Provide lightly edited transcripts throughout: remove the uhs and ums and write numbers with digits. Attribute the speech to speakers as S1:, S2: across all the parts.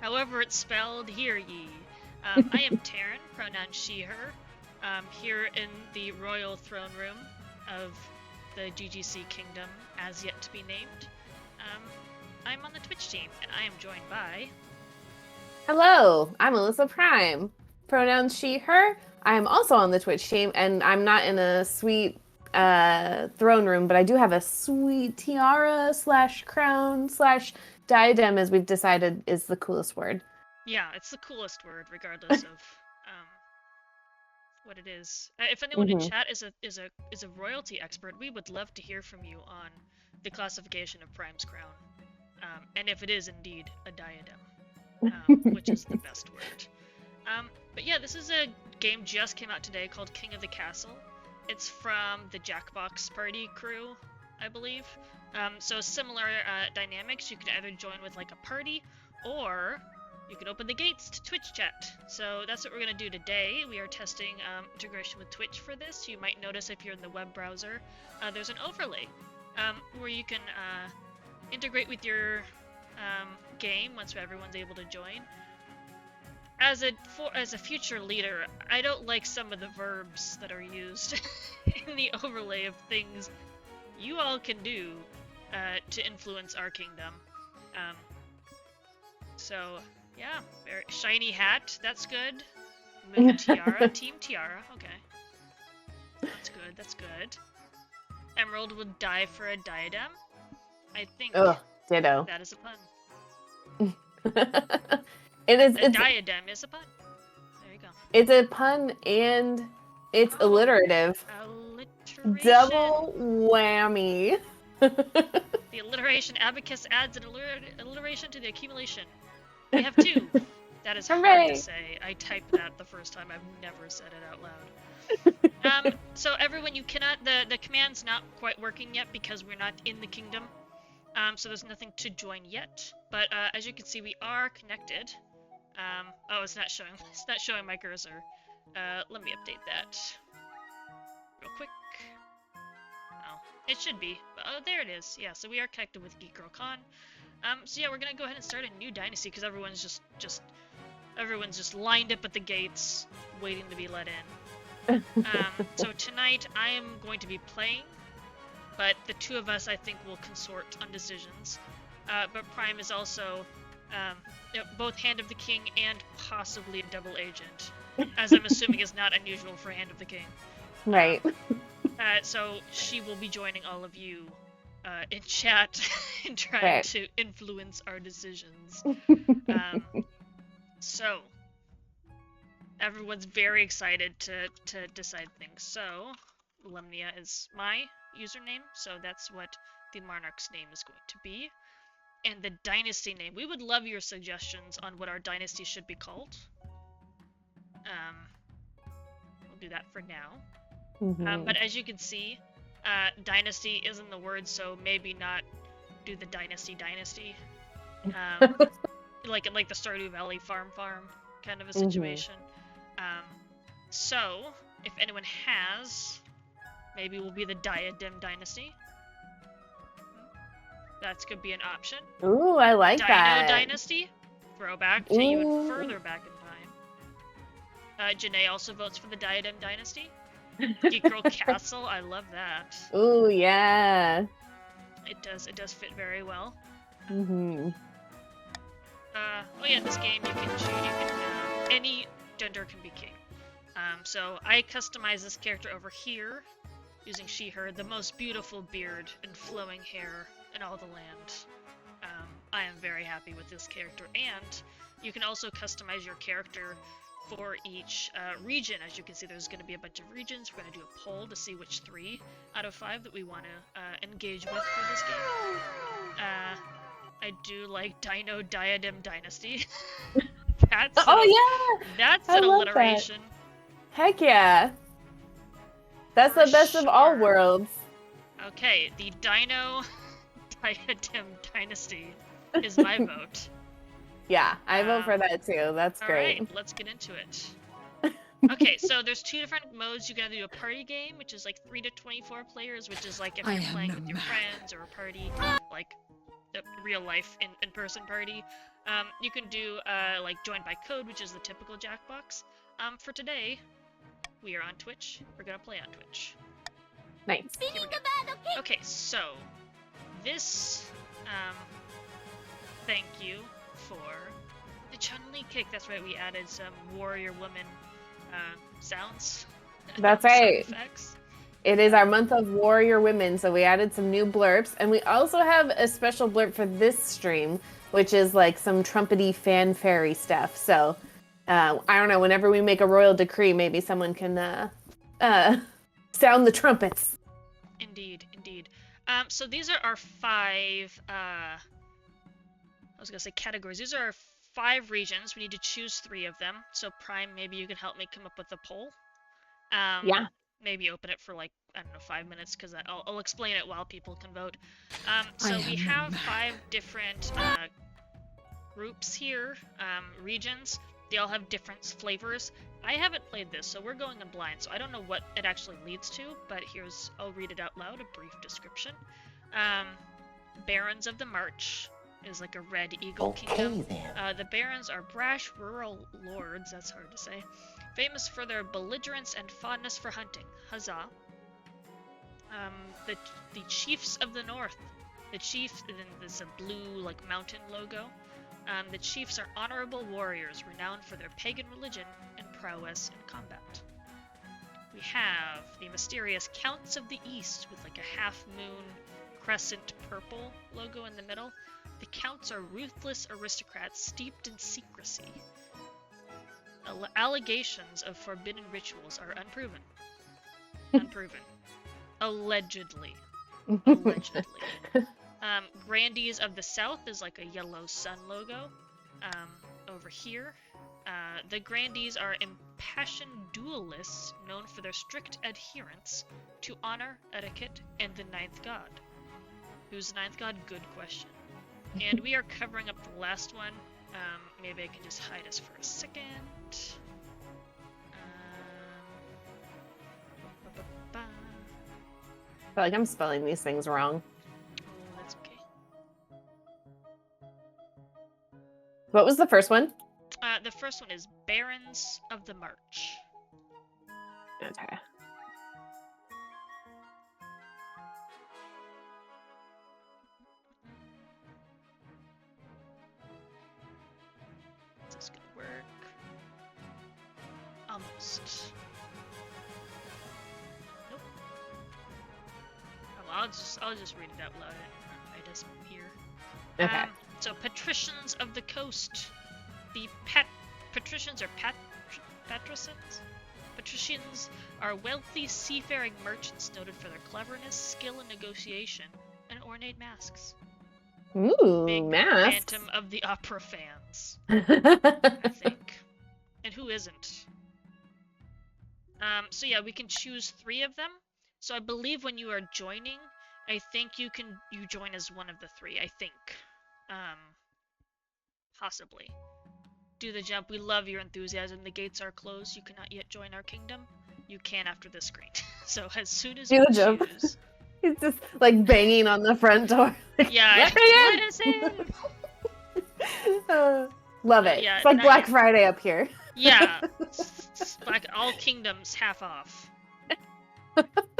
S1: however it's spelled, hear ye. I am Teryn, pronoun she, her, here in the royal throne room of the GGC Kingdom, as yet to be named. I'm on the Twitch team, and I am joined by...
S2: Hello, I'm Alyssa Prime, pronouns she, her. I am also on the Twitch team, and I'm not in a sweet throne room, but I do have a sweet tiara / crown / diadem, as we've decided is the coolest word.
S1: Yeah, it's the coolest word, regardless of what it is. If anyone in chat is a royalty expert, we would love to hear from you on the classification of Prime's crown, and if it is indeed a diadem, which is the best word. But yeah, this is a game just came out today called King of the Castle. It's from the Jackbox Party crew, I believe. So similar dynamics. You can either join with like a party, or you can open the gates to Twitch chat. So that's what we're going to do today. We are testing integration with Twitch for this. You might notice if you're in the web browser, there's an overlay where you can integrate with your game once everyone's able to join. As a future leader, I don't like some of the verbs that are used in the overlay of things you all can do to influence our kingdom. So yeah, very shiny hat. That's good. Moon tiara, team tiara. Okay, that's good. That's good. Emerald would die for a diadem. I think.
S2: Oh, ditto.
S1: That is a pun.
S2: It's
S1: diadem is a pun. There you go.
S2: It's a pun and it's alliterative.
S1: Alliteration.
S2: Double whammy.
S1: The alliteration abacus adds an alliteration to the accumulation. We have two. That is hard to say. I typed that the first time. I've never said it out loud. So everyone, you cannot. The command's not quite working yet because we're not in the kingdom. So there's nothing to join yet. But as you can see, we are connected. Oh, it's not showing. It's not showing my cursor. Let me update that real quick. Oh, it should be. Oh, there it is. Yeah, so we are connected with GeekGirlCon. So yeah, we're gonna go ahead and start a new dynasty because everyone's just lined up at the gates, waiting to be let in. So tonight I am going to be playing, but the two of us I think will consort on decisions. But Prime is also both Hand of the King and possibly a double agent, as I'm assuming is not unusual for Hand of the King.
S2: Right.
S1: So she will be joining all of you in chat and trying to influence our decisions. So everyone's very excited to decide things. So Lummi is my username, so that's what the Monarch's name is going to be. And the dynasty name. We would love your suggestions on what our dynasty should be called. We'll do that for now. But as you can see, dynasty isn't the word, so maybe not do the dynasty. Like the Stardew Valley farm kind of a situation. So if anyone has, maybe we'll be the Diadem Dynasty. That could be an option.
S2: Ooh, I like that.
S1: Dino Dynasty. Throwback to even further back in time. Janae also votes for the Diadem Dynasty. Geek Girl Castle, I love that.
S2: Ooh, yeah.
S1: It does fit very well.
S2: Oh
S1: yeah, this game you can any gender can be king. So I customize this character over here using she, her, the most beautiful beard and flowing hair in all the land. I am very happy with this character, and you can also customize your character for each region. As you can see, there's going to be a bunch of regions. We're going to do a poll to see which 3 out of 5 that we want to engage with for this game. I do like Dino Diadem Dynasty. That's an alliteration.
S2: Heck yeah. That's the best of all worlds.
S1: Okay, the Dino Diadem Dynasty is my vote.
S2: Yeah, I vote for that too. That's great.
S1: Alright, let's get into it. Okay, so there's 2 different modes. You gotta do a party game, which is like 3 to 24 players, which is like if you're playing with your friends or a party, like real life in-person party. You can do like join by code, which is the typical Jackbox. For today, we are on Twitch. We're gonna play on Twitch.
S2: Nice.
S1: Okay, so this thank you for the Chun-Li kick. That's right, we added some warrior woman sounds.
S2: That's right.
S1: Sound effects.
S2: It is our month of warrior women, so we added some new blurps, and we also have a special blurb for this stream, which is like some trumpety fanfare stuff. So I don't know, whenever we make a royal decree, maybe someone can sound the trumpets.
S1: Indeed, indeed. So these are our 5 I was gonna say categories. These are our 5 regions. We need to choose 3 of them. So Prime, maybe you can help me come up with a poll.
S2: Yeah.
S1: Maybe open it for like, I don't know, 5 minutes, because I'll explain it while people can vote. So we have 5 different groups here, regions. They all have different flavors. I haven't played this, so we're going in blind, so I don't know what it actually leads to, but I'll read it out loud, a brief description. Barons of the March is like a red eagle kingdom. The barons are brash rural lords, that's hard to say, famous for their belligerence and fondness for hunting. Huzzah. The chiefs of the north. The chief, and then there's a blue like mountain logo. The chiefs are honorable warriors renowned for their pagan religion and prowess in combat. We have the mysterious Counts of the East with like a half-moon crescent purple logo in the middle. The Counts are ruthless aristocrats steeped in secrecy. Allegations of forbidden rituals are unproven. Unproven. Allegedly. Allegedly. Grandees of the South is like a yellow sun logo. Over here. The Grandees are impassioned duelists known for their strict adherence to honor, etiquette, and the ninth god. Who's the ninth god? Good question. And we are covering up the last one. Maybe I can just hide us for a second.
S2: I feel like I'm spelling these things wrong.
S1: Oh, that's okay.
S2: What was the first one?
S1: The first one is Barons of the March.
S2: Okay.
S1: Is this gonna work? Almost. Nope. Oh, I'll just read it out loud and I just here.
S2: Okay.
S1: So patricians of the coast. The patricians are patricians? Patricians are wealthy seafaring merchants noted for their cleverness, skill in negotiation, and ornate masks.
S2: Ooh,
S1: Big
S2: masks.
S1: Phantom of the Opera fans, I think. And who isn't? So yeah, we can choose 3 of them. So I believe when you are joining, I think you join as one of the 3, I think. Possibly. Do the jump. We love your enthusiasm. The gates are closed. You cannot yet join our kingdom. You can after this screen. So as soon as you choose...
S2: He's just like banging on the front door.
S1: Yeah, let us in!
S2: Love it.
S1: Yeah,
S2: it's like Black
S1: yet.
S2: Friday up here.
S1: Yeah. It's like all kingdoms half off.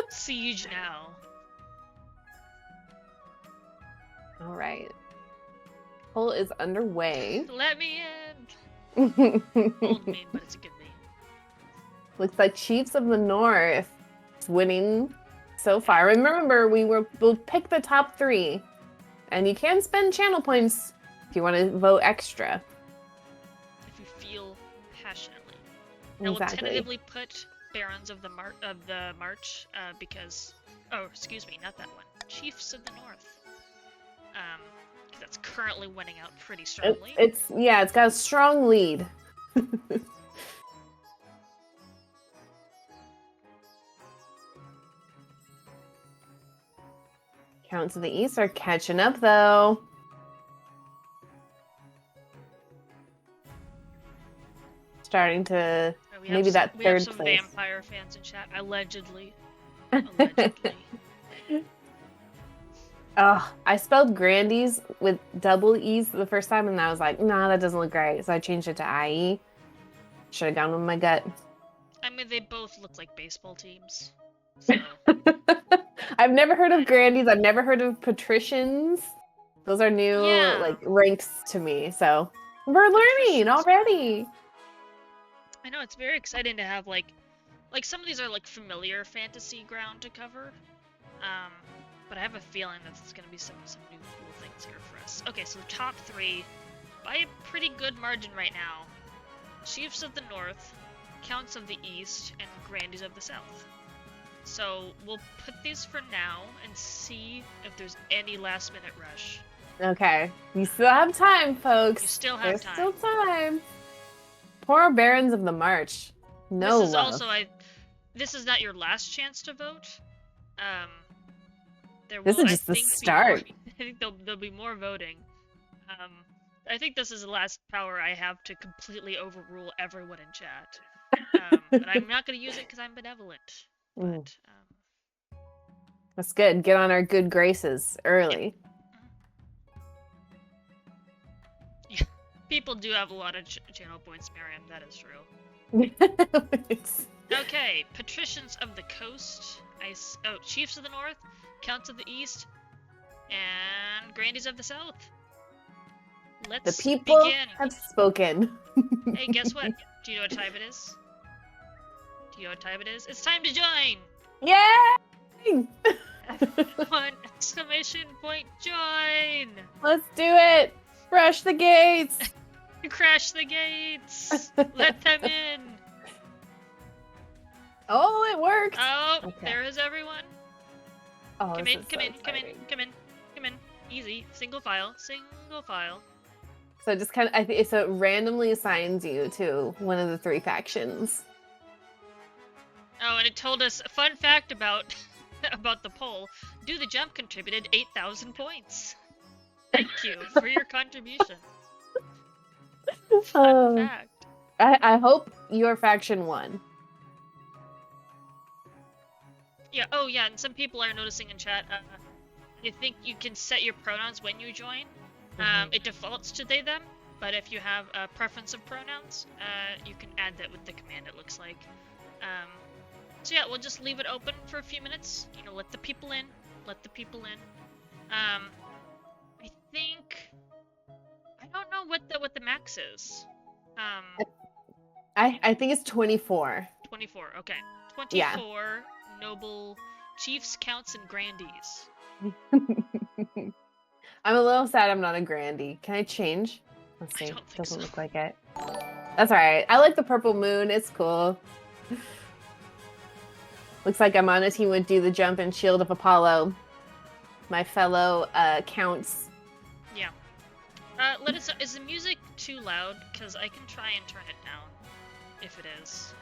S1: Siege now.
S2: All right. Poll is underway.
S1: Let me in! Old meme, but it's a good meme.
S2: Looks like Chiefs of the North is winning so far. Remember, we'll pick the top 3, and you can spend channel points if you want to vote extra.
S1: If you feel passionately. I will tentatively put Barons of the March because... Oh, excuse me, not that one. Chiefs of the North. That's currently winning out pretty strongly.
S2: It's got a strong lead. Counts of the East are catching up, though. Starting to maybe that
S1: we
S2: third
S1: have some
S2: place.
S1: vampire fans in chat, allegedly. Allegedly.
S2: Oh, I spelled Grandies with double E's the first time, and I was like, nah, that doesn't look right. So I changed it to IE. Should have gone with my gut.
S1: I mean, they both look like baseball teams. So.
S2: I've never heard of Grandies. I've never heard of Patricians. Those are new like ranks to me. So we're learning already.
S1: I know, it's very exciting to have like some of these are like familiar fantasy ground to cover. But I have a feeling that there's gonna be some new cool things here for us. Okay, so the top 3 by a pretty good margin right now. Chiefs of the North, Counts of the East, and Grandies of the South. So we'll put these for now and see if there's any last minute rush.
S2: Okay, you still have time, folks.
S1: You still have
S2: time. There's still time. Poor Barons of the March. No
S1: This is
S2: love.
S1: also this is not your last chance to vote.
S2: This is just the start.
S1: I think there'll be more voting. I think this is the last power I have to completely overrule everyone in chat. But I'm not going to use it because I'm benevolent. But,
S2: that's good. Get on our good graces early.
S1: Yeah. People do have a lot of channel points, Miriam. That is true. Okay, Patricians of the Coast. Chiefs of the North, Counts of the East, and Grandies of the South. Let's
S2: The people
S1: begin.
S2: have spoken.
S1: Hey, guess what? Do you know what time it is? Do you know what time it is? It's time to join!
S2: Yay!
S1: 1 exclamation point join!
S2: Let's do it! Rush the gates!
S1: Crash the gates! Let them in!
S2: Oh, it worked!
S1: Oh, okay. There is everyone.
S2: Oh,
S1: come in. Easy. Single file.
S2: So it just kind of, so it randomly assigns you to one of the 3 factions.
S1: Oh, and it told us a fun fact about the poll. Do the Jump contributed 8,000 points. Thank you for your contribution. Fun fact.
S2: I hope your faction won.
S1: Yeah. Oh, yeah. And some people are noticing in chat. I think you can set your pronouns when you join. It defaults to they them, but if you have a preference of pronouns, you can add that with the command. It looks like. So yeah, we'll just leave it open for a few minutes. You know, let the people in. I think. I don't know what the max is.
S2: I think it's 24.
S1: 24. Okay. 24 yeah. Noble chiefs, counts, and grandees.
S2: I'm a little sad I'm not a grandee. Can I change? Let's see. Doesn't look like it. That's alright. I like the purple moon. It's cool. Looks like I'm on a team with Do the Jump and Shield of Apollo. My fellow counts.
S1: Yeah. Is the music too loud? Because I can try and turn it down if it is.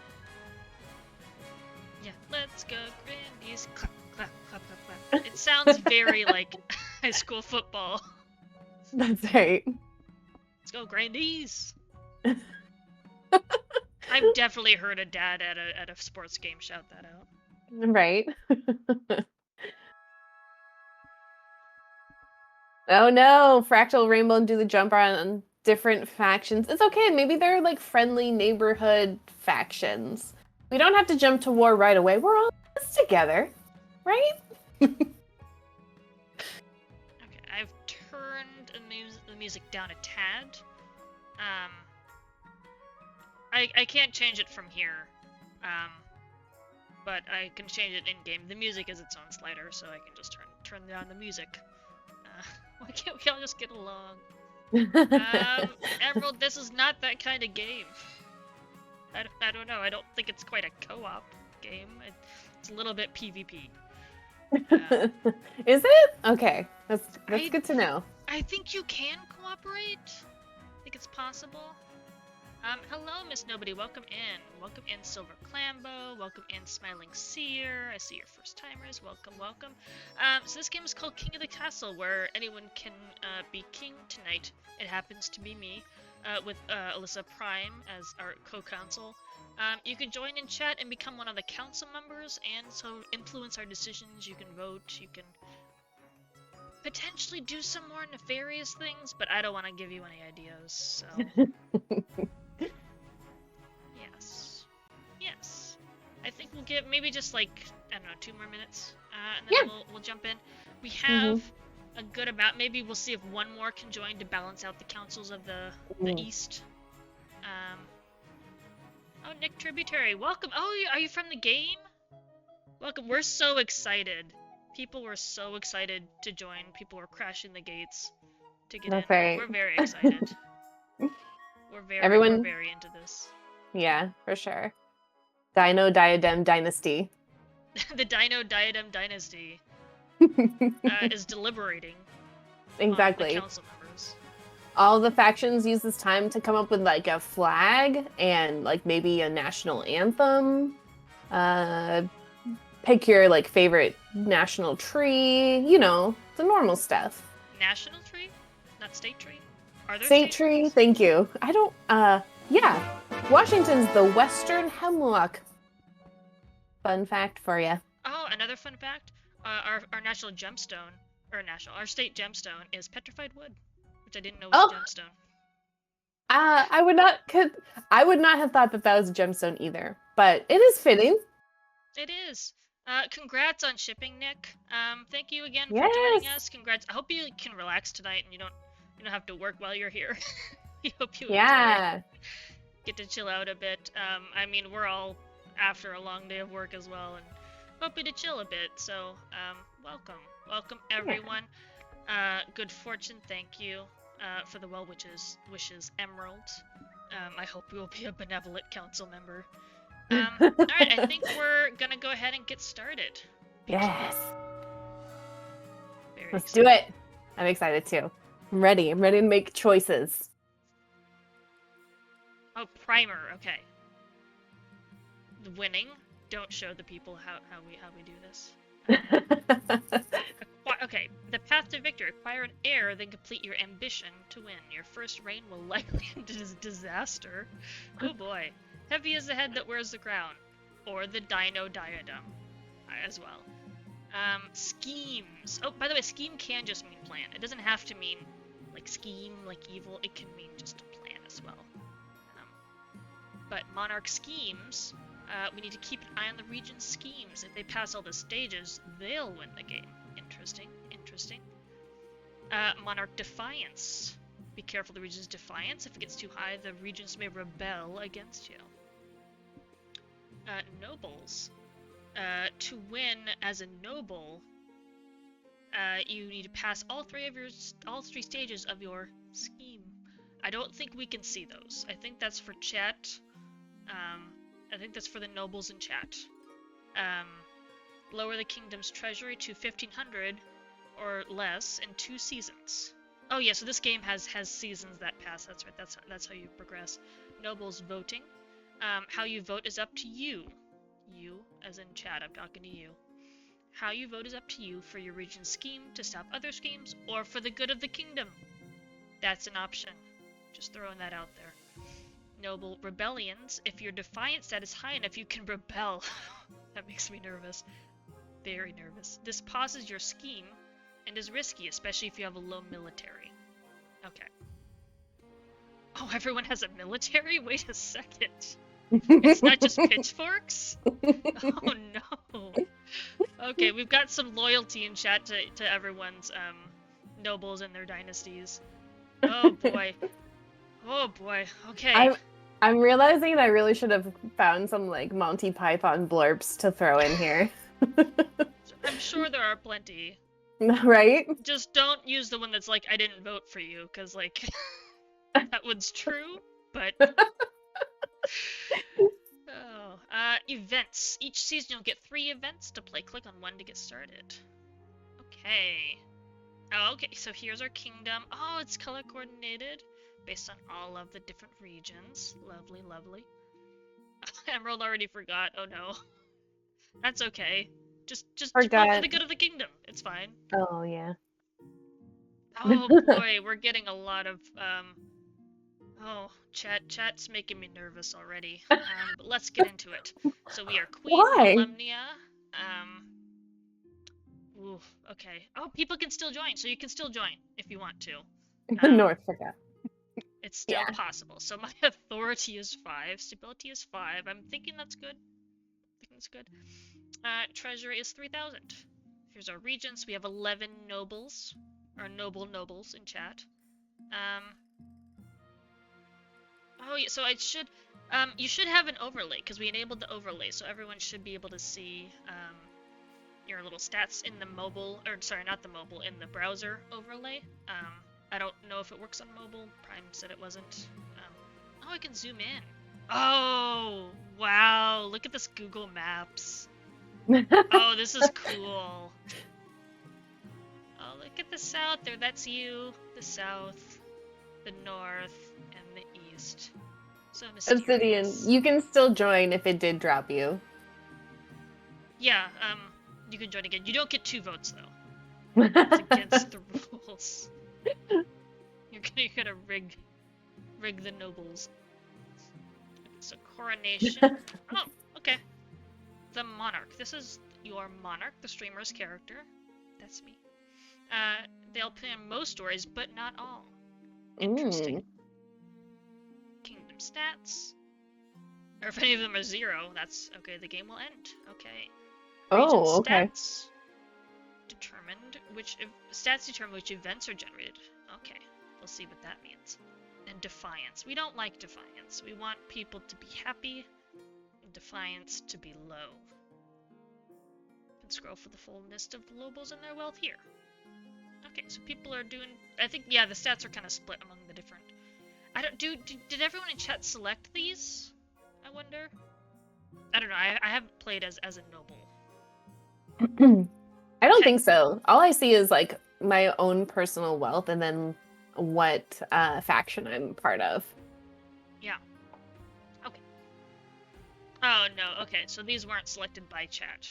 S1: Yeah, let's go Grandies. Clap, clap, clap, clap, clap. It sounds very like high school football.
S2: That's right.
S1: Let's go Grandies. I've definitely heard a dad at a sports game shout that out.
S2: Right. Oh no, Fractal, Rainbow, and Do the Jump are on different factions. It's okay, maybe they're like friendly neighborhood factions. We don't have to jump to war right away. We're all in this together, right?
S1: Okay, I've turned the music down a tad. I can't change it from here. But I can change it in-game. The music is its own slider, so I can just turn down the music. Why can't we all just get along? Emerald, this is not that kind of game. I don't know. I don't think it's quite a co-op game. It's a little bit PvP.
S2: Is it? Okay, that's good to know.
S1: I think you can cooperate. I think it's possible. Hello, Miss Nobody. Welcome in. Welcome in, Silver Clambo. Welcome in, Smiling Seer. I see your first timers. Welcome, welcome. So this game is called King of the Castle, where anyone can be king tonight. It happens to be me, with Alyssa Prime as our co-counsel. You can join in chat and become one of the council members, and so influence our decisions. You can vote. You can potentially do some more nefarious things, but I don't want to give you any ideas, so... Yes. I think we'll give maybe just like, I don't know, 2 more minutes, and then we'll jump in. We have a good amount. Maybe we'll see if one more can join to balance out the councils of the East. Oh, Nick Tributary, welcome. Oh, are you from the game? Welcome. We're so excited. People were so excited to join. People were crashing the gates to get in.
S2: Right.
S1: We're very excited. we're very into this.
S2: Yeah, for sure. Dino Diadem Dynasty.
S1: The Dino Diadem Dynasty is deliberating.
S2: Exactly.
S1: On the council members.
S2: All the factions use this time to come up with like a flag and like maybe a national anthem. Pick your like favorite national tree. You know, the normal stuff.
S1: National tree, not state tree. Are there
S2: state tree?
S1: Trees?
S2: Thank you. I don't. Yeah. Washington's the Western Hemlock. Fun fact for you.
S1: Oh, another fun fact. Our national gemstone, our state gemstone is petrified wood, which I didn't know was a gemstone.
S2: I would not have thought that was a gemstone either, but it is fitting.
S1: It is. Congrats on shipping, Nick. Thank you again for joining us. Congrats. I hope you can relax tonight and you don't have to work while you're here. We hope you enjoy it. Get to chill out a bit. I mean, we're all after a long day of work as well, and hoping to chill a bit. So, welcome everyone. Good fortune, thank you for the well wishes, Emerald. I hope you will be a benevolent council member. All right, I think we're gonna go ahead and get started.
S2: Yes.
S1: Let's
S2: do it. I'm excited too. I'm ready to make choices.
S1: Oh, primer. Okay. The winning. Don't show the people how we do this. Okay. The path to victory. Acquire an heir, then complete your ambition to win. Your first reign will likely end in disaster. Oh boy. Heavy is the head that wears the crown, or the Dino Diadem, as well. Schemes. Oh, by the way, scheme can just mean plan. It doesn't have to mean like scheme, like evil. It can mean just a plan as well. But monarch schemes, we need to keep an eye on the region's schemes. If they pass all the stages, they'll win the game. Interesting. Monarch defiance. Be careful of the region's defiance. If it gets too high, the regions may rebel against you. Nobles. To win as a noble, you need to pass all three stages of your scheme. I don't think we can see those. I think that's for chat. I think that's for the nobles in chat. Lower the kingdom's treasury to 1,500 or less in 2 seasons. Oh yeah, so this game has seasons that pass. That's right. That's how you progress. Nobles voting. How you vote is up to you. You, as in chat, I'm talking to you. How you vote is up to you for your region's scheme to stop other schemes or for the good of the kingdom. That's an option. Just throwing that out there. Noble rebellions. If your defiance stat is high enough, you can rebel. That makes me nervous. Very nervous. This pauses your scheme and is risky, especially if you have a low military. Okay. Oh, everyone has a military? Wait a second. It's not just pitchforks? Oh no. Okay, we've got some loyalty in chat to everyone's nobles and their dynasties. Oh boy. Oh boy. Okay.
S2: I'm realizing I really should have found some like Monty Python blurbs to throw in here.
S1: I'm sure there are plenty.
S2: Right?
S1: Just don't use the one that's like, I didn't vote for you, because like that one's true, but events. Each season you'll get 3 events to play. Click on one to get started. Okay. Oh, okay, so here's our kingdom. Oh, it's color coordinated based on all of the different regions. Lovely, lovely. Emerald already forgot. Oh no. That's okay. Just vote for the good of the kingdom. It's fine.
S2: Oh yeah.
S1: Oh boy, we're getting a lot of oh, chat's making me nervous already. But let's get into it. So we are Queen Lumnia. Ooh, okay. Oh, people can still join, so you can still join if you want to.
S2: Norfolk.
S1: It's still possible. So my authority is 5, stability is 5. I'm thinking that's good. Treasury is 3,000. Here's our regents. We have 11 nobles, or nobles in chat. Oh, yeah, so you should have an overlay, because we enabled the overlay, so everyone should be able to see, your little stats in the mobile, or sorry, not the mobile, in the browser overlay. I don't know if it works on mobile. Prime said it wasn't. Oh, I can zoom in. Oh, wow, look at this Google Maps. Oh, this is cool. Oh, look at the south there. That's you. The south, the north, and the east. So mysterious.
S2: Obsidian, you can still join if it did drop you.
S1: Yeah, you can join again. You don't get 2 votes, though. It's against the rules. You're gonna rig the nobles. So coronation. Oh, okay. The monarch. This is your monarch, the streamer's character. That's me. They'll appear in most stories, but not all. Interesting. Kingdom stats. Or if any of them are 0, that's okay. The game will end. Okay.
S2: Oh, okay.
S1: Stats determined stats determine which events are generated. Okay, we'll see what that means. And defiance. We don't like defiance. We want people to be happy, and defiance to be low. You can scroll for the full list of the nobles and their wealth here. Okay, so people are doing. I think the stats are kind of split among the different. I don't did everyone in chat select these? I wonder. I don't know. I haven't played as a noble.
S2: I don't think so. All I see is like my own personal wealth and then what faction I'm part of.
S1: Yeah. Okay. Oh no. Okay, so these weren't selected by chat.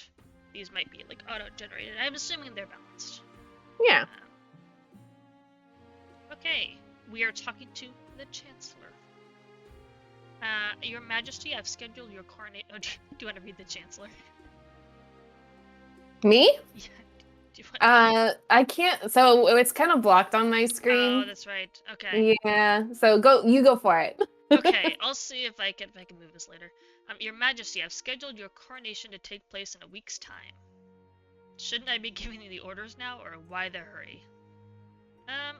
S1: These might be like auto-generated. I'm assuming they're balanced.
S2: Yeah.
S1: Okay, we are talking to the Chancellor. Your Majesty, I've scheduled your coronation. Oh, do you want to read the Chancellor?
S2: Me?
S1: Yeah. Do you want
S2: I can't. So it's kind of blocked on my screen.
S1: Oh, that's right. Okay.
S2: Yeah. So you go for it.
S1: Okay, I'll see if I can move this later. Your Majesty, I've scheduled your coronation to take place in a week's time. Shouldn't I be giving you the orders now, or why the hurry?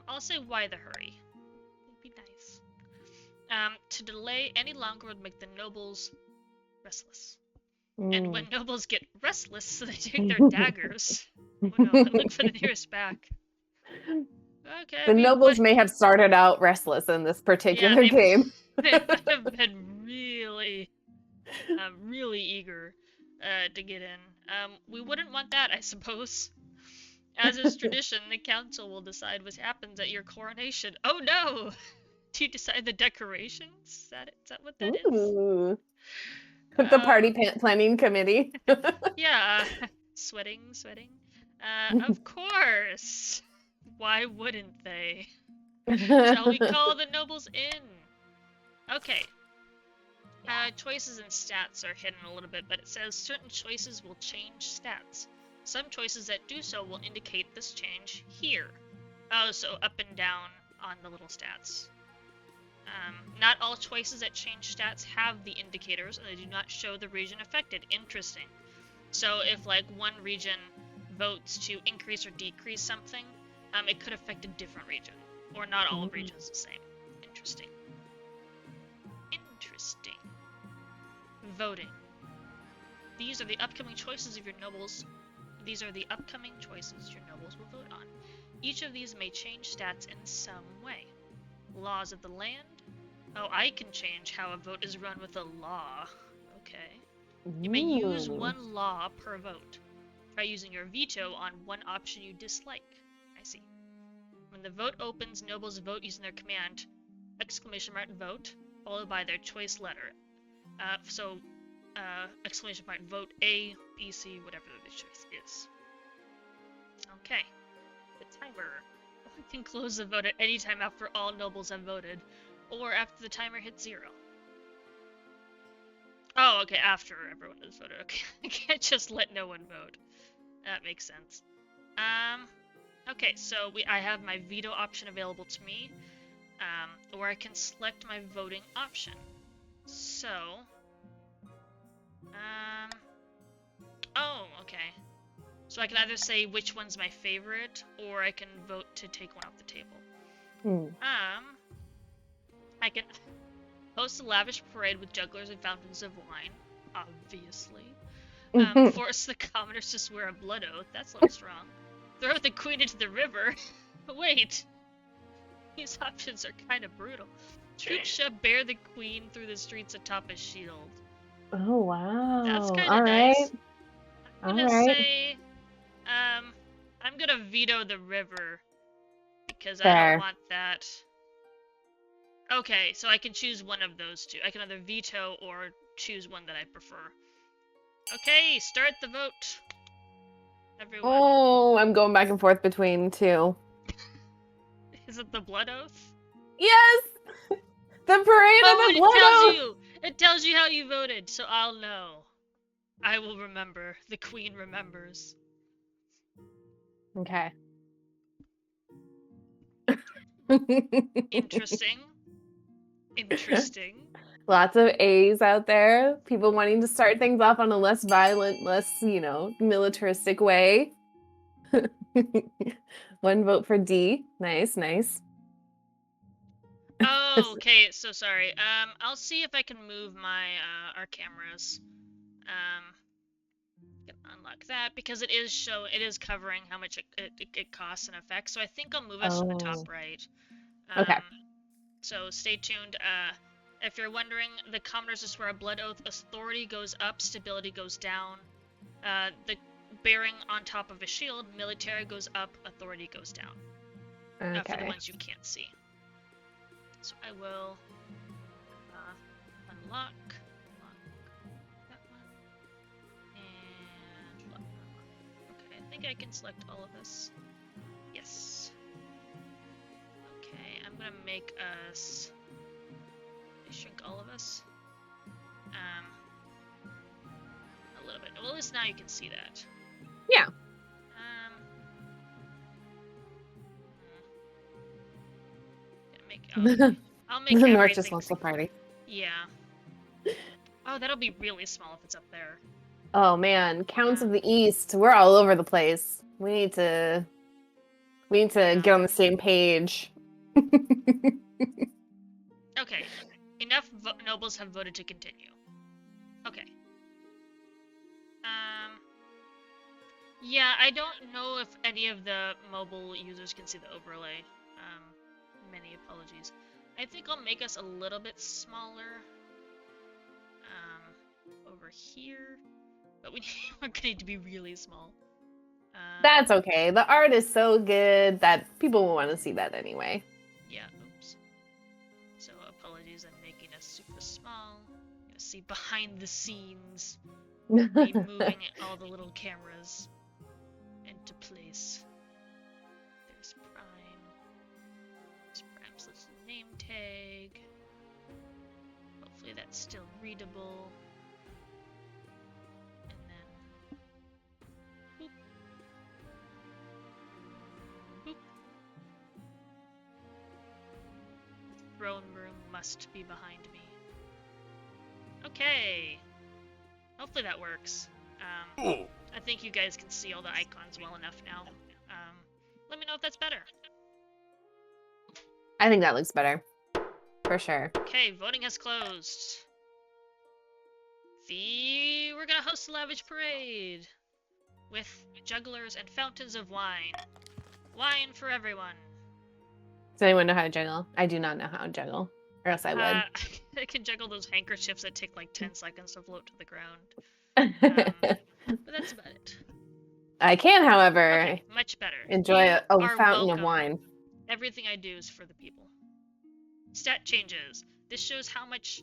S1: I'll say why the hurry. It'd be nice. To delay any longer would make the nobles restless. And when nobles get restless, they take their daggers. Oh no, look for the nearest back. Okay.
S2: The nobles may have started out restless in this particular game.
S1: They might have been really eager to get in. We wouldn't want that, I suppose. As is tradition, the council will decide what happens at your coronation. Oh no! Do you decide the decorations? Is that what that is?
S2: The party planning committee.
S1: Yeah. Sweating. Of course! Why wouldn't they? Shall we call the nobles in? Okay. Choices and stats are hidden a little bit, but it says certain choices will change stats. Some choices that do so will indicate this change here. Oh, so up and down on the little stats. Not all choices that change stats have the indicators, and they do not show the region affected. Interesting. So if like one region votes to increase or decrease something, it could affect a different region, or not all regions the same. Interesting. Voting. These are the upcoming choices of your nobles. These are the upcoming choices your nobles will vote on. Each of these may change stats in some way. Laws of the land. Oh, I can change how a vote is run with a law. Okay. You may use one law per vote. Try using your veto on one option you dislike. I see. When the vote opens, nobles vote using their command, ! vote, followed by their choice letter. Vote A, B, C, whatever the choice is. Okay. The timer. You can close the vote at any time after all nobles have voted, or after the timer hits 0. Oh, okay, after everyone has voted. Okay, I can't just let no one vote. That makes sense. Okay, so I have my veto option available to me, or I can select my voting option. So, oh, okay. So I can either say which one's my favorite, or I can vote to take one off the table. I can host a lavish parade with jugglers and fountains of wine, obviously. Force the commoners to swear a blood oath, that's looks wrong. Throw the queen into the river. Wait, these options are kind of brutal. Troops shall bear the queen through the streets atop a shield.
S2: Oh, wow.
S1: That's kind of nice. I'm gonna
S2: Alright.
S1: say, I'm gonna veto the river because I don't want that. Okay, so I can choose one of those two. I can either veto or choose one that I prefer. Okay, start the vote. Everyone.
S2: Oh, I'm going back and forth between two.
S1: Is it the blood oath?
S2: Yes! The parade and the blood oath!
S1: It tells you how you voted, so I'll know. I will remember. The queen remembers.
S2: Okay.
S1: Interesting. Interesting.
S2: Lots of A's out there. People wanting to start things off on a less violent, less, militaristic way. One vote for D. Nice, nice.
S1: Oh, okay, so sorry. I'll see if I can move my, our cameras. Unlock that, because it is covering how much it costs and effects, so I think I'll move us to the top right.
S2: Okay.
S1: So stay tuned. If you're wondering, the commoners swear a blood oath, authority goes up, stability goes down. The bearing on top of a shield, military goes up, authority goes down.
S2: Okay.
S1: For the ones you can't see. So I will unlock that one, and lock. Okay, I think I can select all of this. Yes. Okay, I'm gonna make us shrink all of us. A little bit. Well, at least now you can see that.
S2: Yeah.
S1: I'll make
S2: the
S1: everything.
S2: North just wants to party.
S1: Yeah. Oh, that'll be really small if it's up there.
S2: Oh man, Counts of the East. We're all over the place. We need to get on the same page.
S1: Okay. Enough nobles have voted to continue. Okay. Yeah, I don't know if any of the mobile users can see the overlay. Many apologies. I think I'll make us a little bit smaller. Over here. But we're gonna need to be really small.
S2: That's okay. The art is so good that people will want to see that anyway.
S1: Yeah, oops. So apologies, I'm making us super small. You're gonna see behind the scenes. Me moving all the little cameras into place. There's Prime. There's Prime's little name tag. Hopefully that's still readable. And then boop. Boop. The throne room must be behind me. Okay. Hopefully that works. I think you guys can see all the icons well enough now. Let me know if that's better.
S2: I think that looks better. For sure.
S1: Okay, voting has closed. We're gonna host a lavish parade with jugglers and fountains of wine. Wine for everyone.
S2: Does anyone know how to juggle? I do not know how to juggle, or else I would.
S1: I can juggle those handkerchiefs that take like 10 seconds to float to the ground. But that's about it.
S2: I can, however,
S1: okay, much better.
S2: enjoy a fountain of wine.
S1: Everything I do is for the people. Stat changes. This shows how much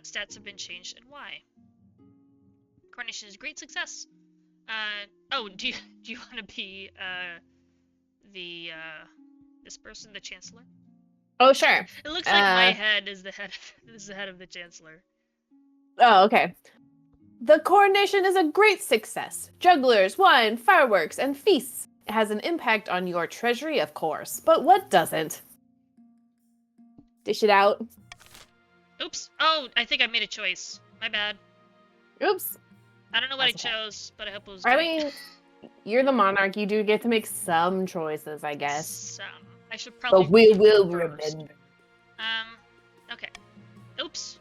S1: stats have been changed and why. Coronation is a great success. Oh, do you want to be this person, the Chancellor?
S2: Oh, sure.
S1: It looks like my head is the head of the Chancellor.
S2: Oh, okay. The coronation is a great success. Jugglers, wine, fireworks, and feasts. has an impact on your treasury, of course. But what doesn't? Dish it out.
S1: Oops. Oh, I think I made a choice. My bad.
S2: Oops.
S1: I don't know what
S2: That's
S1: I
S2: okay.
S1: chose, but I hope it was
S2: I
S1: good.
S2: mean, you're the monarch. You do get to make some choices, I guess.
S1: Some. I should probably.
S2: But we will
S1: first.
S2: remember.
S1: Okay. Oops.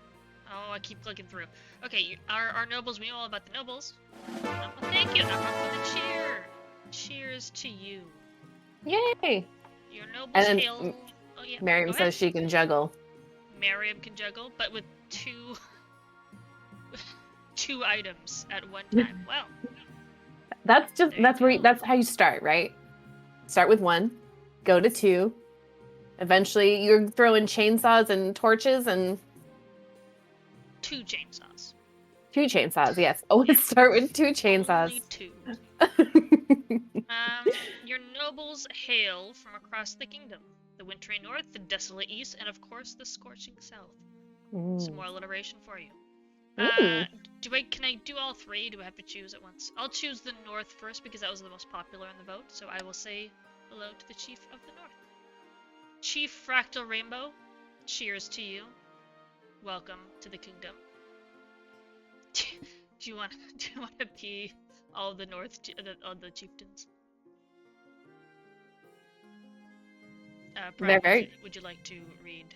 S1: Oh, I keep clicking through. Okay, our nobles. We know all about the nobles. Well, thank you, Emma, for the cheer. Cheers to you.
S2: Yay!
S1: Your nobles
S2: And then
S1: hail. Oh yeah.
S2: Miriam says she can juggle.
S1: Miriam can juggle, but with two items at one time. Well.
S2: That's how you start, right? Start with 1, go to 2. Eventually, you're throwing chainsaws and torches and
S1: 2 chainsaws.
S2: 2 chainsaws, yes. Always start with 2 chainsaws.
S1: Only 2. Your nobles hail from across the kingdom. The wintry north, the desolate east, and of course the scorching south. Some more alliteration for you. Can I do all 3? Do I have to choose at once? I'll choose the north first because that was the most popular in the vote, so I will say hello to the chief of the north. Chief Fractal Rainbow, cheers to you. Welcome to the kingdom. Do you want to be all the north, all the chieftains? Brian, would you like to read?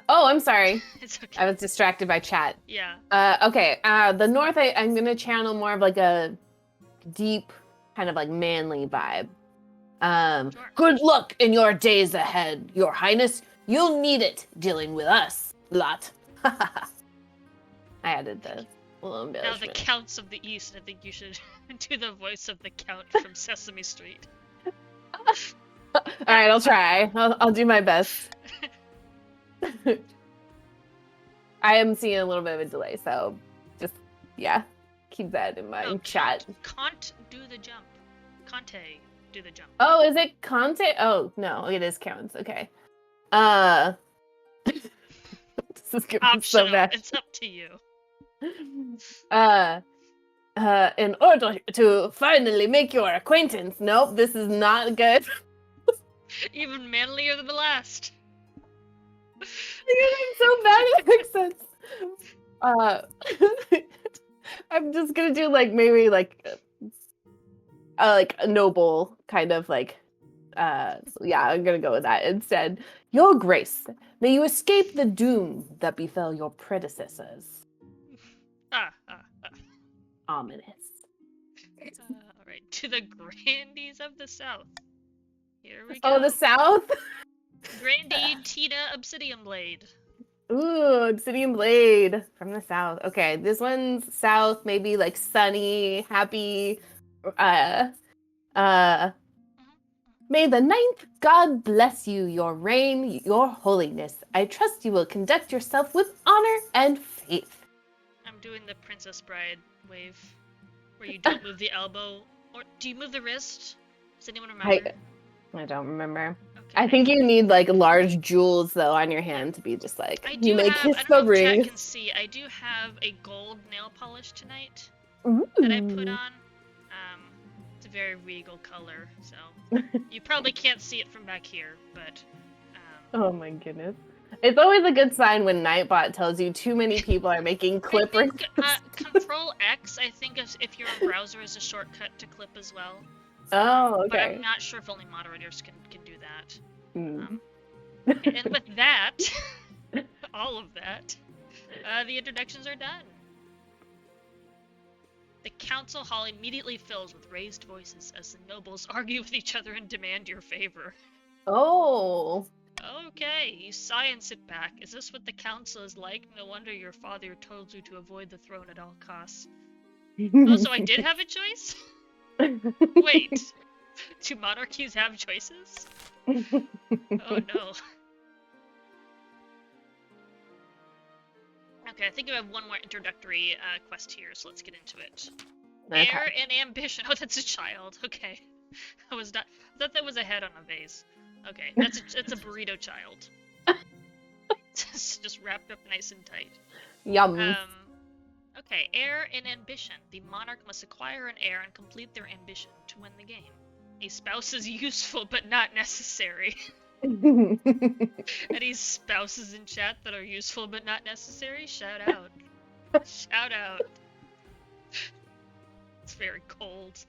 S2: Oh, I'm sorry.
S1: It's okay.
S2: I was distracted by chat.
S1: Yeah.
S2: Okay. The north, I'm gonna channel more of like a deep, kind of like manly vibe.
S1: Sure.
S2: Good luck in your days ahead, Your Highness. You'll need it dealing with us, lot. I added the little embellishment.
S1: Now the Counts of the East. I think you should do the voice of the Count from Sesame Street.
S2: All right, I'll try. I'll do my best. I am seeing a little bit of a delay, so just, keep that in mind. Chat.
S1: Can't do the jump. Conte, do the jump.
S2: Oh, is it Conte? Oh, no, it is Counts. Okay. This is gonna be so bad.
S1: It's up to you.
S2: In order to finally make your acquaintance. Nope, this is not good.
S1: Even manlier than the last.
S2: I'm so bad at accents. I'm just gonna do maybe a noble kind of I'm gonna go with that instead. Your Grace, may you escape the doom that befell your predecessors. Ominous.
S1: All right, to the grandees of the south. Here we go.
S2: Oh, the south?
S1: Grandee Tina Obsidian Blade.
S2: Ooh, Obsidian Blade from the south. Okay, this one's south, maybe sunny, happy. May the 9th God bless you, your reign, your holiness. I trust you will conduct yourself with honor and faith.
S1: I'm doing the Princess Bride wave, where you don't move the elbow, or do you move the wrist? Does anyone remember?
S2: I don't remember.
S1: Okay.
S2: I think you need large jewels though on your hand to be just you may kiss the ring.
S1: I don't know if chat can see. I do have a gold nail polish tonight that I put on. It's a very regal color, so you probably can't see it from back here, but.
S2: Oh my goodness! It's always a good sign when Nightbot tells you too many people are making clip rings.
S1: Control X, I think, if you're in browser, is a shortcut to clip as well.
S2: Oh, okay.
S1: But I'm not sure if only moderators can do that. And with that, all of that, the introductions are done. The council hall immediately fills with raised voices as the nobles argue with each other and demand your favor.
S2: Oh.
S1: Okay, you sigh and sit back. Is this what the council is like? No wonder your father told you to avoid the throne at all costs. Oh, so I did have a choice? Wait, do monarchies have choices? Oh no. Okay, I think I have one more introductory quest here, so let's get into it. Okay. Air and ambition. Oh, that's a child. Okay. I thought that was a head on a vase. Okay, it's a burrito child. Just wrapped up nice and tight.
S2: Yum.
S1: Okay, heir and ambition. The monarch must acquire an heir and complete their ambition to win the game. A spouse is useful but not necessary. Any spouses in chat that are useful but not necessary? Shout out. Shout out. It's very cold.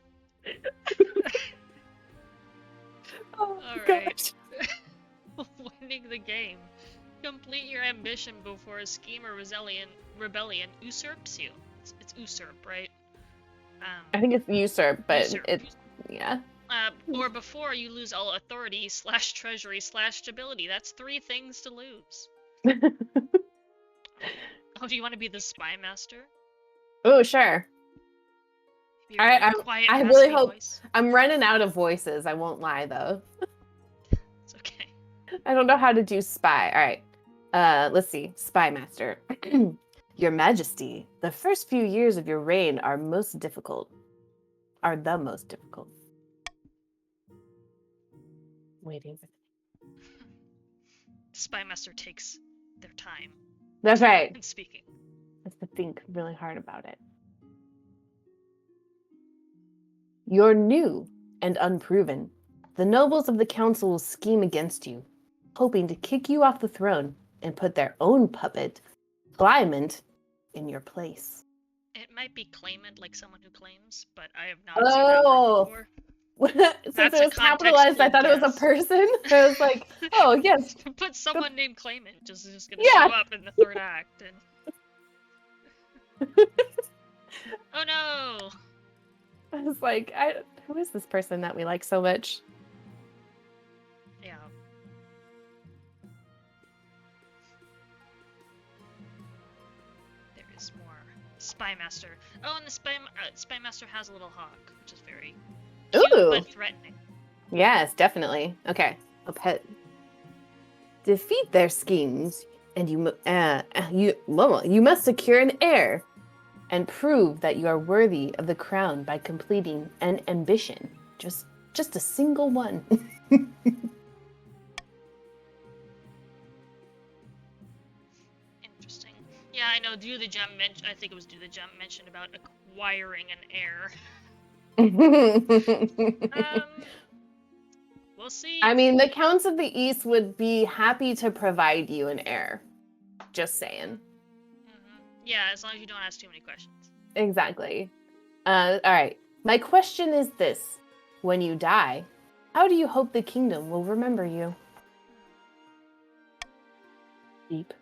S1: Alright. Winning the game. Complete your ambition before a scheme or rebellion usurps you. It's usurp, right?
S2: I think it's usurp, but
S1: usurp.
S2: it's, yeah.
S1: Or before you lose all authority / treasury / stability. That's 3 things to lose. Oh, do you want to be the spy master?
S2: Oh, sure. I really hope voice. I'm running out of voices. I won't lie though.
S1: It's okay.
S2: I don't know how to do spy. All right. Let's see. Spy master. Your Majesty, the first few years of your reign are the most difficult. Waiting for
S1: Spy master takes their time.
S2: That's right.
S1: And speaking.
S2: Has to think really hard about it. You're new and unproven. The nobles of the council will scheme against you, hoping to kick you off the throne and put their own puppet, Claimant, in your place.
S1: It might be claimant, like someone who claims, but I have not seen that word before.
S2: Since it was capitalized, I thought it was a person. I was like, oh, yes.
S1: Put someone named Claimant, just gonna show up in the 3rd act. And... Oh no!
S2: I was like, who is this person that we like so much?
S1: Yeah. There is more. Spy Master. Oh, and the Spy Master has a little hawk, which is very cute, but threatening.
S2: Yes, definitely. Okay, a pet. Defeat their schemes, and you must secure an heir. And prove that you are worthy of the crown by completing an ambition. Just a single one.
S1: Interesting. Yeah, I know. I think it was Do the Gem mentioned about acquiring an heir. We'll see.
S2: I mean, the Counts of the East would be happy to provide you an heir. Just saying.
S1: Yeah, as long as you don't ask too many questions.
S2: Exactly. All right. My question is this. When you die, how do you hope the kingdom will remember you? Deep.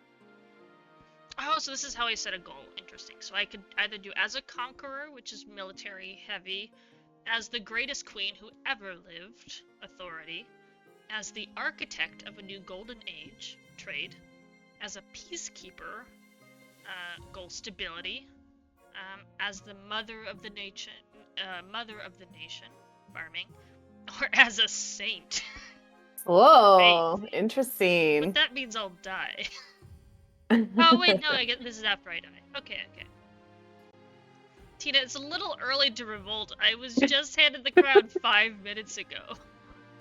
S1: Oh, so this is how I set a goal. Interesting. So I could either do as a conqueror, which is military heavy, as the greatest queen who ever lived, authority, as the architect of a new golden age, trade, as a peacekeeper, goal stability, as the mother of the nation, farming, or as a saint.
S2: Whoa, interesting.
S1: But that means I'll die. Oh wait, no, I get this is after I die. Okay. Tina, it's a little early to revolt. I was just handed the crown 5 minutes ago.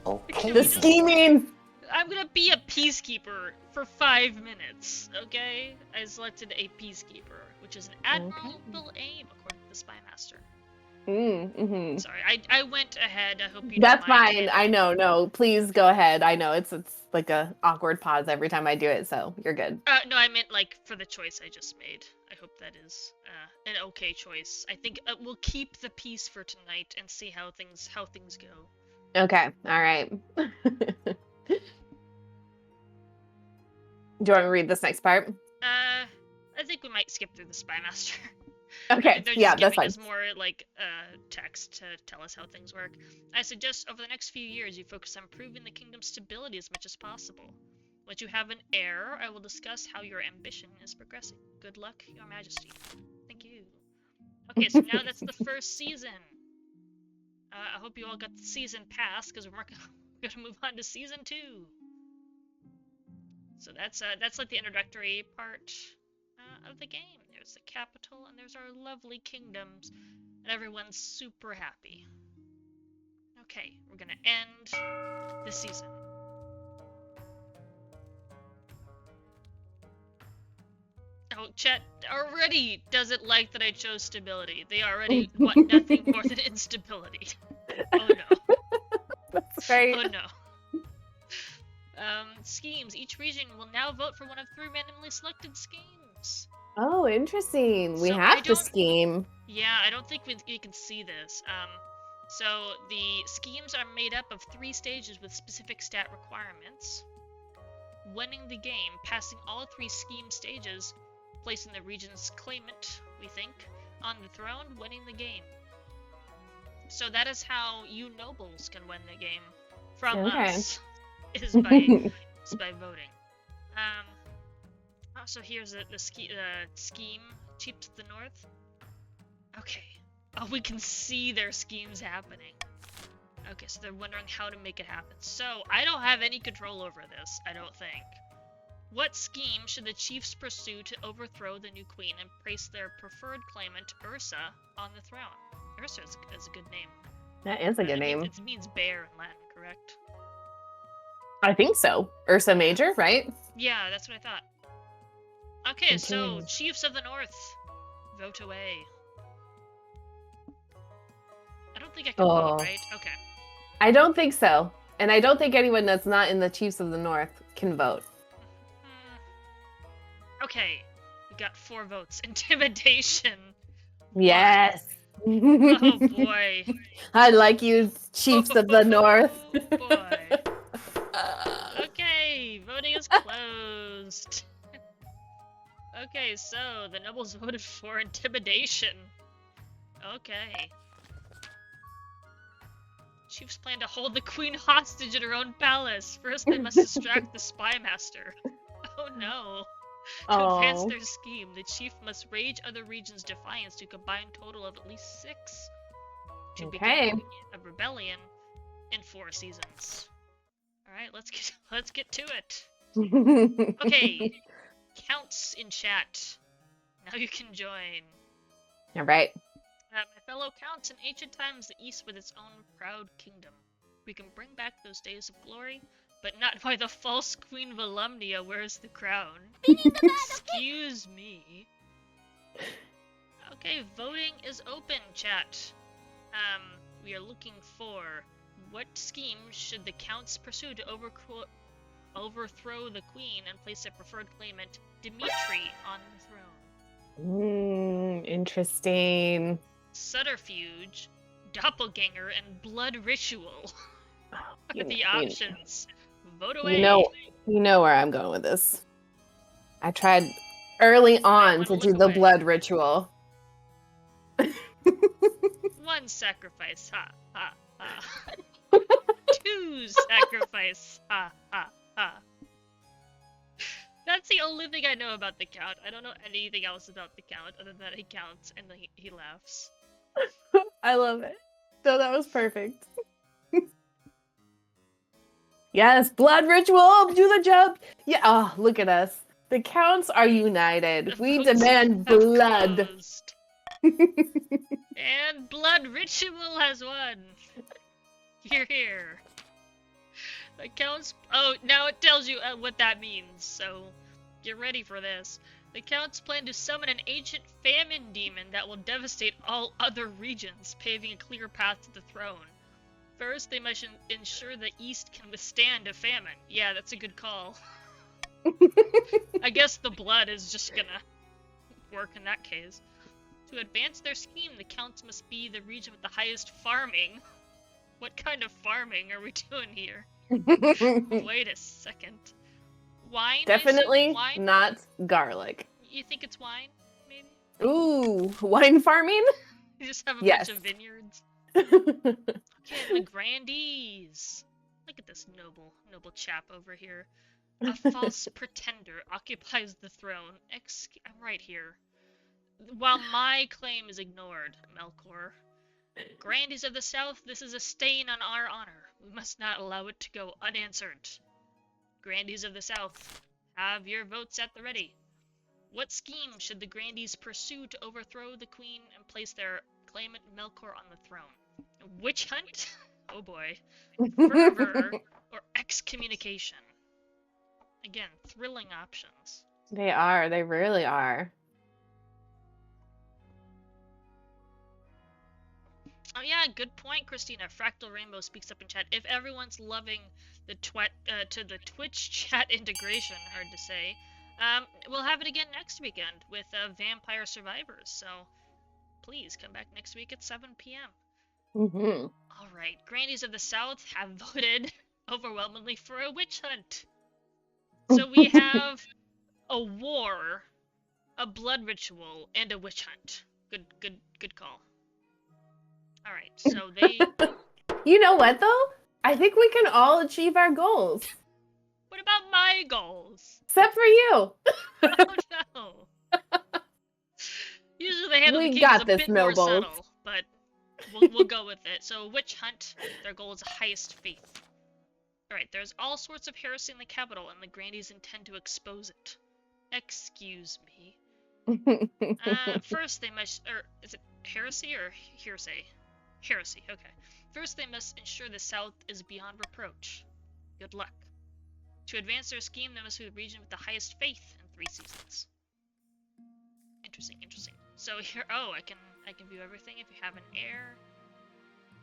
S2: Okay. The scheming.
S1: I'm gonna be a peacekeeper for 5 minutes, okay? I selected a peacekeeper, which is an admirable aim, according to the Spy Master. Sorry, I went ahead. I hope you.
S2: That's fine. I know. No, please go ahead. I know it's like a awkward pause every time I do it, so you're good.
S1: No, I meant like for the choice I just made. I hope that is an okay choice. I think we'll keep the peace for tonight and see how things go.
S2: Okay. All right. Do you want to read this next part?
S1: I think we might skip through the Spy Master.
S2: Okay, yeah, that's fine.
S1: Us more like text to tell us how things work. I suggest over the next few years you focus on improving the kingdom's stability as much as possible. Once you have an heir, I will discuss how your ambition is progressing. Good luck, Your Majesty. Thank you. Okay, so now that's the first season. I hope you all got the season pass because we're going to move on to season 2. So that's like the introductory part of the game. There's the capital, and there's our lovely kingdoms, and everyone's super happy. Okay, we're gonna end this season. Oh, chat already doesn't like that I chose stability. They already want nothing more than instability. Oh no.
S2: Right.
S1: Oh no. Schemes. Each region will now vote for one of 3 randomly selected schemes.
S2: Oh, interesting. We
S1: So
S2: have to scheme.
S1: Yeah, I don't think we can see this. So the schemes are made up of 3 stages with specific stat requirements. Winning the game, passing all 3 scheme stages, placing the region's claimant, we think, on the throne, winning the game. So that is how you nobles can win the game from us, is by voting. So here's the scheme, Chiefs of the North. Okay. Oh, we can see their schemes happening. Okay, so they're wondering how to make it happen. So, I don't have any control over this, I don't think. What scheme should the chiefs pursue to overthrow the new queen and place their preferred claimant, Ursa, on the throne? Ursa is a good name.
S2: That is a good name.
S1: It means bear in Latin, correct?
S2: I think so. Ursa Major, right?
S1: Yeah, that's what I thought. Okay, so, Chiefs of the North, vote away. I don't think I can vote, right? Okay.
S2: I don't think so. And I don't think anyone that's not in the Chiefs of the North can vote.
S1: Okay. We got 4 votes. Intimidation.
S2: Yes.
S1: Oh boy.
S2: I like you, Chiefs of the North.
S1: Oh boy. Okay, voting is closed. Okay, so the nobles voted for intimidation. Okay. Chiefs plan to hold the queen hostage in her own palace. First, they must distract the spy master. Oh no. To advance their scheme, the chief must rage other regions' defiance to a combined total of at least 6 to begin a rebellion in 4 seasons. Alright, let's get to it. Okay. Counts in chat. Now you can join.
S2: Alright.
S1: My fellow counts, in ancient times the East with its own proud kingdom. We can bring back those days of glory, but not while the false Queen Volumnia wears the crown. Excuse me. Okay, voting is open, chat. We are looking for what scheme should the counts pursue to overthrow the queen and place their preferred claimant, Dimitri, on the throne.
S2: Interesting.
S1: Subterfuge, doppelganger, and blood ritual are the options. Vote away.
S2: You know where I'm going with this. I tried early on to do the blood ritual.
S1: 1 sacrifice, ha ha ha. 2 sacrifice, ha ha ha. That's the only thing I know about the count. I don't know anything else about the count other than that he counts and then he laughs.
S2: I love it. So that was perfect. Yes, blood ritual, do the jump. Yeah, oh, look at us. The counts are united. We demand blood.
S1: And blood ritual has won. Here. The counts. Oh, now it tells you what that means. So, get ready for this. The counts plan to summon an ancient famine demon that will devastate all other regions, paving a clear path to the throne. First, they must ensure the East can withstand a famine. Yeah, that's a good call. I guess the blood is just gonna work in that case. To advance their scheme, the counts must be the region with the highest farming. What kind of farming are we doing here? Wait a second. Wine?
S2: Definitely
S1: wine?
S2: Not garlic.
S1: You think it's wine, maybe?
S2: Ooh, wine farming?
S1: You just have a bunch of vineyards. Okay, the grandees. Look at this noble chap over here. A false pretender occupies the throne. I'm right here. While my claim is ignored, Melkor. Grandees of the South, this is a stain on our honor. We must not allow it to go unanswered. Grandees of the South, have your votes at the ready. What scheme should the Grandees pursue to overthrow the queen and place their claimant Melkor on the throne? Witch hunt? Oh boy. Fervor or excommunication? Again, thrilling options.
S2: They are. They really are.
S1: Oh yeah, good point, Christina. Fractal Rainbow speaks up in chat. If everyone's loving the the Twitch chat integration, hard to say, we'll have it again next weekend with Vampire Survivors. So please come back next week at 7 p.m.
S2: Mm-hmm.
S1: All right, Grannies of the South have voted overwhelmingly for a witch hunt. So we have a war, a blood ritual, and a witch hunt. Good call. All right, so they.
S2: You know what though? I think we can all achieve our goals.
S1: What about my goals?
S2: Except for you.
S1: Oh no. Usually the hand of the king is a bit more subtle, but we'll go with it. So witch hunt, their goal is highest faith. Alright, there's all sorts of heresy in the capital, and the Grandies intend to expose it. Excuse me. First they must, is it heresy or hearsay? Heresy, okay. First they must ensure the South is beyond reproach. Good luck. To advance their scheme, they must be the region with the highest faith in 3 seasons. Interesting. So here, I can view everything if you have an heir.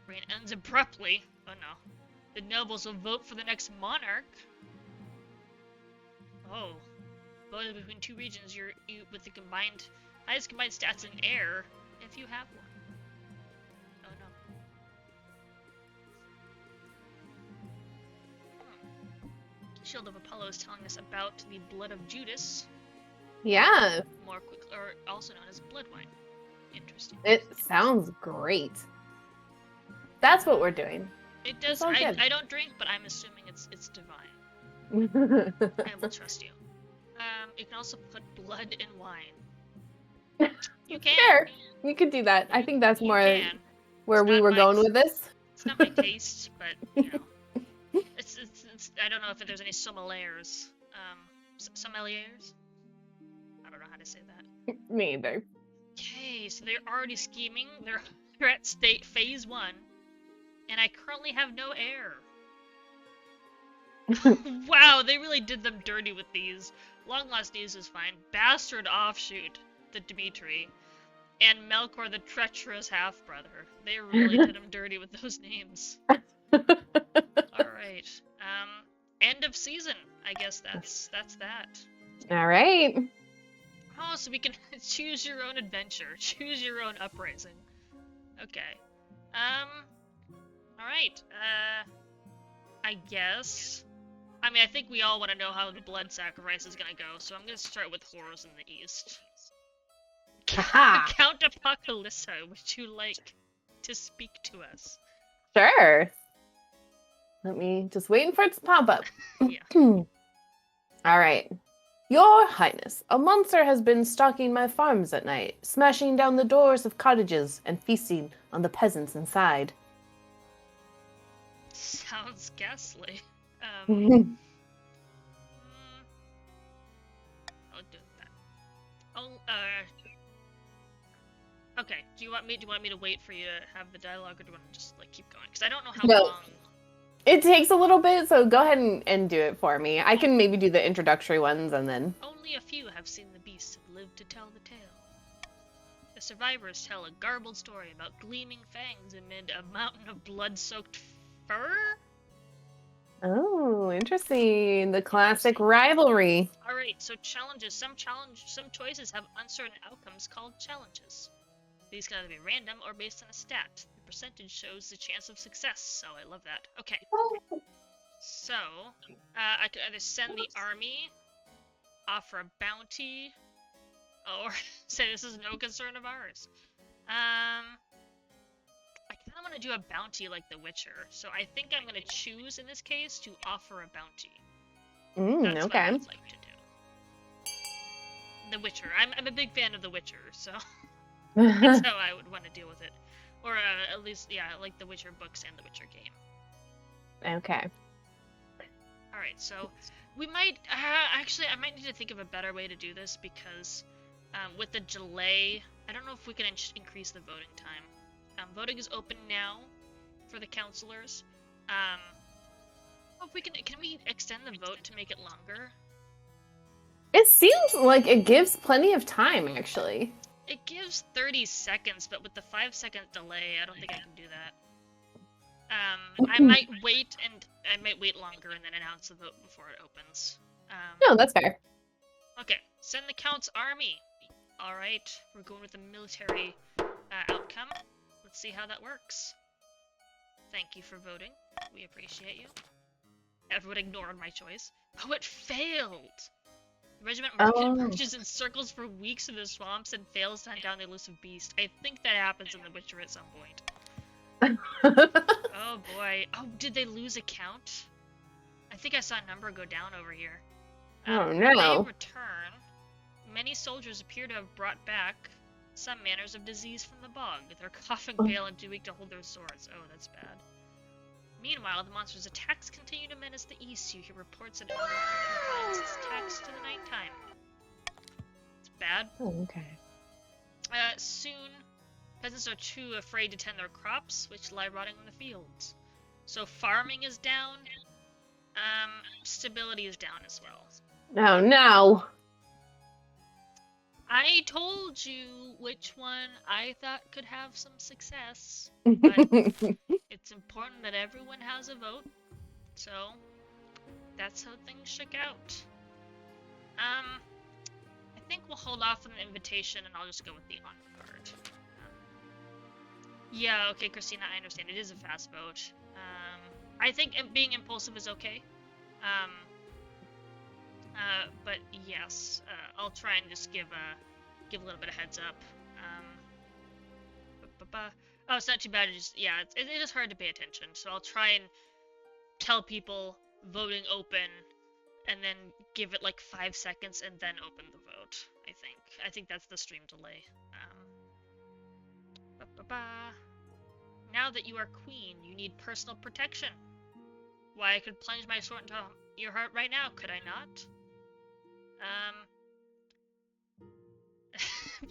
S1: Reign ends abruptly. Oh no. The nobles will vote for the next monarch. Oh. Voting between 2 regions, you with the highest combined stats in heir, if you have one. Oh no. Shield of Apollo is telling us about the blood of Judas.
S2: Yeah.
S1: More quick, or also known as blood wine. Interesting.
S2: It sounds great. That's what we're doing.
S1: It does. I don't drink, but I'm assuming it's divine. I will trust you. You can also put blood in wine. You can.
S2: Sure. We could do that. I think that's more where we were going with this.
S1: It's not my taste, but you know, it's. I don't know if there's any sommeliers. Sommeliers. I don't know how to say that.
S2: Me either.
S1: Okay, so they're already scheming. They're at phase 1, and I currently have no heir. Wow, they really did them dirty with these. Long Lost News is fine. Bastard Offshoot, the Dimitri, and Melkor, the treacherous half-brother. They really did them dirty with those names. Alright. End of season. I guess that's that.
S2: Alright.
S1: Oh, so we can choose your own adventure. Choose your own uprising. Okay. Alright. I guess. I mean, I think we all want to know how the blood sacrifice is gonna go, so I'm gonna start with horrors in the east. Count Apocalypsa, would you like to speak to us?
S2: Sure. Let me just waiting for it to pop up.
S1: Yeah.
S2: Alright. Your Highness, a monster has been stalking my farms at night, smashing down the doors of cottages and feasting on the peasants inside.
S1: Sounds ghastly. I'll do that. Okay. Do you want me to wait for you to have the dialogue, or do you want to just like keep going? Because I don't know how long.
S2: It takes a little bit, so go ahead and do it for me. I can maybe do the introductory ones and then.
S1: Only a few have seen the beast and lived to tell the tale. The survivors tell a garbled story about gleaming fangs amid a mountain of blood-soaked fur?
S2: Oh, interesting. The classic rivalry.
S1: Alright, so challenges. Some choices have uncertain outcomes called challenges. These can either be random or based on a stat. The percentage shows the chance of success, so I love that. Okay. So, I could either send the army, offer a bounty, or say this is no concern of ours. I kind of want to do a bounty like The Witcher, so I think I'm going to choose, in this case, to offer a bounty. That's
S2: okay.
S1: what I would like to do. The Witcher. I'm a big fan of The Witcher, so that's how I would want to deal with it. Or at least, yeah, like The Witcher books and The Witcher game.
S2: Okay.
S1: Alright, so we might, actually, I might need to think of a better way to do this, because with the delay, I don't know if we can increase the voting time. Voting is open now for the counselors. If we can we extend the vote to make it longer?
S2: It seems like it gives plenty of time, actually.
S1: It gives 30 seconds, but with the 5-second delay, I don't think I can do that. I might wait longer and then announce the vote before it opens.
S2: No, that's fair.
S1: Okay, send the Count's army. All right, we're going with the military outcome. Let's see how that works. Thank you for voting. We appreciate you. Everyone ignored my choice. Oh, it failed! The regiment marches in circles for weeks in the swamps and fails to hunt down the elusive beast. I think that happens in The Witcher at some point. Oh boy. Oh, did they lose a count? I think I saw a number go down over here.
S2: Oh no.
S1: When they return, many soldiers appear to have brought back some manners of disease from the bog. They're coughing pale and too weak to hold their swords. Oh, that's bad. Meanwhile, the monster's attacks continue to menace the east. You hear reports that everyone confines its attacks to the nighttime. It's bad.
S2: Oh, okay.
S1: Soon, peasants are too afraid to tend their crops, which lie rotting in the fields. So farming is down. Stability is down as well.
S2: Oh no.
S1: I told you which one I thought could have some success, but it's important that everyone has a vote, so that's how things shook out. I think we'll hold off on the invitation and I'll just go with the honor card. Yeah, okay, Christina, I understand. It is a fast vote. I think being impulsive is okay. But yes, I'll try and just give a little bit of heads up. Oh, it's not too bad. It is hard to pay attention. So I'll try and tell people voting open, and then give it like 5 seconds, and then open the vote. I think that's the stream delay. Now that you are queen, you need personal protection. Why, I could plunge my sword into your heart right now, could I not?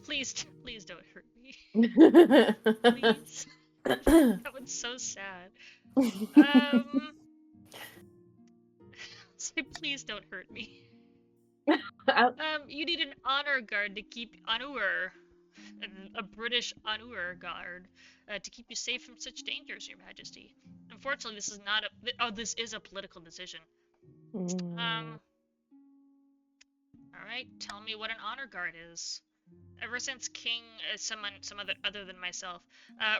S1: Please don't hurt me. Please. That was so sad. Say, please don't hurt me. You need an honor guard to keep a British honor guard, to keep you safe from such dangers, Your Majesty. Unfortunately, this is not this is a political decision. Alright, tell me what an honor guard is. Ever since King, other than myself,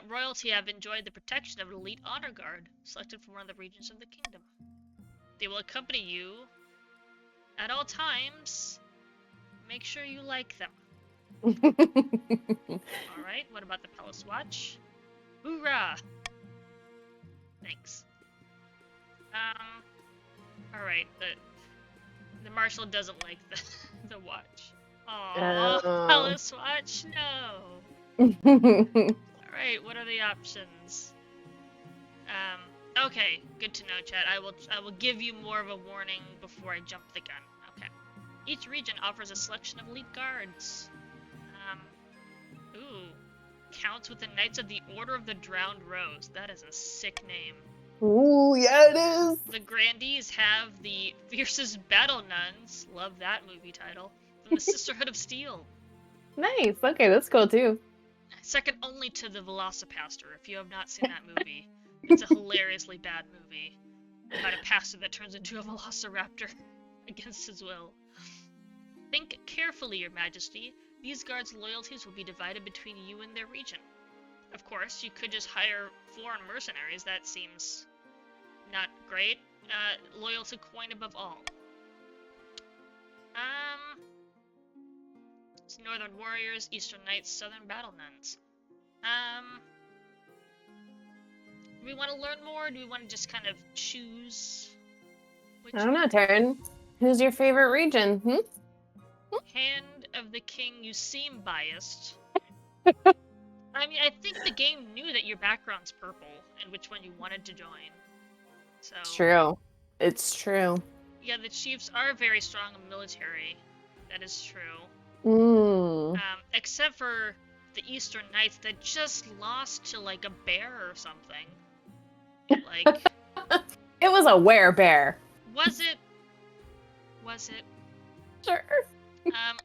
S1: royalty have enjoyed the protection of an elite honor guard, selected from one of the regions of the kingdom. They will accompany you at all times. Make sure you like them. Alright, what about the Palace Watch? Hoorah! Thanks. Alright, the Marshal doesn't like the watch. Aww, Palace Watch? No! Alright, what are the options? Okay, good to know, chat. I will give you more of a warning before I jump the gun. Okay. Each region offers a selection of elite guards. Counts with the Knights of the Order of the Drowned Rose. That is a sick name.
S2: Ooh, yeah, it is.
S1: The Grandees have the Fiercest Battle Nuns. Love that movie title. From the Sisterhood of Steel.
S2: Nice. Okay, that's cool too.
S1: Second only to the Velocipaster. If you have not seen that movie, it's a hilariously bad movie about a pastor that turns into a velociraptor against his will. Think carefully, Your Majesty. These guards' loyalties will be divided between you and their region. Of course, you could just hire foreign mercenaries. That seems not great. Loyal to coin above all. It's Northern Warriors, Eastern Knights, Southern Battle Nuns. Do we want to learn more, or do we want to just kind of choose?
S2: I don't know, Teryn. Who's your favorite region?
S1: Hand of the King, you seem biased. I mean, I think the game knew that your background's purple and which one you wanted to join. So
S2: It's true. It's true.
S1: Yeah, the Chiefs are very strong in military. That is true. Except for the Eastern Knights that just lost to like a bear or something. Like
S2: it was a werebear.
S1: Was it? Was it?
S2: Sure.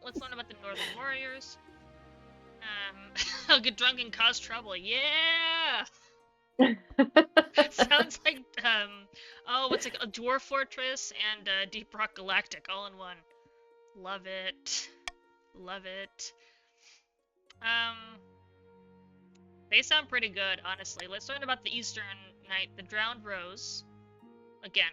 S1: Let's learn about the Northern Warriors. I'll get drunk and cause trouble. Yeah! Sounds like, what's it, a Dwarf Fortress and Deep Rock Galactic all in one. Love it. Love it. They sound pretty good, honestly. Let's learn about the Eastern Knight, the Drowned Rose. Again,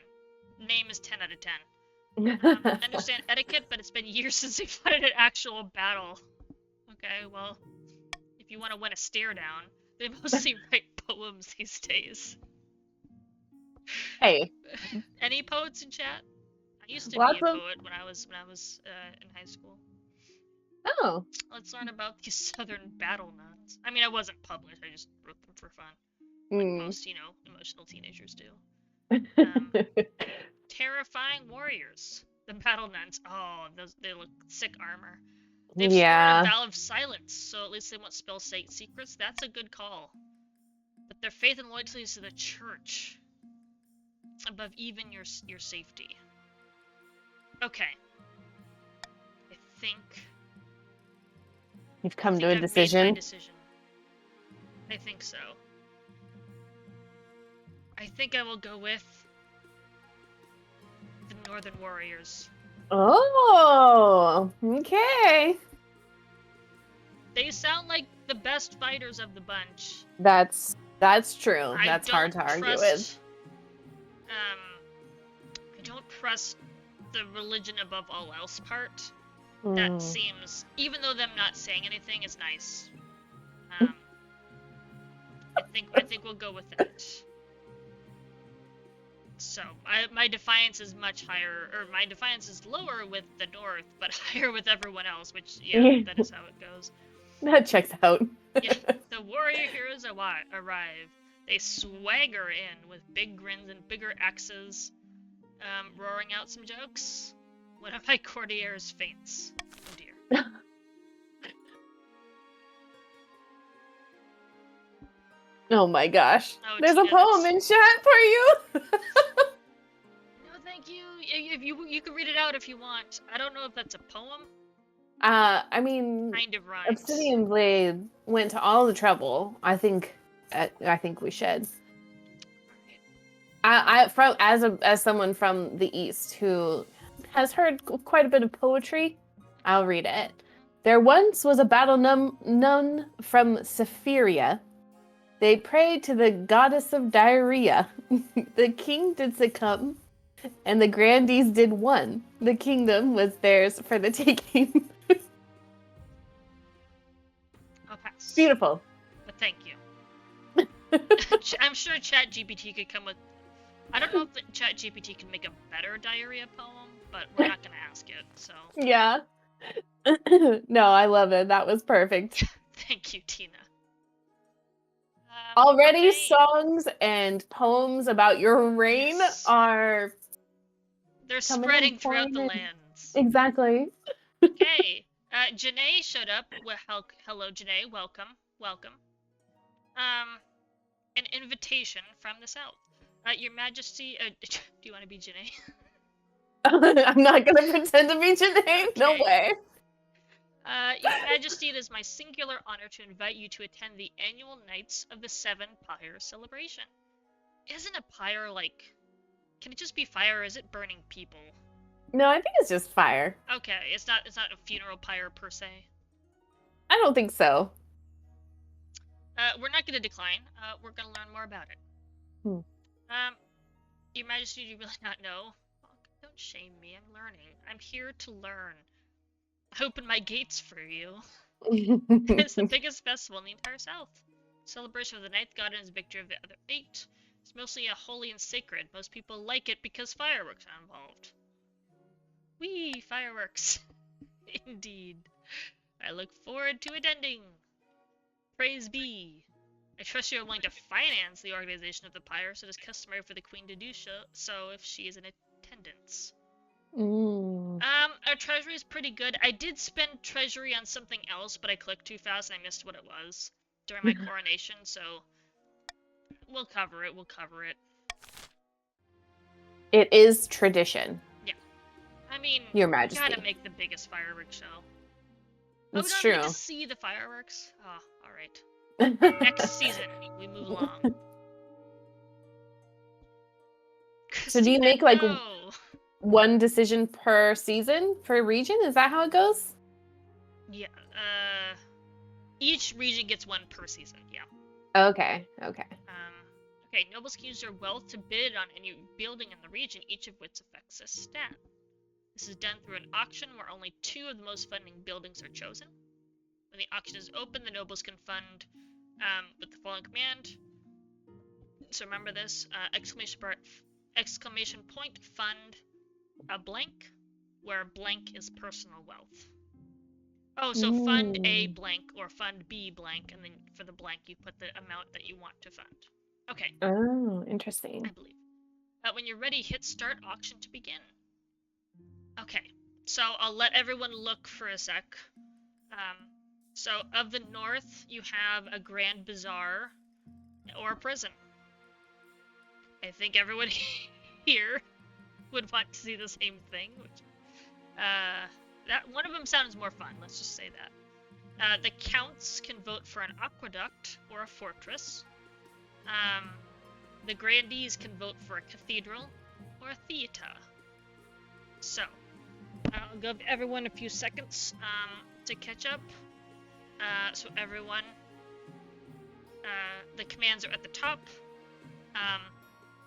S1: name is 10 out of 10. Understand etiquette, but it's been years since we fought in an actual battle. Okay, well, if you want to win a stare down, they mostly write poems these days.
S2: Hey.
S1: Any poets in chat? I used to
S2: Lots
S1: be a
S2: of...
S1: poet when I was in high school.
S2: Oh.
S1: Let's learn about these southern battle nuns. I mean, I wasn't published. I just wrote them for fun, like most, emotional teenagers do. Terrifying warriors. The battle nuns. Oh, they look sick armor. They've sworn a vow of silence, so at least they won't spill state secrets. That's a good call. But their faith and loyalty is to the church, above even your safety. Okay. I think
S2: you've come to a
S1: I've
S2: decision.
S1: made my decision. I think so. I think I will go with the Northern Warriors.
S2: Oh, okay.
S1: They sound like the best fighters of the bunch.
S2: That's true. That's hard to argue with.
S1: I don't trust the religion above all else part. That seems, even though them not saying anything is nice. I think we'll go with that. So, my defiance is much higher, or my defiance is lower with the North, but higher with everyone else, which, yeah, that is how it goes.
S2: That checks out.
S1: Yeah, the warrior heroes arrive. They swagger in with big grins and bigger axes, roaring out some jokes. One of my courtiers faints. Oh dear.
S2: Oh my gosh.
S1: Oh,
S2: there's
S1: Tina,
S2: a poem in chat for you.
S1: No, thank you. If you can read it out if you want. I don't know if that's a poem.
S2: I mean,
S1: kind of rhymes.
S2: Obsidian Blade went to all the trouble. I think we should. As someone from the East who has heard quite a bit of poetry, I'll read it. There once was a battle nun from Sephiria. They prayed to the goddess of diarrhea. The king did succumb, and the grandees did won. The kingdom was theirs for the taking.
S1: I'll pass.
S2: Beautiful.
S1: But thank you. I'm sure ChatGPT could come with... I don't know if ChatGPT can make a better diarrhea poem, but we're not going to ask it, so...
S2: Yeah. No, I love it. That was perfect.
S1: Thank you, Tina.
S2: Already songs and poems about your reign are...
S1: They're spreading throughout the lands.
S2: Exactly.
S1: Okay. Janae showed up. Well, hello, Janae. Welcome. Welcome. An invitation from the south. Your Majesty... do you want to be Janae?
S2: I'm not going to pretend to be Janae. Okay. No way.
S1: Your Majesty, it is my singular honor to invite you to attend the annual Knights of the Seven Pyre celebration. Isn't a pyre like... Can it just be fire, or is it burning people?
S2: No, I think it's just fire.
S1: Okay, it's not a funeral pyre per se.
S2: I don't think so.
S1: We're not going to decline. We're going to learn more about it. Your Majesty, do you really not know? Oh, don't shame me, I'm learning. I'm here to learn. I open my gates for you. It's the biggest festival in the entire South. Celebration of the ninth god and his victory of the other 8. It's mostly holy and sacred. Most people like it because fireworks are involved. Whee! Fireworks. Indeed. I look forward to attending. Praise be. I trust you are willing to finance the organization of the pyre, so it is customary for the queen to do so if she is in attendance. Our treasury is pretty good. I did spend treasury on something else, but I clicked too fast and I missed what it was during my coronation, so we'll cover it.
S2: It is tradition.
S1: Yeah. I mean,
S2: Your Majesty.
S1: you gotta make the biggest fireworks show.
S2: That's
S1: we
S2: true.
S1: don't get to see the fireworks? Oh, alright. Next season, we move along.
S2: So do you make like one decision per season per region? Is that how it goes?
S1: Yeah. Each region gets one per season. Yeah.
S2: Okay.
S1: Okay. Nobles can use their wealth to bid on any building in the region, each of which affects a stat. This is done through an auction where only 2 of the most funding buildings are chosen. When the auction is open, the nobles can fund with the following command. So remember this: exclamation point fund a blank, where blank is personal wealth. Oh, so fund A blank or fund B blank, and then for the blank you put the amount that you want to fund. Okay.
S2: Oh, interesting.
S1: I believe. When you're ready, hit start auction to begin. Okay, so I'll let everyone look for a sec. So of the north, you have a grand bazaar or a prison. I think everyone here would want to see the same thing. That one of them sounds more fun. Let's just say that. The counts can vote for an aqueduct or a fortress. The grandees can vote for a cathedral or a theater. So I'll give everyone a few seconds to catch up. So everyone, the commands are at the top.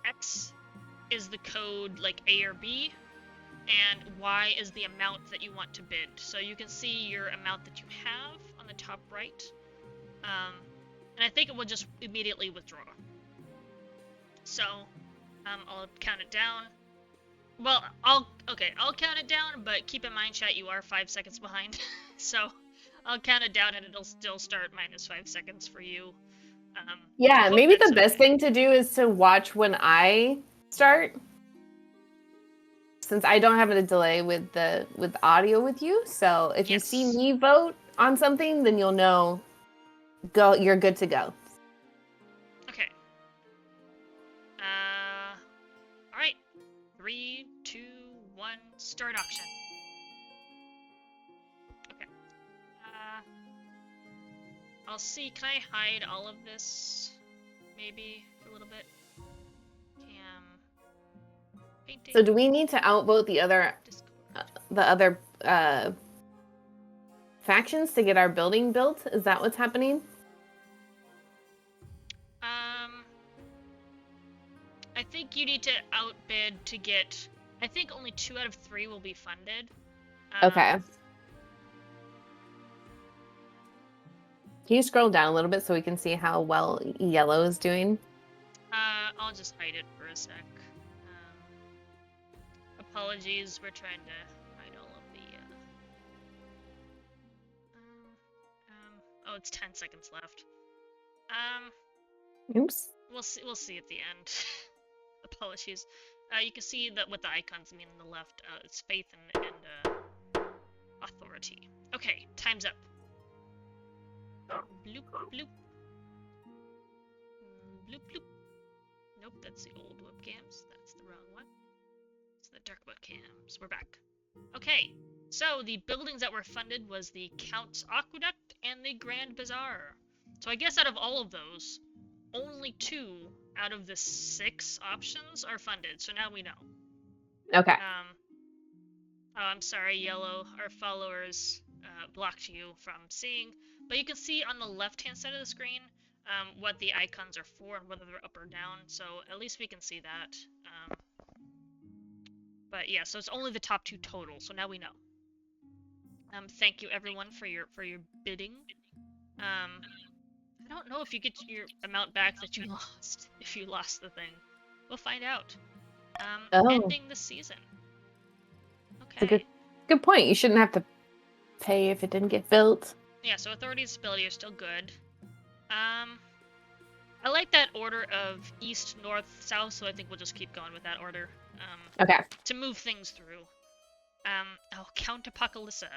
S1: X is the code like A or B, and Y is the amount that you want to bid. So you can see your amount that you have on the top right, and I think it will just immediately withdraw. So I'll count it down. Well, I'll count it down, but keep in mind, chat, you are 5 seconds behind. So I'll count it down, and it'll still start -5 seconds for you.
S2: Yeah, maybe the best thing to do is to watch when I start, since I don't have a delay with audio with you. So if you see me vote on something, then you'll know you're good to go.
S1: Okay. All right. 3, 2, 1, start auction. Okay. I'll see. Can I hide all of this? Maybe for a little bit. Painting.
S2: So do we need to outvote the other factions to get our building built? Is that what's happening?
S1: I think you need to outbid to get. I think only 2 out of 3 will be funded.
S2: Okay. Can you scroll down a little bit so we can see how well yellow is doing?
S1: I'll just hide it for a sec. Apologies, we're trying to hide all of the. Oh, it's 10 seconds left.
S2: Oops.
S1: We'll see at the end. Apologies. You can see that what the icons mean on the left. It's faith and authority. Okay, time's up. Bloop bloop. Bloop bloop. Nope, that's the old webcams. That's the wrong one. It's the dark webcams. We're back. Okay, so the buildings that were funded was the Count's Aqueduct and the Grand Bazaar. So I guess out of all of those, only 2 out of the 6 options are funded. So now we know.
S2: Okay.
S1: Oh, I'm sorry, Yellow. Our followers blocked you from seeing. But you can see on the left-hand side of the screen what the icons are for and whether they're up or down. So at least we can see that. But yeah, so it's only the top 2 total. So now we know. Thank you everyone for your bidding. I don't know if you get your amount back that you lost if you lost the thing. We'll find out. Ending the season. Okay.
S2: It's a good point. You shouldn't have to pay if it didn't get built.
S1: Yeah, so authority and stability are still good. I like that order of east, north, south, so I think we'll just keep going with that order.
S2: Okay.
S1: To move things through. Oh, Count Apocalypsa.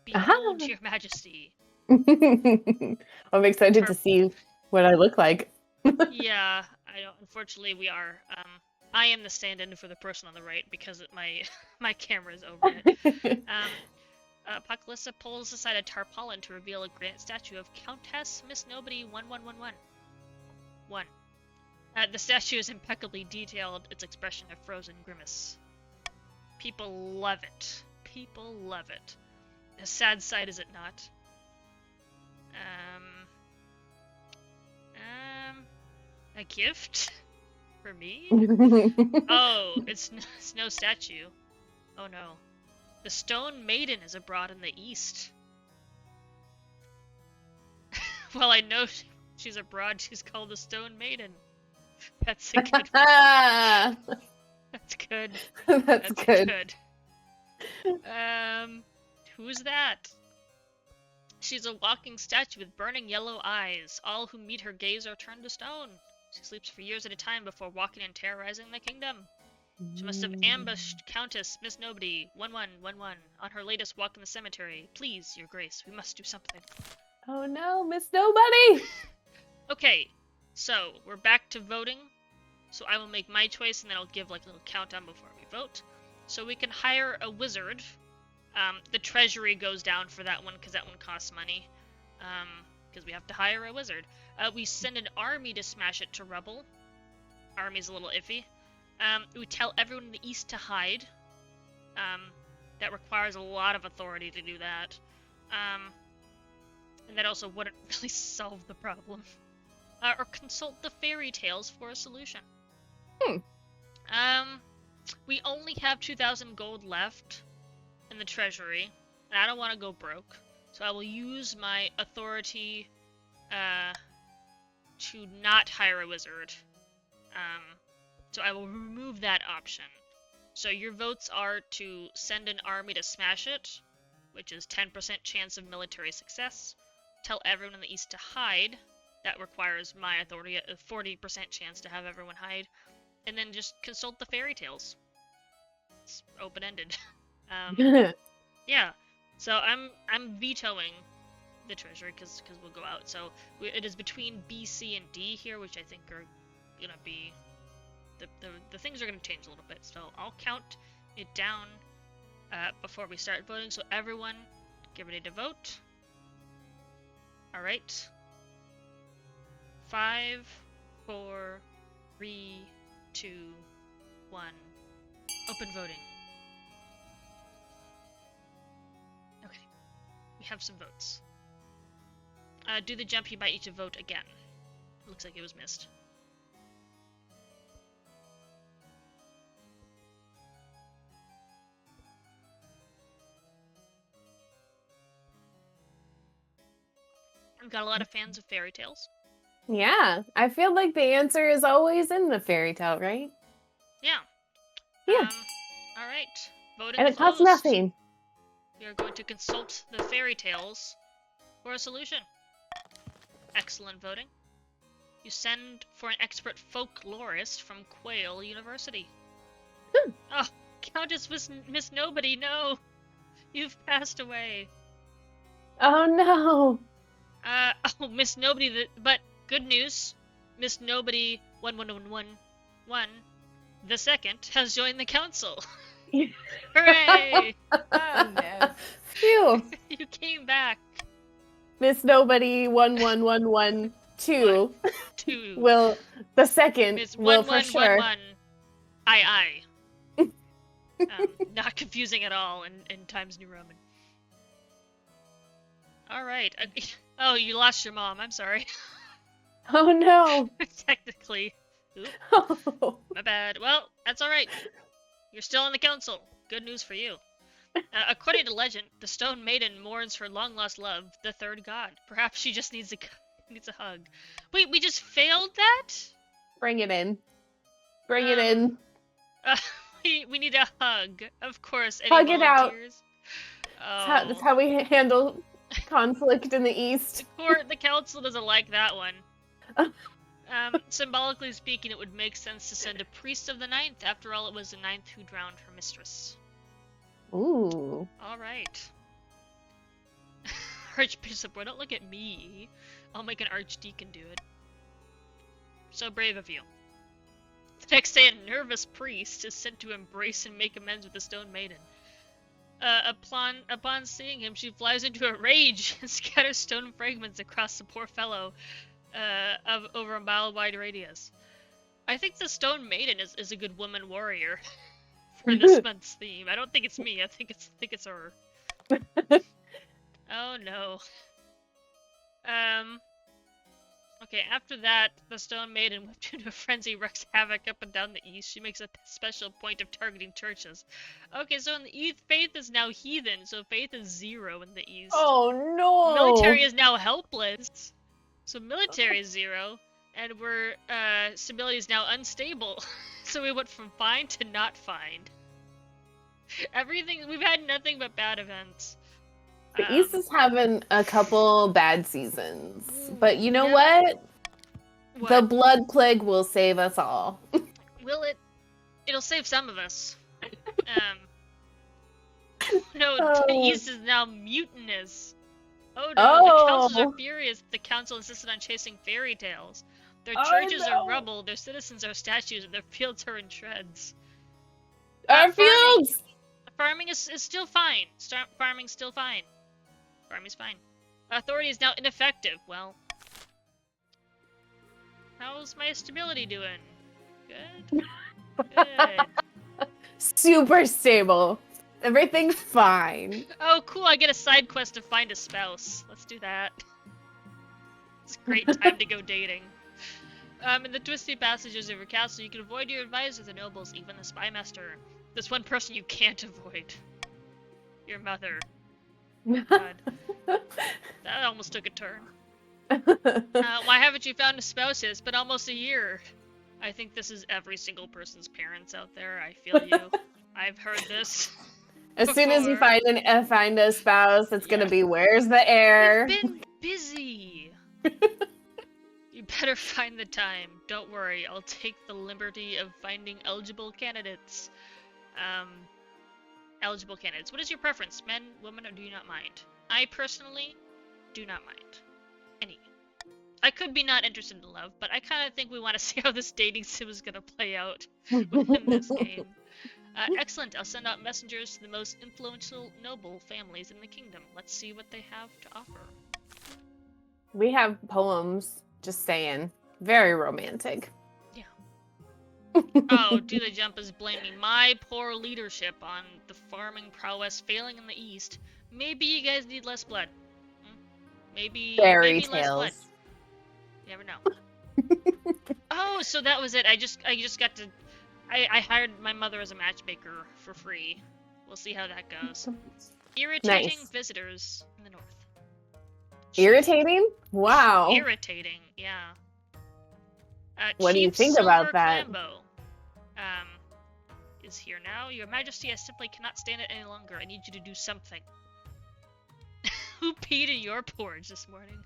S1: Behold your majesty.
S2: I'm excited to see what I look like.
S1: Yeah, I don't. Unfortunately, we are. I am the stand-in for the person on the right because my camera is over it. Apocalypse pulls aside a tarpaulin to reveal a granite statue of Countess Miss Nobody 1111. 1. The statue is impeccably detailed, its expression a frozen grimace. People love it. People love it. A sad sight, is it not? A gift? For me? Oh, it's no statue. Oh no. The Stone Maiden is abroad in the east. Well, I know she's abroad, she's called the Stone Maiden. That's a good one. That's good.
S2: That's good.
S1: Who's that? She's a walking statue with burning yellow eyes. All who meet her gaze are turned to stone. She sleeps for years at a time before walking and terrorizing the kingdom. She must have ambushed Countess Miss Nobody 1111 on her latest walk in the cemetery. Please, Your Grace, we must do something.
S2: Oh no, Miss Nobody!
S1: Okay, so we're back to voting. So I will make my choice and then I'll give like a little countdown before we vote. So we can hire a wizard. The treasury goes down for that one because that one costs money. Because we have to hire a wizard. We send an army to smash it to rubble. Army's a little iffy. We tell everyone in the east to hide. That requires a lot of authority to do that. And that also wouldn't really solve the problem. Or consult the fairy tales for a solution. We only have 2,000 gold left in the treasury, and I don't want to go broke, so I will use my authority to not hire a wizard. So I will remove that option. So your votes are to send an army to smash it, which is 10% chance of military success. Tell everyone in the east to hide. That requires my authority, a 40% chance to have everyone hide. And then just consult the fairy tales. It's open-ended. Yeah. So I'm vetoing the treasury because we'll go out. So it is between B, C, and D here, which I think are gonna be the things are gonna change a little bit. So I'll count it down before we start voting. So everyone, get ready to vote. All right. 5, 4, 3, 2, 1. Open voting. Okay. We have some votes. Do the jump, you might need to vote again. Looks like it was missed. I've got a lot of fans of fairy tales.
S2: Yeah, I feel like the answer is always in the fairy tale, right?
S1: Yeah.
S2: Yeah.
S1: All right. Voting
S2: And it
S1: closed.
S2: costs nothing.
S1: We are going to consult the fairy tales for a solution. Excellent voting. You send for an expert folklorist from Quail University. Oh, Countess Miss Nobody, no! You've passed away.
S2: Oh no!
S1: Oh, Miss Nobody, but good news. Miss Nobody 1111 the second has joined the council. Hooray!
S2: Oh no. Phew.
S1: You came back.
S2: Miss Nobody 11112
S1: Two.
S2: will the second
S1: Miss
S2: will for sure.
S1: 1111. Aye. Not confusing at all in Times New Roman. All right. Oh, you lost your mom. I'm sorry.
S2: Oh no.
S1: Technically. Oop,
S2: Oh.
S1: my bad. Well, that's all right. You're still in the council. Good news for you. According to legend, the Stone Maiden mourns her long-lost love, the third god. Perhaps she just needs a hug. Wait, we just failed that?
S2: Bring it in. Bring it in.
S1: We need a hug. Of course. Any
S2: Hug it out.
S1: volunteers? Oh.
S2: That's how we handle conflict in the East.
S1: The council doesn't like that one. Symbolically speaking, it would make sense to send a priest of the ninth. After all, it was the ninth who drowned her mistress.
S2: Ooh.
S1: All right. Archbishop, boy, don't look at me. I'll make an archdeacon do it. So brave of you. The next day, a nervous priest is sent to embrace and make amends with the Stone Maiden. Upon seeing him, she flies into a rage and scatters stone fragments across the poor fellow of over a mile-wide radius. I think the Stone Maiden is a good woman warrior for this month's theme. I don't think it's me. I think it's her. Oh no. Okay, after that, the Stone Maiden whipped into a frenzy, wreaks havoc up and down the east. She makes a special point of targeting churches. Okay, so in the east, faith is now heathen, so faith is 0 in the east.
S2: Oh no!
S1: Military is now helpless, so military is 0, and stability is now unstable. So we went from fine to not fine. We've had nothing but bad events.
S2: The East is having a couple bad seasons, but you know what? The Blood Plague will save us all.
S1: Will it? It'll save some of us. No, the East is now mutinous. Oh no, the councils are furious. The council insisted on chasing fairy tales. Their churches are rubble, their citizens are statues, and their fields are in shreds.
S2: Our fields!
S1: Farming is still fine. Farming's still fine. Farming's fine. Authority is now ineffective. Well, how's my stability doing? Good. Good.
S2: Super stable. Everything's fine.
S1: Oh, cool. I get a side quest to find a spouse. Let's do that. It's a great time to go dating. In the twisty passages of your castle, you can avoid your advisors, the nobles, even the spymaster. There's one person you can't avoid. Your mother. God. That almost took a turn. Why haven't you found a spouse? It's been almost a year. I think this is every single person's parents out there. I feel you. I've heard this.
S2: As soon as you find a spouse, it's gonna be, where's the heir?
S1: I've been busy. You better find the time. Don't worry, I'll take the liberty of finding eligible candidates. Eligible candidates. What is your preference? Men, women, or do you not mind? I personally do not mind. Any. I could be not interested in love, but I kind of think we want to see how this dating sim is going to play out within this game. Excellent. I'll send out messengers to the most influential noble families in the kingdom. Let's see what they have to offer.
S2: We have poems, just saying. Very romantic.
S1: Oh, do the jumpers blaming my poor leadership on the farming prowess failing in the east? Maybe you guys need less blood. Maybe less blood. You never know. Oh, so that was it. I just got to. I hired my mother as a matchmaker for free. We'll see how that goes. Irritating visitors in the north.
S2: Irritating? Wow.
S1: Irritating, yeah.
S2: What do you think about that?
S1: Clambo, is here now. Your Majesty, I simply cannot stand it any longer. I need you to do something. Who peed in your porridge this morning?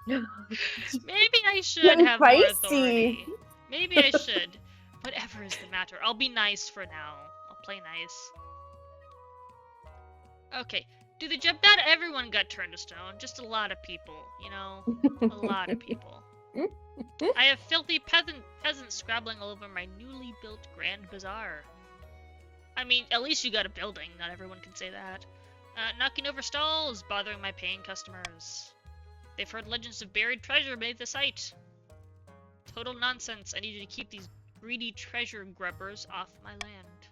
S1: Maybe I should have more authority. Maybe I should. Whatever is the matter. I'll be nice for now. I'll play nice. Okay. Do the jump? Not everyone got turned to stone. Just a lot of people. You know? A lot of people. I have filthy peasants scrabbling all over my newly built Grand Bazaar. I mean, at least you got a building. Not everyone can say that. Knocking over stalls, bothering my paying customers. They've heard legends of buried treasure beneath the site. Total nonsense. I need you to keep these greedy treasure grubbers off my land.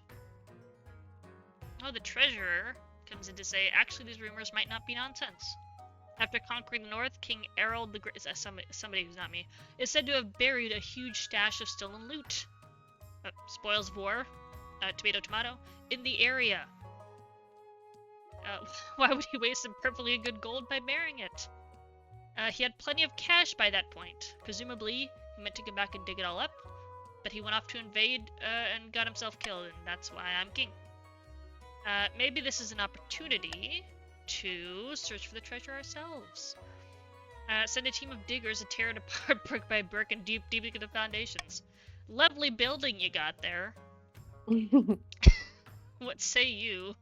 S1: Oh, the treasurer comes in to say, actually, these rumors might not be nonsense. After conquering the north, King Errol the Great, somebody who's not me, is said to have buried a huge stash of stolen loot. Spoils of war, tomato tomato, in the area. Why would he waste some perfectly good gold by burying it? He had plenty of cash by that point. Presumably, he meant to come back and dig it all up, but he went off to invade and got himself killed, and that's why I'm king. Maybe this is an opportunity to search for the treasure ourselves. Send a team of diggers to tear it apart brick by brick and deep into the foundations. Lovely building you got there. What say you?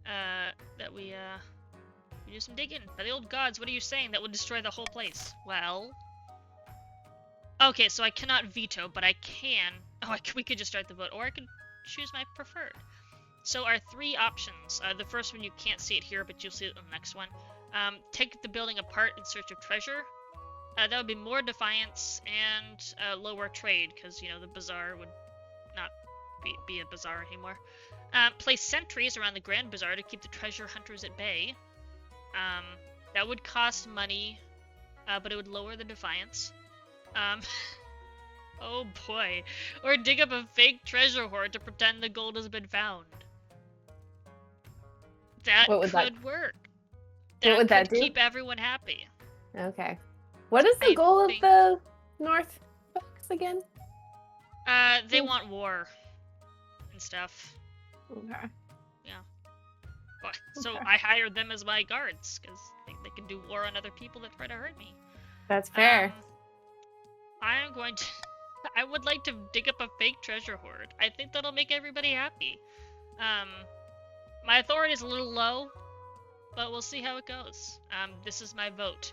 S1: That we do some digging. By the old gods, what are you saying? That would destroy the whole place. Well... Okay, so I cannot veto, but I can... Oh, we could just start the vote, or I could choose my preferred. So our 3 options. The first one, you can't see it here, but you'll see it on the next one. Take the building apart in search of treasure. That would be more defiance and lower trade, because, you know, the bazaar would not be a bazaar anymore. Place sentries around the Grand Bazaar to keep the treasure hunters at bay. That would cost money, but it would lower the defiance. Oh boy. Or dig up a fake treasure hoard to pretend the gold has been found. That could work.
S2: What would that do?
S1: Keep everyone happy.
S2: Okay. What is the goal of the North folks again?
S1: They want war and stuff.
S2: Okay.
S1: Yeah. But, so I hired them as my guards, because they can do war on other people that try to hurt me.
S2: That's fair.
S1: I would like to dig up a fake treasure hoard. I think that'll make everybody happy. My authority is a little low, but we'll see how it goes. This is my vote.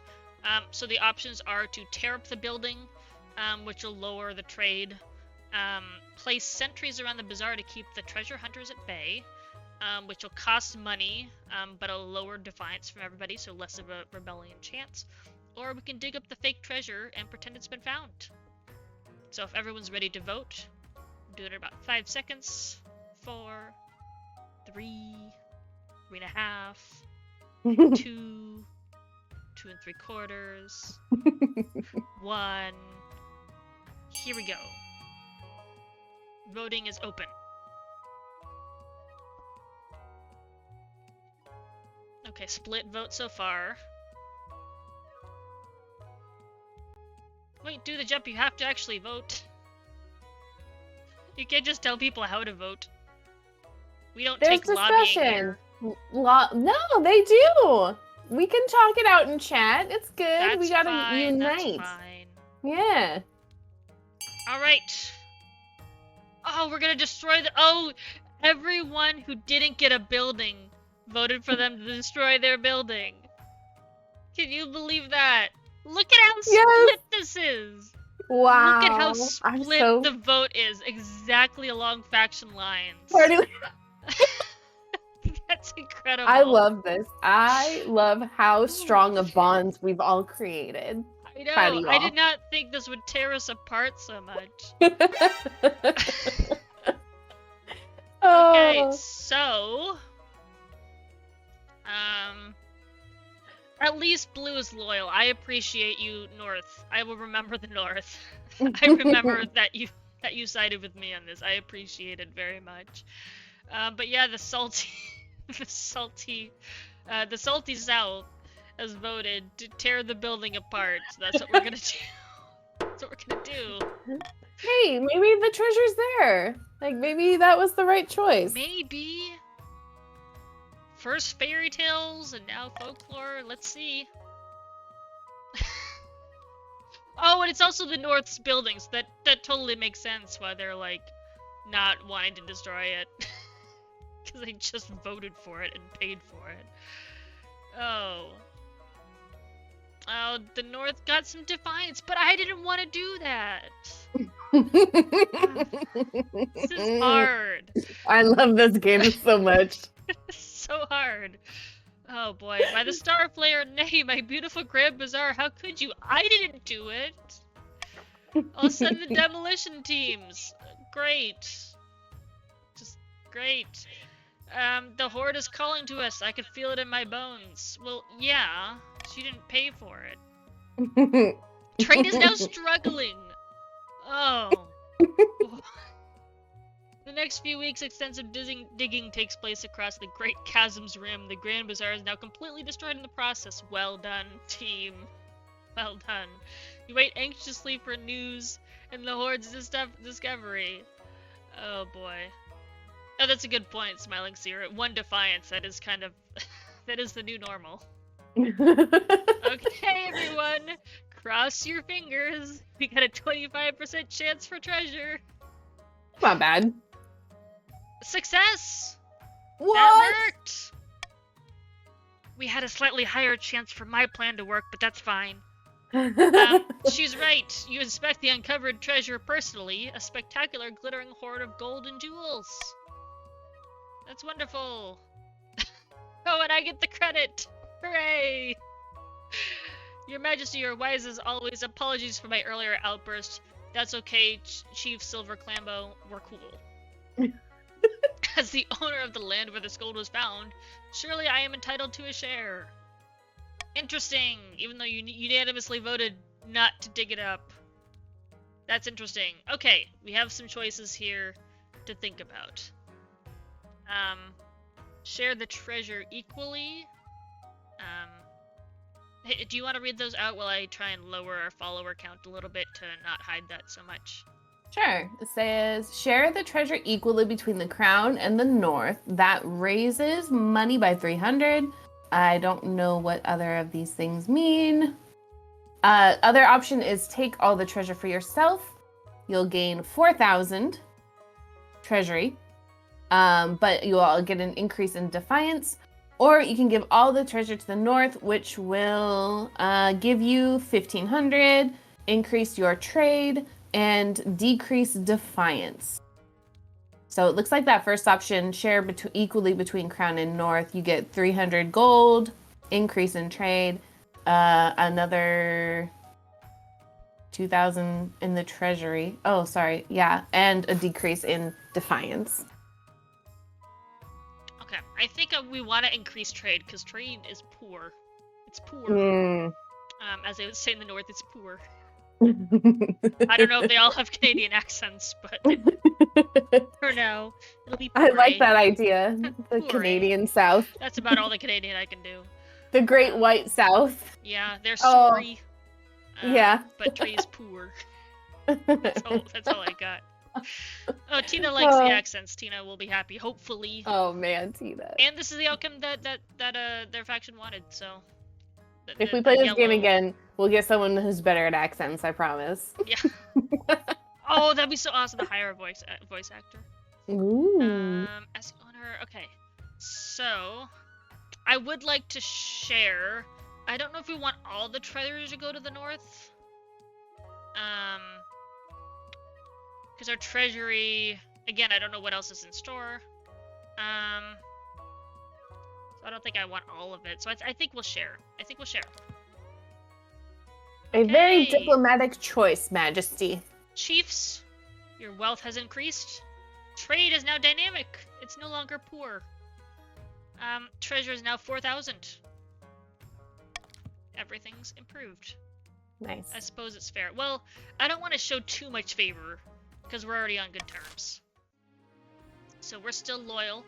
S1: So the options are to tear up the building, which will lower the trade. Place sentries around the bazaar to keep the treasure hunters at bay, which will cost money, but a lower defiance from everybody, so less of a rebellion chance. Or we can dig up the fake treasure and pretend it's been found. So if everyone's ready to vote, do it in about 5 seconds. 4, 3, 3.5, 2, 2 3/4, 1. Here we go. Voting is open. Okay, split vote so far. Wait, do the jump, you have to actually vote. You can't just tell people how to vote. We don't take lobbying here.
S2: No, they do! We can talk it out in chat. It's good. We gotta unite.
S1: That's fine.
S2: Yeah.
S1: Alright. Oh, we're gonna destroy the... Oh! Everyone who didn't get a building voted for them to destroy their building. Can you believe that? Look at how split this is!
S2: Wow.
S1: Look at how split the vote is, exactly along faction lines. That's incredible.
S2: I love this. I love how strong of bonds we've all created.
S1: I know. I did not think this would tear us apart so much. Okay, so... At least Blue is loyal. I appreciate you, North. I will remember the North. I remember that you sided with me on this. I appreciate it very much. But yeah, the salty South has voted to tear the building apart. So that's what we're gonna do. That's what we're gonna do.
S2: Hey, maybe the treasure's there. Like, maybe that was the right choice.
S1: Maybe. First fairy tales and now folklore. Let's see. Oh, and it's also the North's buildings. That totally makes sense why they're like not wanting to destroy it. Because they just voted for it and paid for it. Oh. Oh, the North got some defiance, but I didn't want to do that. This is hard.
S2: I love this game so much.
S1: So hard. Oh boy. By the Star Flayer, nay, my beautiful Grand Bazaar, how could you? I didn't do it. I'll send the demolition teams. Great. Just great. The Horde is calling to us. I could feel it in my bones. Well, yeah. She didn't pay for it. Trade is now struggling. Oh. The next few weeks, extensive digging takes place across the Great Chasm's rim. The Grand Bazaar is now completely destroyed in the process. Well done, team. Well done. You wait anxiously for news and the Horde's discovery. Oh boy. Oh, that's a good point, Smiling Seer. 1 defiance, that is kind of... that is the new normal. Okay, everyone. Cross your fingers. We got a 25% chance for treasure.
S2: Not bad.
S1: Success!
S2: What?
S1: That worked! We had a slightly higher chance for my plan to work, but that's fine. She's right. You inspect the uncovered treasure personally, a spectacular glittering hoard of gold and jewels. That's wonderful. Oh, and I get the credit. Hooray! Your Majesty, your wise as always. Apologies for my earlier outburst. That's okay, Chief Silver Clambo. We're cool. As the owner of the land where this gold was found, surely I am entitled to a share. Interesting, even though you unanimously voted not to dig it up. That's interesting. Okay, we have some choices here to think about. Share the treasure equally. Hey, do you want to read those out while I try and lower our follower count a little bit to not hide that so much?
S2: Sure. It says, share the treasure equally between the crown and the north. That raises money by 300. I don't know what other of these things mean. Other option is take all the treasure for yourself. You'll gain 4,000 treasury, but you will get an increase in defiance. Or you can give all the treasure to the north, which will give you 1,500, increase your trade, and decrease defiance. So it looks like that first option, share equally between crown and north. You get 300 gold, increase in trade, another 2,000 in the treasury. Oh, sorry. Yeah. And a decrease in defiance.
S1: Okay. I think we want to increase trade because trade is poor. It's poor. As they would say in the north, it's poor. I don't know if they all have Canadian accents, but for now, it'll be poor.
S2: I like that idea. The Canadian South.
S1: That's about all the Canadian I can do.
S2: The Great White South.
S1: Yeah, they're sorry.
S2: Yeah.
S1: But tree's poor. That's all I got. Oh, Tina likes the accents. Tina will be happy, hopefully.
S2: Oh man, Tina.
S1: And this is the outcome that their faction wanted, so.
S2: If we play this game again, we'll get someone who's better at accents, I promise.
S1: Yeah. Oh, that'd be so awesome to hire a voice actor.
S2: Ooh.
S1: As the owner, okay. So, I would like to share. I don't know if we want all the treasures to go to the north. Because our treasury, again, I don't know what else is in store. So I don't think I want all of it. So I think we'll share.
S2: A very diplomatic choice, Majesty.
S1: Chiefs, your wealth has increased. Trade is now dynamic. It's no longer poor. Treasure is now 4,000. Everything's improved.
S2: Nice.
S1: I suppose it's fair. Well, I don't want to show too much favor because we're already on good terms. So we're still loyal.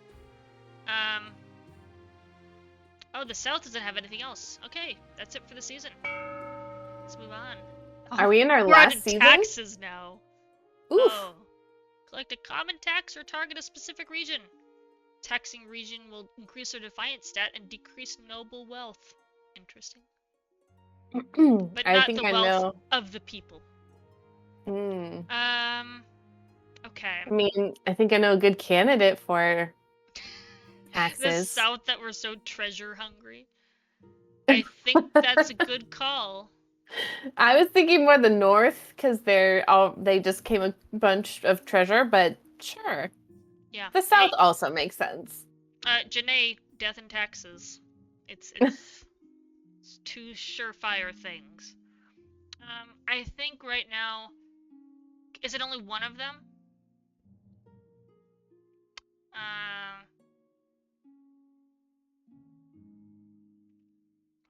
S1: Oh, the South doesn't have anything else. Okay, that's it for the season. Let's move on. Oh,
S2: are we in our last season?
S1: We're on taxes now.
S2: Oof.
S1: Oh. Collect a common tax or target a specific region. Taxing region will increase their defiance stat and decrease noble wealth. Interesting. But not the wealth of the people.
S2: Okay.
S1: I
S2: mean, I think I know a good candidate for taxes.
S1: The South that were so treasure hungry. I think that's a good call.
S2: I was thinking more the North because they just came a bunch of treasure, but sure.
S1: Yeah.
S2: The South also makes sense.
S1: Janae, death and taxes. It's two surefire things. I think right now, is it only one of them?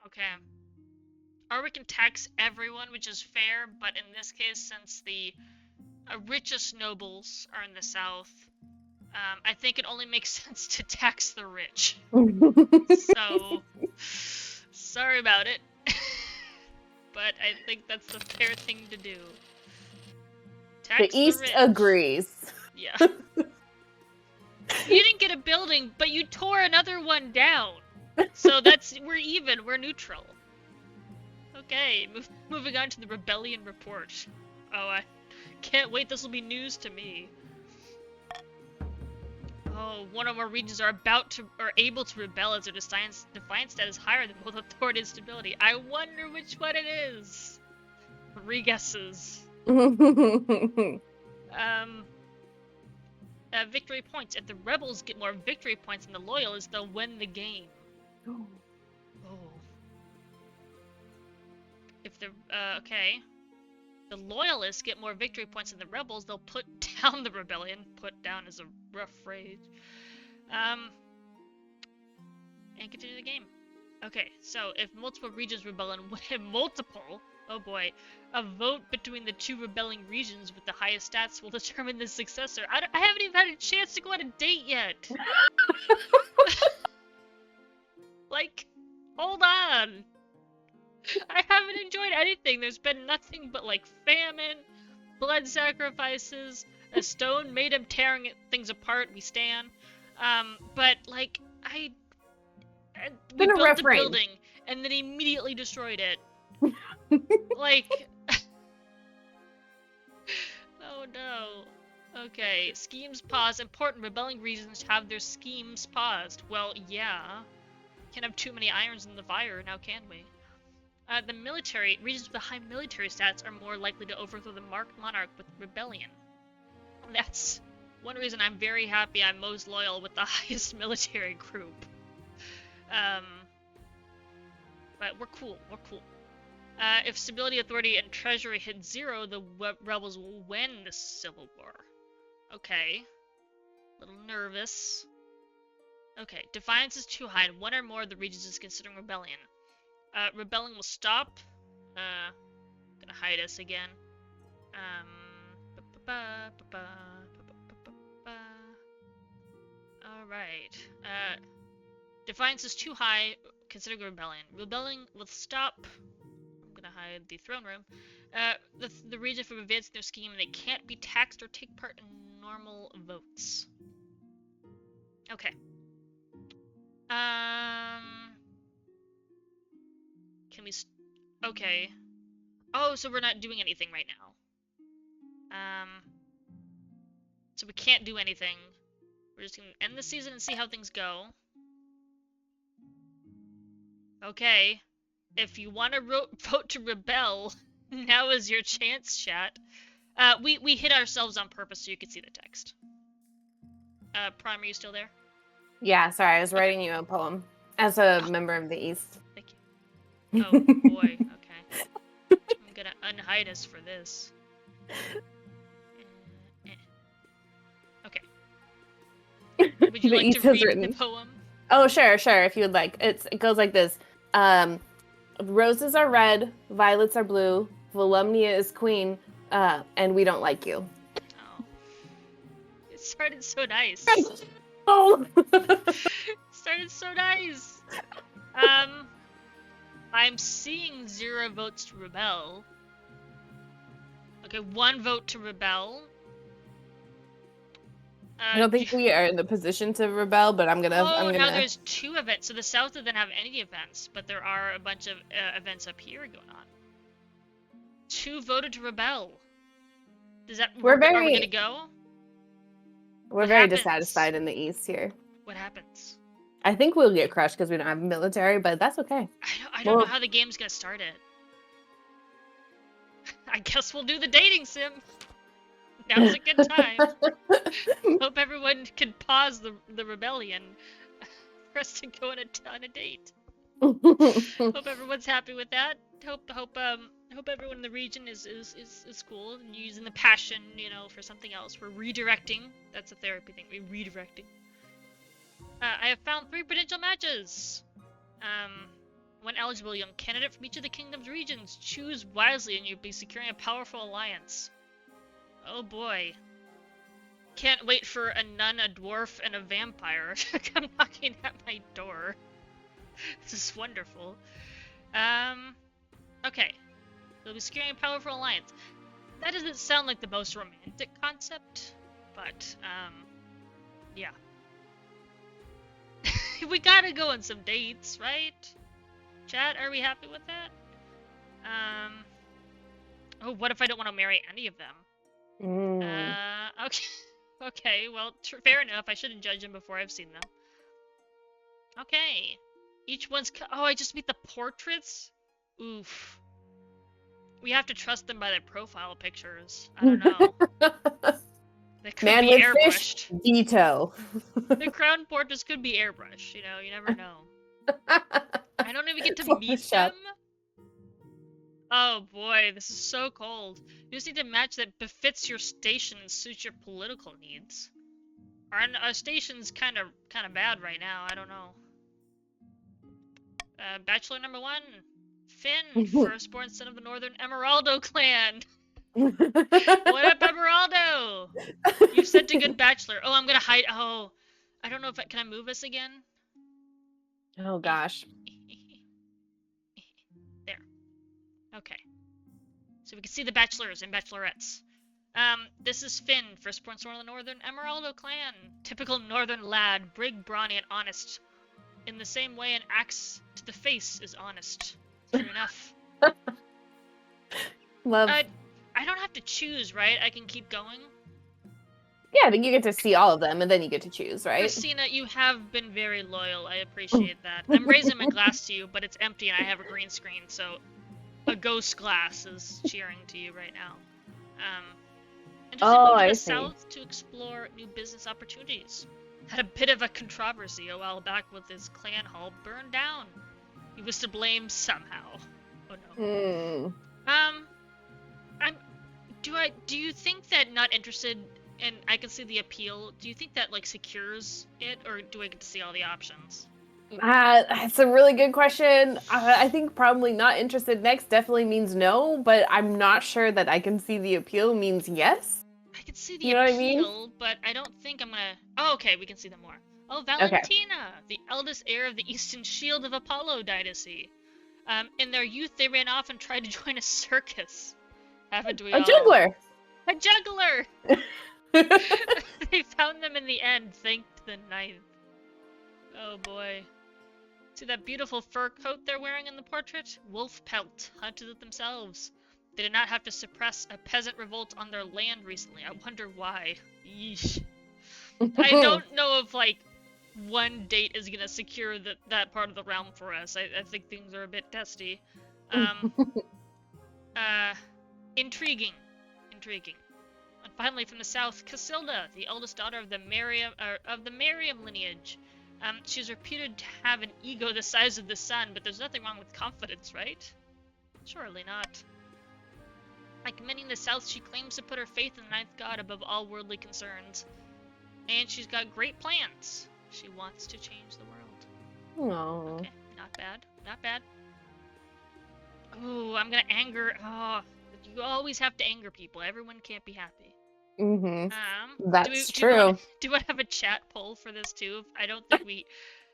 S1: Okay. Or we can tax everyone, which is fair, but in this case, since the richest nobles are in the South, I think it only makes sense to tax the rich. So, sorry about it. But I think that's the fair thing to do. Tax
S2: the East
S1: rich.
S2: Agrees.
S1: Yeah. You didn't get a building, but you tore another one down. So we're even, we're neutral. Okay, moving on to the rebellion report. Oh, I can't wait, this will be news to me. Oh, one of our regions are able to rebel as their defiance stat is higher than both authority and stability. I wonder which one it is. 3 guesses. I victory points. If the rebels get more victory points than the loyalists, they'll win the game.
S2: Oh.
S1: If the okay, the loyalists get more victory points than the rebels, they'll put down the rebellion. Put down is a rough phrase. And continue the game. Okay, so if multiple regions rebel and win multiple, oh boy, a vote between the two rebelling regions with the highest stats will determine the successor. I haven't even had a chance to go on a date yet. Like, hold on. I haven't enjoyed anything. There's been nothing but like famine, blood sacrifices, a stone made him tearing things apart. We stand. But like we built a building and then immediately destroyed it. Like, oh no. Okay, schemes paused. Important rebelling regions have their schemes paused. Well, yeah. Can't have too many irons in the fire now, can we? The military regions with high military stats are more likely to overthrow the monarch with rebellion. That's one reason I'm very happy I'm most loyal with the highest military group. But we're cool. We're cool. If stability, authority, and treasury hit 0, the rebels will win the civil war. Okay. A little nervous. Okay. Defiance is too high, and one or more of the regions is considering rebellion. Rebelling will stop. Gonna hide us again. Alright. Defiance is too high, considering rebellion. Rebelling will stop. I'm gonna hide the throne room. The region from advancing their scheme, they can't be taxed or take part in normal votes. Okay. Can we... Okay. Oh, so we're not doing anything right now. So we can't do anything. We're just gonna end the season and see how things go. Okay. If you want to vote to rebel, now is your chance, chat. We hit ourselves on purpose so you could see the text. Prime, are you still there?
S2: Yeah, sorry, I was writing you a poem as a member of the East.
S1: Thank you. Oh boy, okay. I'm gonna unhide us for this. Okay. Would you like to read the poem?
S2: Oh, sure, if you would like. It goes like this. Roses are red, violets are blue, Volumnia is queen, and we don't like you.
S1: Oh. It started so nice.
S2: Oh!
S1: Started so nice! I'm seeing 0 votes to rebel. Okay, 1 vote to rebel.
S2: I don't think we are in the position to rebel, but I'm gonna...
S1: now there's 2 events. So the South doesn't have any events, but there are a bunch of events up here going on. 2 voted to rebel. Does that... Are we gonna go?
S2: We're very dissatisfied in the East here.
S1: What happens?
S2: I think we'll get crushed because we don't have military, but that's okay.
S1: I don't know how the game's gonna start it. I guess we'll do the dating sim. Now's a good time. Hope everyone can pause the rebellion for us to go on a date. Hope everyone's happy with that. Hope everyone in the region is cool and using the passion, for something else. We're redirecting. That's a therapy thing. We're redirecting. I have found 3 potential matches. When eligible, young candidate from each of the kingdom's regions. Choose wisely and you'll be securing a powerful alliance. Oh boy. Can't wait for a nun, a dwarf, and a vampire to come knocking at my door. This is wonderful. Okay. We'll be securing a powerful alliance. That doesn't sound like the most romantic concept, but, yeah. We gotta go on some dates, right? Chat, are we happy with that? Oh, what if I don't want to marry any of them? Okay. Okay, well, fair enough. I shouldn't judge them before I've seen them. Okay. Each one's... Oh, I just meet the portraits? Oof. We have to trust them by their profile pictures. I don't know. That could
S2: Man
S1: be
S2: with
S1: airbrushed.
S2: fish, veto.
S1: The crown portraits could be airbrushed, you know, you never know. I don't even get to meet them. Oh boy, this is so cold. You just need a match that befits your station and suits your political needs. Our station's kind of bad right now. I don't know. Bachelor number 1, Finn, firstborn son of the Northern Emeraldo clan. What up, Emeraldo? You sent a good bachelor. Oh, I'm gonna hide. Oh, I don't know if can I move us again?
S2: Oh gosh.
S1: There. Okay. So we can see the bachelors and bachelorettes. This is Finn, firstborn son of the Northern Emeraldo clan. Typical northern lad, big, brawny, and honest. In the same way an axe to the face is honest. True enough.
S2: Love.
S1: I don't have to choose, right? I can keep going?
S2: Yeah, but you get to see all of them, and then you get to choose, right?
S1: Christina, you have been very loyal. I appreciate that. I'm raising my glass to you, but it's empty and I have a green screen, so a ghost glass is cheering to you right now. And just moved to the south to explore new business opportunities. Had a bit of a controversy a while back with his clan hall burned down. He was to blame somehow. Oh no. Do you think that not interested, and I can see the appeal, do you think that like secures it, or do I get to see all the options?
S2: It's a really good question. I think probably not interested next definitely means no, but I'm not sure that I can see the appeal means yes.
S1: I can see the appeal, but I don't think I'm gonna... Oh, okay, we can see them more. Oh, Valentina, the eldest heir of the Eastern Shield of Apollo dynasty. In their youth, they ran off and tried to join a circus. Haven't we all?
S2: A juggler!
S1: A juggler! They found them in the end, thanked the ninth. Oh boy. See that beautiful fur coat they're wearing in the portrait? Wolf pelt, hunted it themselves. They did not have to suppress a peasant revolt on their land recently. I wonder why. Yeesh. I don't know if, like, one date is gonna secure that part of the realm for us. I think things are a bit testy. Intriguing. And finally, from the south, Casilda, the eldest daughter of the Merriam lineage. She's reputed to have an ego the size of the sun, but there's nothing wrong with confidence, right? Surely not. Like many in the south, she claims to put her faith in the ninth god above all worldly concerns. And she's got great plans. She wants to change the world.
S2: Aww.
S1: Okay, not bad. Ooh, I'm gonna anger... Oh, you always have to anger people. Everyone can't be happy.
S2: Mm-hmm. That's true.
S1: Do you want to have a chat poll for this too? I don't think we...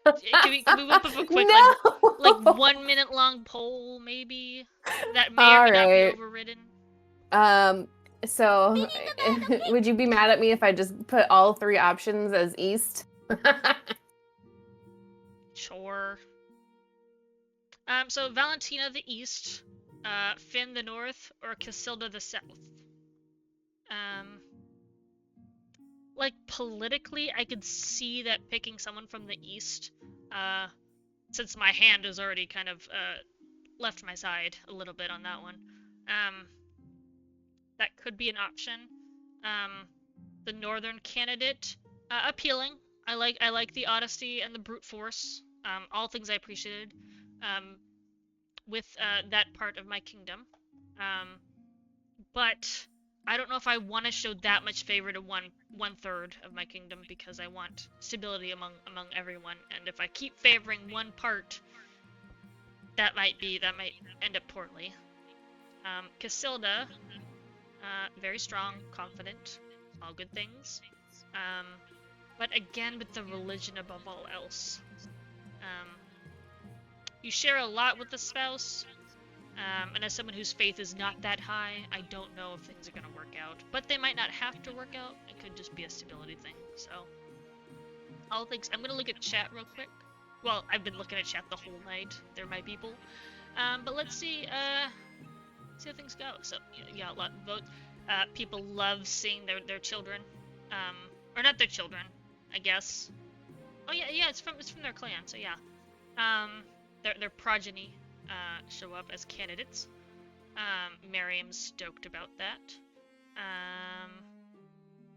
S1: Can we whip up a quick, like 1 minute long poll, maybe? That may or may not be overridden.
S2: So, would you be mad at me if I just put all 3 options as east?
S1: Sure. So Valentina the east, Finn the north, or Casilda the south? Like, politically, I could see that picking someone from the east, since my hand has already kind of, left my side a little bit on that one. That could be an option. The northern candidate, appealing. I like the honesty and the brute force. All things I appreciated. With that part of my kingdom. But I don't know if I want to show that much favor to one third of my kingdom, because I want stability among everyone. And if I keep favoring one part, that might end up poorly. Casilda, very strong, confident, all good things. But again, with the religion above all else. You share a lot with the spouse, and as someone whose faith is not that high, I don't know if things are going to work out. But they might not have to work out. It could just be a stability thing. So, all things. I'm going to look at chat real quick. Well, I've been looking at chat the whole night. They're my people. But let's see how things go. So, yeah, a lot of votes. People love seeing their children. Or not their children, I guess. Oh, yeah, it's from their clan, so yeah. Their progeny show up as candidates. Miriam's stoked about that.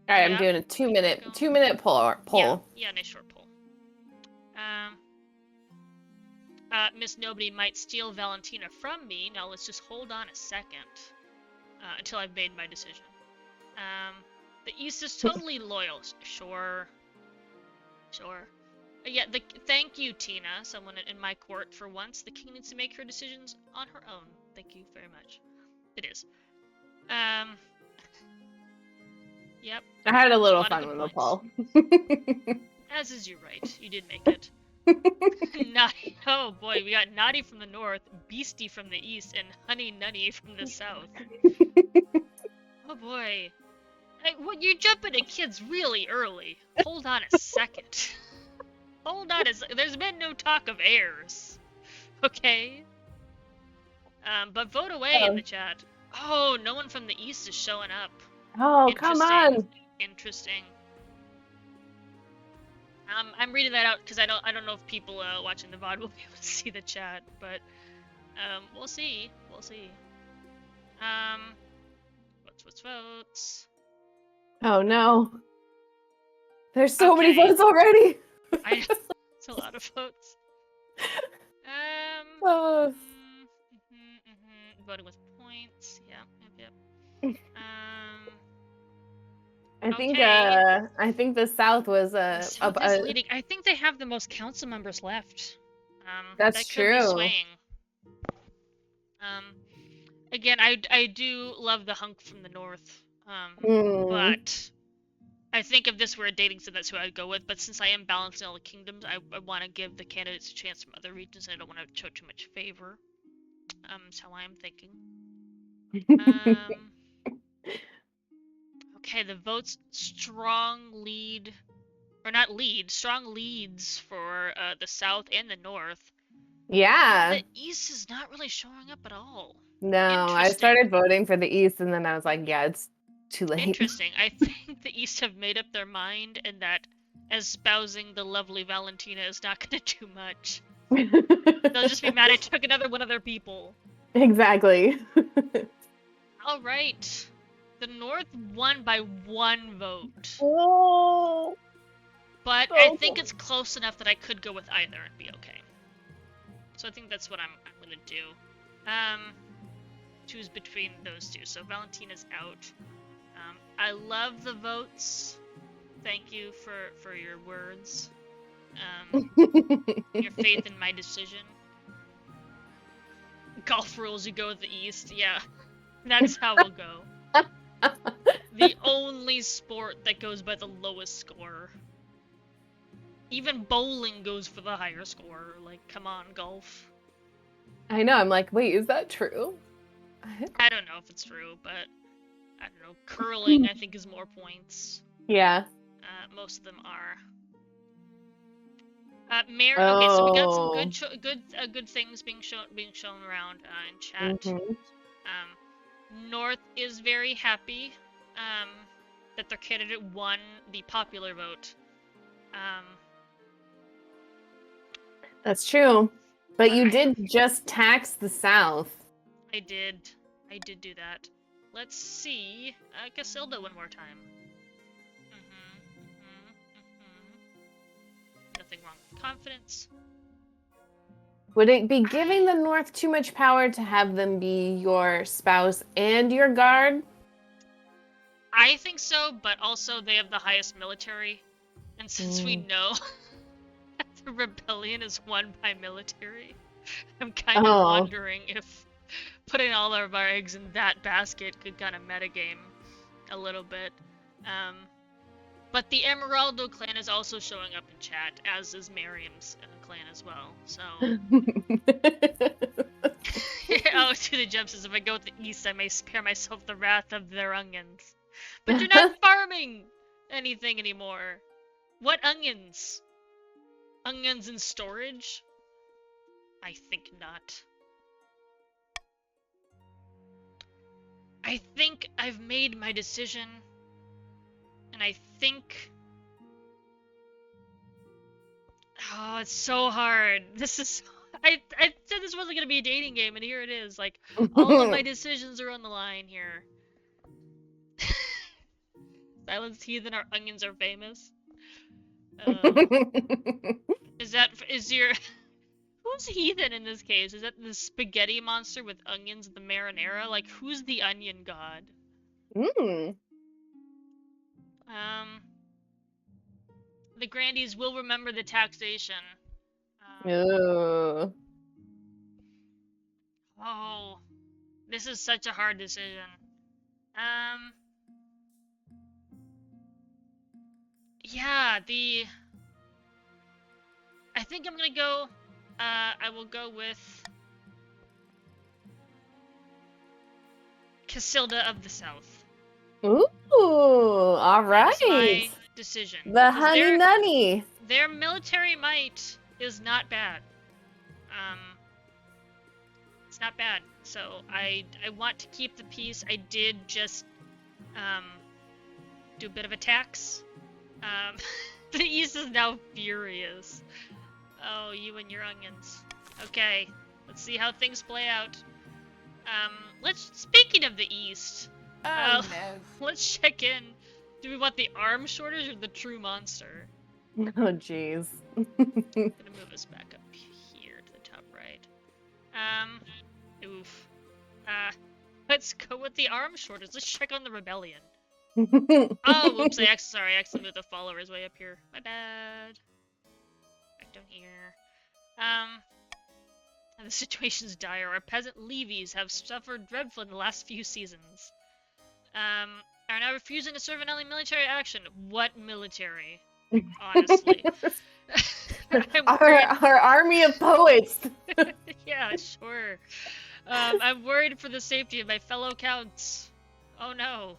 S2: All right, I'm doing a 2-minute poll.
S1: Yeah, nice short poll. Miss Nobody might steal Valentina from me. Now let's just hold on a second until I've made my decision. The East is totally loyal. Sure. Yeah, thank you, Tina, someone in my court for once. The king needs to make her decisions on her own. Thank you very much. It is. Yep.
S2: I had a little fun with the poll.
S1: As is your right. You did make it. Naughty. Oh boy, we got Naughty from the north, Beastie from the east, and Honey Nunny from the south. Oh boy. Hey, you're jumping at kids really early. Hold on a second. Hold on there's been no talk of heirs. Okay? But vote away in the chat. Oh, no one from the east is showing up.
S2: Oh, come on.
S1: Interesting. I'm reading that out because I don't know if people watching the VOD will be able to see the chat, but we'll see. Votes.
S2: Oh no. There's so many votes already.
S1: It's a lot of votes. Voting with points. Yep.
S2: I think the South was
S1: South is leading. I think they have the most council members left.
S2: That's
S1: that
S2: true.
S1: Could be swaying. Again, I do love the hunk from the north. But I think if this were a dating sim, that's who I'd go with. But since I am balancing all the kingdoms, I want to give the candidates a chance from other regions, and I don't want to show too much favor. That's how I am thinking. Okay, the votes strong leads for the south and the north.
S2: Yeah.
S1: The east is not really showing up at all.
S2: No, I started voting for the east, and then I was like, yeah, it's too late.
S1: Interesting. I think the east have made up their mind, and that espousing the lovely Valentina is not going to do much. They'll just be mad I took another one of their people.
S2: Exactly.
S1: All right. The North won by 1 vote.
S2: Oh.
S1: But I think it's close enough that I could go with either and be okay. So I think that's what I'm gonna do. Choose between those two. So Valentina's out. I love the votes. Thank you for your words. Your faith in my decision. Golf rules, you go with the East. Yeah, that's how we'll go. The only sport that goes by the lowest score. Even bowling goes for the higher score. Like, come on, golf.
S2: I know, I'm like, wait, is that true?
S1: I don't know if it's true, but I don't know. Curling, I think, is more points.
S2: Yeah.
S1: Most of them are. Okay, so we got some good things being shown around in chat.
S2: Mm-hmm.
S1: North is very happy that their candidate won the popular vote.
S2: That's true. But you did just tax the South.
S1: I did do that. Let's see Casilda one more time. Nothing wrong with confidence.
S2: Would it be giving the North too much power to have them be your spouse and your guard?
S1: I think so, but also they have the highest military. And since we know that the rebellion is won by military, I'm kind of wondering if putting all of our eggs in that basket could kind of metagame a little bit. But the Emeraldo clan is also showing up in chat, as is Miriam's clan as well. So, to the Gem says, if I go with the East, I may spare myself the wrath of their onions. But you're not farming anything anymore. What onions? Onions in storage? I think not. I think I've made my decision. And I think... Oh, it's so hard. This is... I said this wasn't going to be a dating game, and here it is. Like, all of my decisions are on the line here. Silence heathen, our onions are famous. Is your... Who's heathen in this case? Is that the spaghetti monster with onions and the marinara? Like, who's the onion god? The Grandies will remember the taxation.
S2: Ooh.
S1: Oh, this is such a hard decision. Yeah, I think I'm gonna go, I will go with Casilda of the South.
S2: Ooh, alright.
S1: That's my decision.
S2: The honey nunny.
S1: Their military might is not bad. It's not bad. So I want to keep the peace. I did just do a bit of a tax. The East is now furious. Oh, you and your onions. Okay, let's see how things play out. Speaking of the East, let's check in. Do we want the arm shortage or the true monster?
S2: Oh, jeez.
S1: I'm gonna move us back up here to the top right. Oof. Let's go with the arm shortage. Let's check on the rebellion. Oh, whoops, I accidentally moved the followers way up here. My bad. Back down here. The situation's dire. Our peasant levies have suffered dreadfully in the last few seasons. Are now refusing to serve in any military action. What military? Honestly.
S2: Our army of poets.
S1: Yeah, sure. I'm worried for the safety of my fellow counts. Oh no.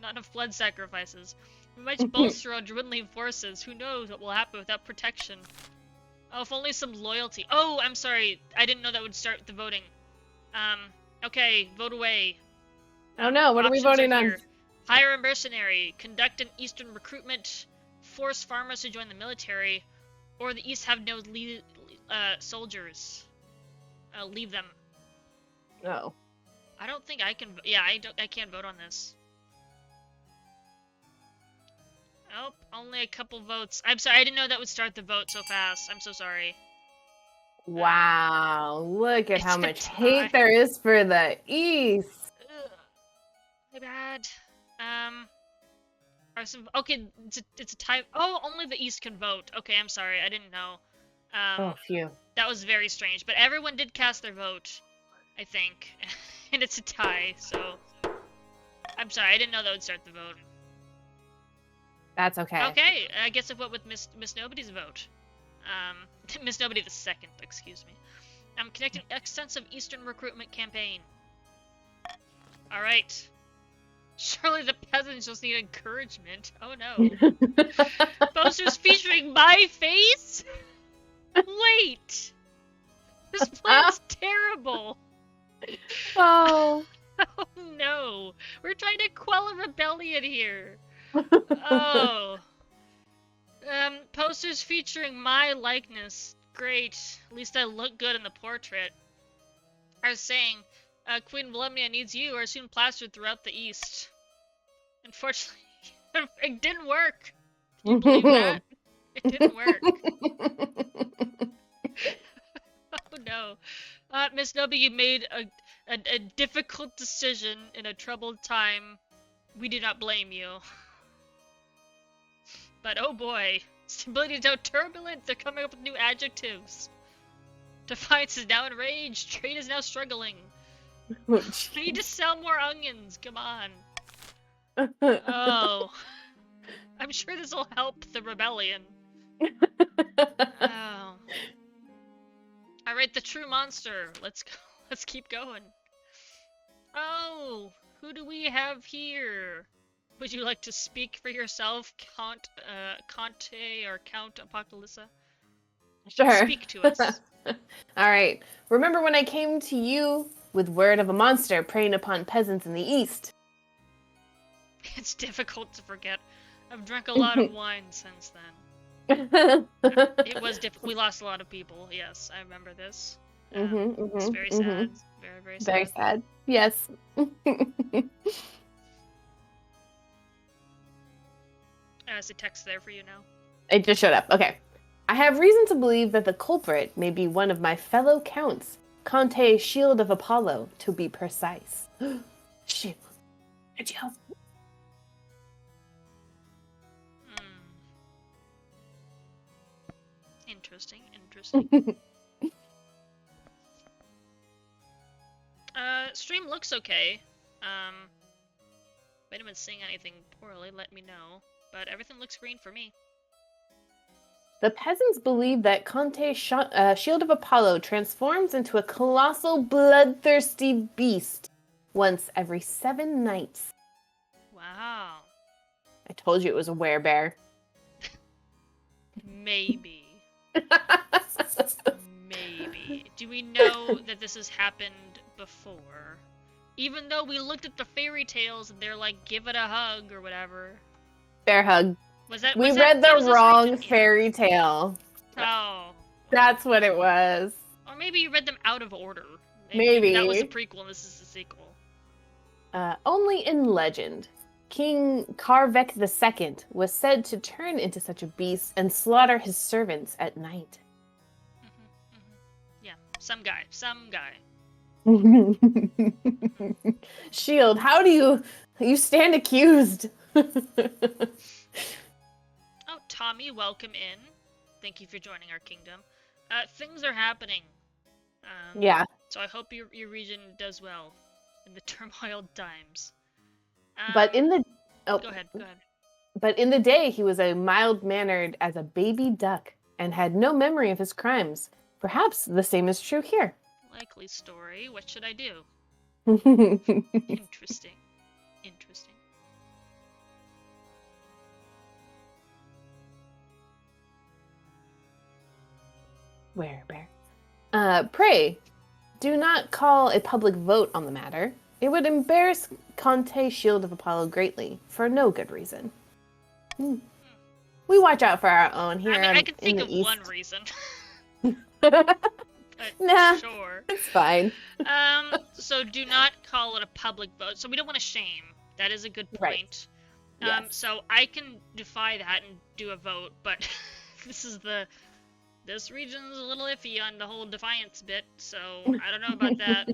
S1: Not enough blood sacrifices. We might bolster our dwindling forces. Who knows what will happen without protection. Oh, if only some loyalty. Oh, I'm sorry. I didn't know that would start the voting. Okay, vote away.
S2: Oh no, what are we voting on?
S1: Hire a mercenary, conduct an eastern recruitment, force farmers to join the military, or the East have no soldiers. Leave them.
S2: No.
S1: I don't think I can. Yeah, I can't vote on this. Oh, only a couple votes. I'm sorry, I didn't know that would start the vote so fast. I'm so sorry.
S2: Wow, look at how much hate there is for the East.
S1: Ugh. My bad. Okay, it's a tie. Oh, only the East can vote. Okay, I'm sorry, I didn't know.
S2: Oh, phew.
S1: That was very strange, but everyone did cast their vote, I think. And it's a tie, so... I'm sorry, I didn't know that would start the vote.
S2: That's okay.
S1: Okay, I guess I went with Miss Nobody's vote. Miss Nobody the Second, excuse me. I'm connecting extensive Eastern recruitment campaign. Alright. Surely the peasants just need encouragement. Oh no. Posters featuring my face? Wait! This plan's terrible!
S2: Oh.
S1: Oh no! We're trying to quell a rebellion here! Oh. Posters featuring my likeness. Great. At least I look good in the portrait. I was saying, Queen Lummi needs you are soon plastered throughout the East. Unfortunately, it didn't work. Can you believe that? It didn't work. Oh no. Miss Nobi, you made a difficult decision in a troubled time. We do not blame you. But oh boy, stability is now turbulent. They're coming up with new adjectives. Defiance is now enraged. Trade is now struggling. We need to sell more onions. Come on. Oh. I'm sure this will help the rebellion. Oh. Alright, the true monster. Let's go. Let's keep going. Oh, who do we have here? Would you like to speak for yourself, Conte or Count Apocalypsa?
S2: Sure.
S1: Speak to us.
S2: Alright. Remember when I came to you with word of a monster preying upon peasants in the East?
S1: It's difficult to forget. I've drank a lot of wine since then. It was difficult. We lost a lot of people. Yes, I remember this. It's very sad. Very, very sad.
S2: Very sad. Yes.
S1: Is the text there for you now?
S2: It just showed up. Okay. I have reason to believe that the culprit may be one of my fellow counts, Conte Shield of Apollo, to be precise. Shit. Did you help?
S1: Interesting. Stream looks okay. If anyone's seeing anything poorly, let me know. But everything looks green for me.
S2: The peasants believe that Conte Shield of Apollo transforms into a colossal bloodthirsty beast once every 7 nights.
S1: Wow.
S2: I told you it was a werebear.
S1: Maybe. Maybe. Do we know that this has happened before? Even though we looked at the fairy tales and they're like, give it a hug or whatever.
S2: Bear hug.
S1: We
S2: read the wrong fairy tale.
S1: Oh.
S2: That's what it was.
S1: Or maybe you read them out of order.
S2: Maybe.
S1: That was the prequel and this is the sequel.
S2: Only in legend. King Karvek II was said to turn into such a beast and slaughter his servants at night.
S1: Yeah, some guy.
S2: Shield, how do you stand accused?
S1: Oh, Tommy, welcome in. Thank you for joining our kingdom. Things are happening.
S2: Yeah.
S1: So I hope your region does well in the turmoil times.
S2: But in the
S1: Go ahead.
S2: But in the day, he was mild-mannered as a baby duck and had no memory of his crimes. Perhaps the same is true here.
S1: Likely story. What should I do? Interesting.
S2: Werebear. Pray, do not call a public vote on the matter. It would embarrass Conte Shield of Apollo greatly, for no good reason. We watch out for our own here.
S1: I mean, I can
S2: in
S1: think
S2: the
S1: of
S2: East.
S1: one reason.
S2: Nah,
S1: sure.
S2: It's fine.
S1: So do not call it a public vote. So we don't want to shame. That is a good point.
S2: Right. Yes.
S1: So I can defy that and do a vote, but this region's a little iffy on the whole defiance bit, so I don't know about that.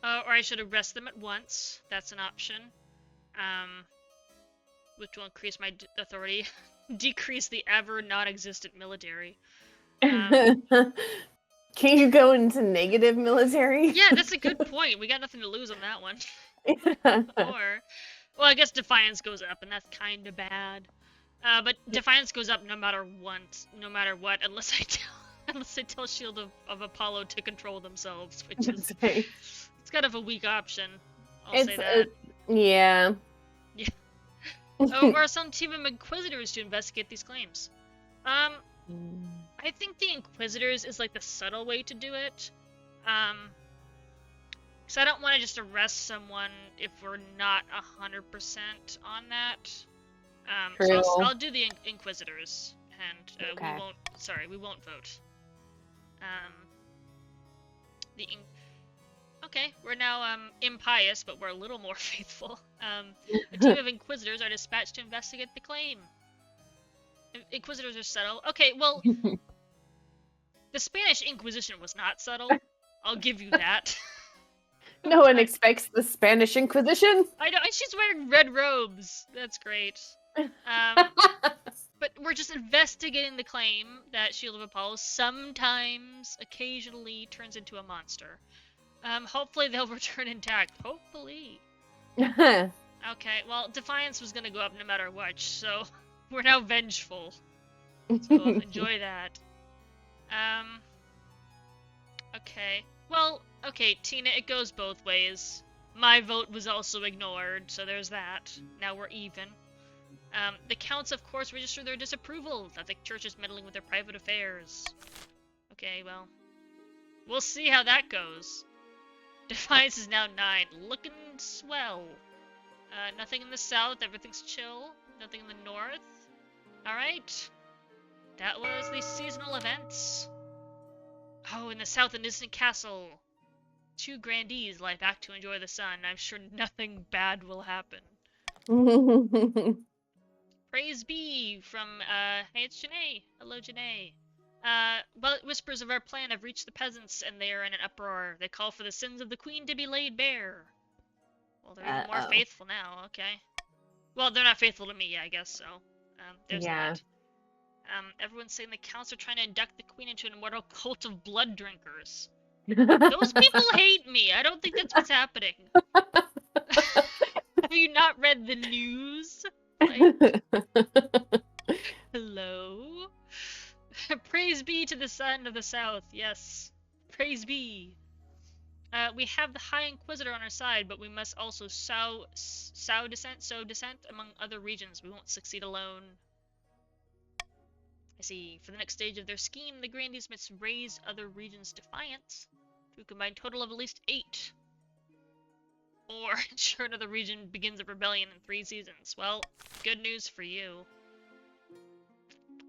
S1: Or I should arrest them at once. That's an option. Which will increase my authority. Decrease the ever non-existent military.
S2: Can you go into negative military?
S1: Yeah, that's a good point. We got nothing to lose on that one. Or, well, I guess defiance goes up, and that's kind of bad. But defiance goes up no matter what, unless I tell Shield of Apollo to control themselves, which is it's kind of a weak option. I'll say that.
S2: Yeah.
S1: We're some team of Inquisitors to investigate these claims. I think the Inquisitors is like the subtle way to do it. Because I don't want to just arrest someone if we're not 100% on that. So I'll do the Inquisitors, and
S2: okay.
S1: we won't vote. Okay, we're now impious, but we're a little more faithful. A team of Inquisitors are dispatched to investigate the claim. Inquisitors are subtle. Okay, well, the Spanish Inquisition was not subtle. I'll give you that.
S2: No one expects the Spanish Inquisition.
S1: I know, and she's wearing red robes. That's great. But we're just investigating the claim that Shield of Apollo occasionally turns into a monster. Hopefully they'll return intact. Hopefully. Okay, well, Defiance was gonna go up no matter what, so we're now vengeful. So enjoy that. Okay. Well, okay, Tina, it goes both ways. My vote was also ignored, so there's that. Now we're even. The counts, of course, register their disapproval that the church is meddling with their private affairs. Okay, well, we'll see how that goes. Defiance is now 9, looking swell. Nothing in the south, everything's chill. Nothing in the north. Alright. That was the seasonal events. Oh, in the south, a distant castle. 2 grandees lie back to enjoy the sun. I'm sure nothing bad will happen. Praise be from, hey, it's Janae. Hello, Janae. Well, whispers of our plan have reached the peasants, and they are in an uproar. They call for the sins of the queen to be laid bare. Well, they're even more faithful now, okay. Well, they're not faithful to me, I guess, so, there's that. Everyone's saying the counts are trying to induct the queen into an immortal cult of blood drinkers. Those people hate me. I don't think that's what's happening. Have you not read the news? Like, hello? Praise be to the sun of the south. Yes. Praise be. We have the High Inquisitor on our side, but we must also sow dissent among other regions. We won't succeed alone. I see. For the next stage of their scheme, the Grandies must raise other regions' defiance to a combined total of at least 8. Or ensure another region begins a rebellion in 3 seasons. Well, good news for you.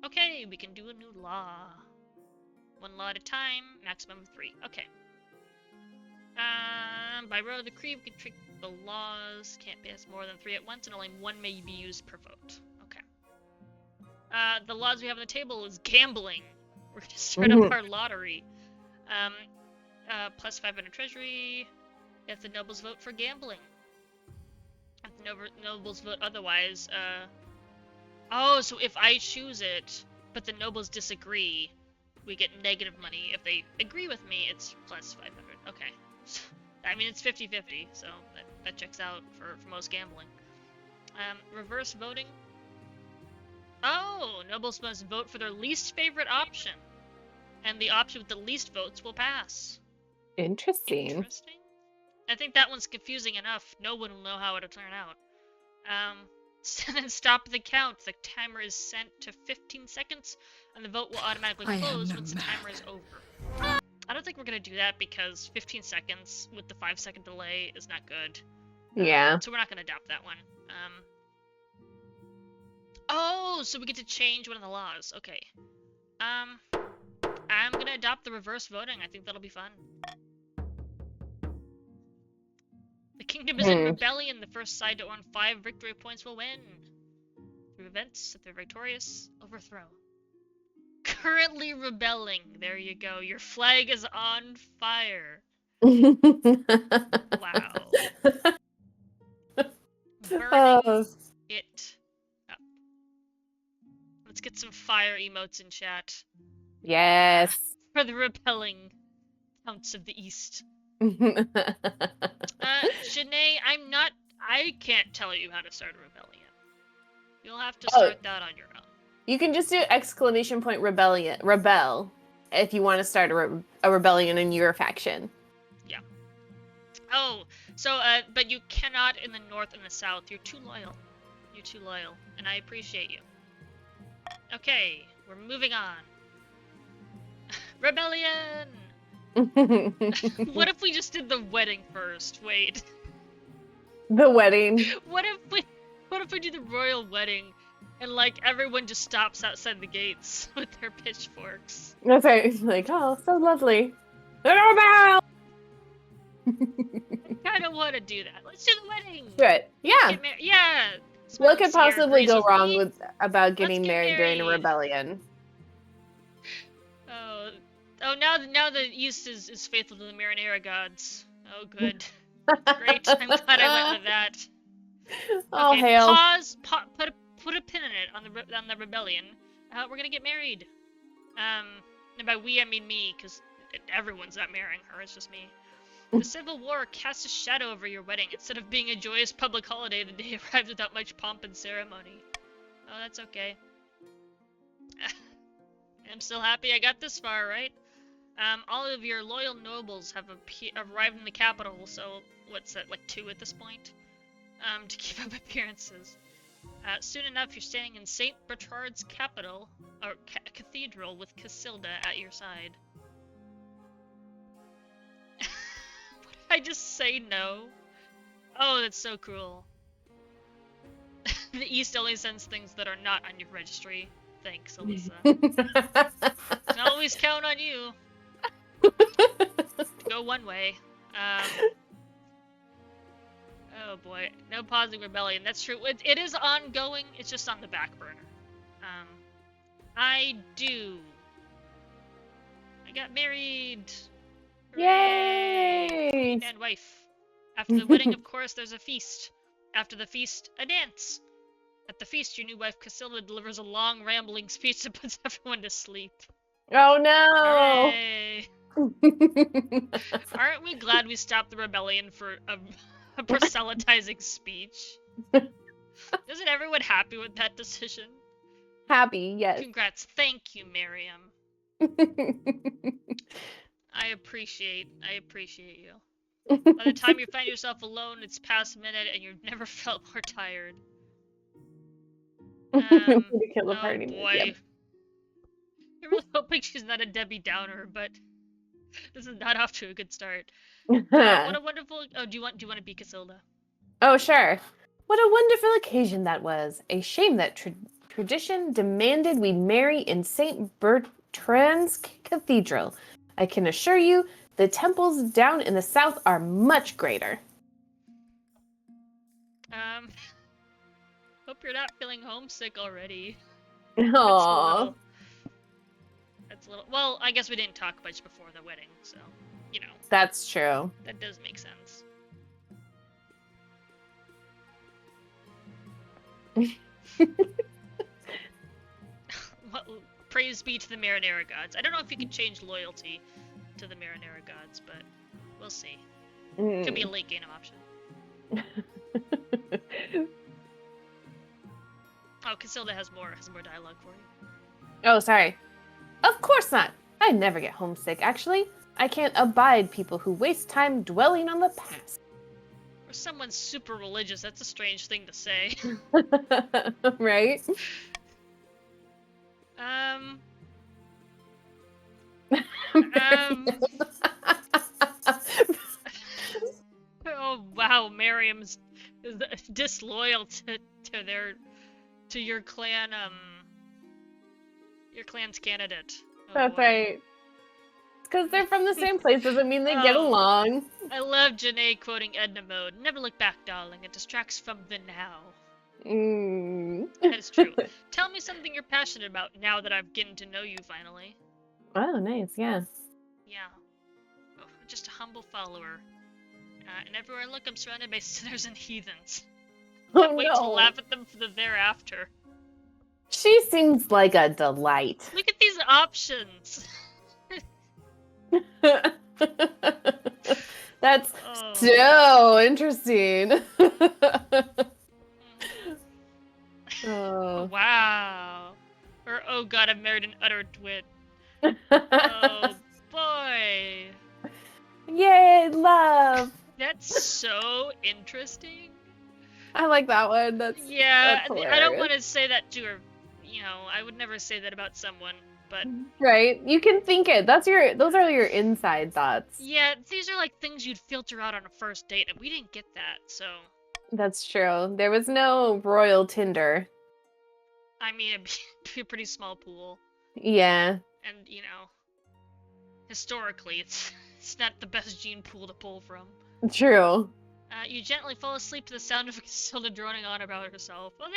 S1: Okay, we can do a new law. 1 law at a time, maximum of 3. Okay. By royal decree, we can trick the laws. Can't pass more than 3 at once, and only 1 may be used per vote. Okay. The laws we have on the table is gambling. We're gonna start up our lottery. Plus 500 treasury. If the nobles vote for gambling. If the nobles vote otherwise, oh, so if I choose it, but the nobles disagree, we get negative money. If they agree with me, it's plus 500. Okay. I mean, it's 50-50, so that checks out for most gambling. Reverse voting. Oh, nobles must vote for their least favorite option. And the option with the least votes will pass.
S2: Interesting.
S1: I think that one's confusing enough. No one will know how it'll turn out. Then stop the count. The timer is sent to 15 seconds, and the vote will automatically close once the timer is over. I don't think we're gonna do that because 15 seconds with the 5-second delay is not good.
S2: Yeah.
S1: So we're not gonna adopt that one. Oh, so we get to change one of the laws. Okay. I'm gonna adopt the reverse voting. I think that'll be fun. The kingdom is in rebellion. The first side to earn 5 victory points will win. Through events, if they're victorious, overthrow. Currently rebelling. There you go. Your flag is on fire. Wow. Burning it up. Let's get some fire emotes in chat.
S2: Yes.
S1: For the repelling counts of the east. Janae, I can't tell you how to start a rebellion. You'll have to start that on your own.
S2: You can just do rebel, if you want to start a rebellion in your faction.
S1: Yeah. Oh, so, but you cannot in the north and the south. You're too loyal. You're too loyal, and I appreciate you. Okay, we're moving on. Rebellion! What if we just did the wedding first? Wait.
S2: The wedding.
S1: What if we do the royal wedding and like everyone just stops outside the gates with their pitchforks?
S2: That's right. Like, oh, so lovely. I
S1: kind of want to do that. Let's do the wedding.
S2: Good. Yeah.
S1: Yeah.
S2: What could possibly go wrong about getting married during a rebellion?
S1: Oh, now the East is faithful to the Marinara gods. Oh, good. Great. I'm glad I went with that.
S2: Oh,
S1: okay,
S2: hail.
S1: Pause. Put a pin in it on the rebellion. We're gonna get married. And by we I mean me, because everyone's not marrying her. It's just me. The Civil War casts a shadow over your wedding. Instead of being a joyous public holiday, the day arrives without much pomp and ceremony. Oh, that's okay. I'm still happy I got this far, right? All of your loyal nobles have arrived in the capital, so what's that, like 2 at this point? To keep up appearances. Soon enough, you're standing in St. Bertrand's capital, or cathedral, with Casilda at your side. I just say no. Oh, that's so cruel. The East only sends things that are not on your registry. Thanks, Alyssa. Can always count on you. Go one way. Oh boy, no pausing rebellion. That's true. It is ongoing. It's just on the back burner. I got married.
S2: Yay!
S1: Hooray! Man, wife. After the wedding, of course, there's a feast. After the feast, a dance. At the feast, your new wife Casilda delivers a long, rambling speech that puts everyone to sleep.
S2: Oh no!
S1: Hooray! Aren't we glad we stopped the rebellion for a proselytizing speech? Isn't everyone happy with that decision?
S2: Happy, yes.
S1: Congrats. Thank you, Miriam. I appreciate you. By the time you find yourself alone, it's past midnight and you've never felt more tired.
S2: To kill the party.
S1: Oh boy.
S2: Yep.
S1: I'm really hoping she's not a Debbie Downer, but this is not off to a good start. What a wonderful... Oh, do you want to be Casilda?
S2: Oh, sure. What a wonderful occasion that was. A shame that tradition demanded we marry in St. Bertrand's Cathedral. I can assure you, the temples down in the south are much greater.
S1: Hope you're not feeling homesick already.
S2: Aww.
S1: That's a little... Well, I guess we didn't talk much before the wedding, so, you know.
S2: That's true.
S1: That does make sense. Well, praise be to the Marinara gods. I don't know if you can change loyalty to the Marinara gods, but we'll see. Could be a late game option. Oh, Casilda has more dialogue for you.
S2: Oh, sorry. Of course not. I never get homesick, actually. I can't abide people who waste time dwelling on the past.
S1: Or someone super religious, that's a strange thing to say.
S2: Right?
S1: Oh wow, Miriam's disloyal to your clan, your clan's candidate. Oh,
S2: that's
S1: boy.
S2: right. Because they're from the same place doesn't mean they get along.
S1: I love Janae quoting Edna Mode. Never look back, darling. It distracts from the now. That is true. Tell me something you're passionate about now that I've gotten to know you finally.
S2: Oh, nice, yeah.
S1: Yeah. Oh, just a humble follower. And everywhere I look, I'm surrounded by sinners and heathens. Can't wait to laugh at them for the thereafter.
S2: She seems like a delight.
S1: Look at these options.
S2: That's so interesting.
S1: Oh, wow. Or, oh god, I've married an utter twit. Oh, boy.
S2: Yay, love.
S1: That's so interesting.
S2: I like that one. That's
S1: I don't want to say that to her. You know, I would never say that about someone, but...
S2: Right. You can think it. Those are your inside thoughts.
S1: Yeah, these are like things you'd filter out on a first date, and we didn't get that, so...
S2: That's true. There was no royal Tinder.
S1: I mean, it'd be a pretty small pool.
S2: Yeah.
S1: And, you know, historically, it's not the best gene pool to pull from.
S2: True.
S1: You gently fall asleep to the sound of Casilda droning on about herself. Well,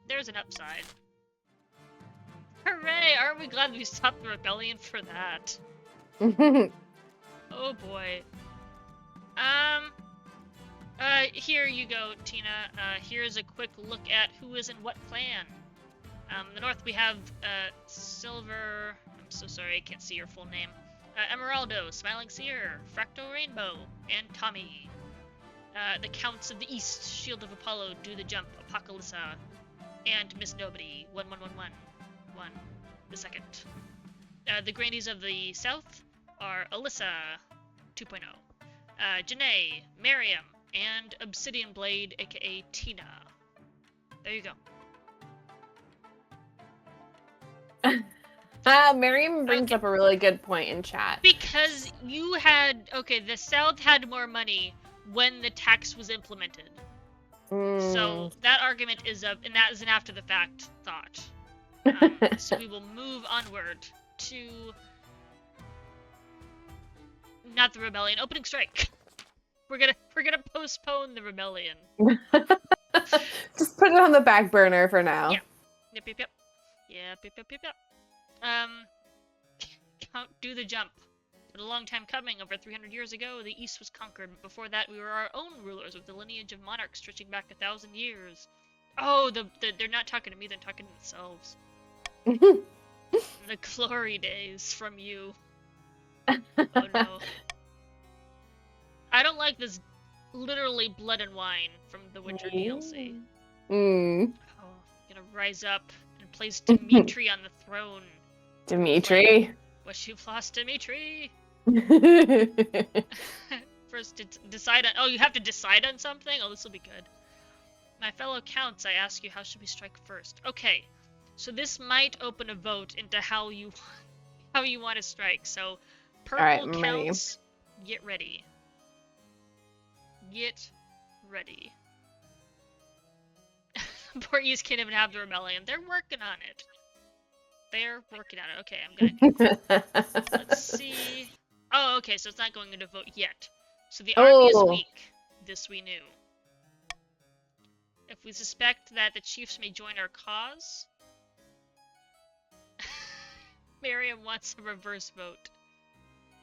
S1: there's an upside. Hooray! Aren't we glad we stopped the rebellion for that? Oh boy. Here you go, Tina. Here's a quick look at who is in what clan. In the north we have, Silver... I'm so sorry, I can't see your full name. Emeraldo, Smiling Seer, Fractal Rainbow, and Tommy. The Counts of the East, Shield of Apollo, Do the Jump, Apocalypsa, and Miss Nobody, 1111. The second. The Grandies of the South are Alyssa, 2.0, Janae, Miriam, and Obsidian Blade, aka Tina. There you go.
S2: Miriam brings up a really good point in chat.
S1: Because you had... Okay, the South had more money when the tax was implemented. So that argument is and that is an after-the-fact thought. So we will move onward to... Not the rebellion, opening strike. we're gonna postpone the rebellion.
S2: Just put it on the back burner for now.
S1: Yep. Yep. Do the jump. But a long time coming, over 300 years ago, the East was conquered. But before that, we were our own rulers with the lineage of monarchs stretching back 1,000 years. Oh, they're not talking to me, they're talking to themselves. The glory days from you. Oh no. I don't like this literally blood and wine from the Witcher DLC. Oh, gonna rise up and place Dimitri on the throne.
S2: Dimitri?
S1: Like, what you've lost, Dimitri? First, decide on. Oh, you have to decide on something? Oh, this will be good. My fellow counts, I ask you, how should we strike first? Okay, so this might open a vote into how you want to strike. So, purple counts, get ready. Get ready. Poor East can't even have the rebellion. They're working on it. They're working on it. Okay, I'm gonna. Let's see. Oh, okay, so it's not going into vote yet. So the army is weak. This we knew. If we suspect that the chiefs may join our cause. Miriam wants a reverse vote.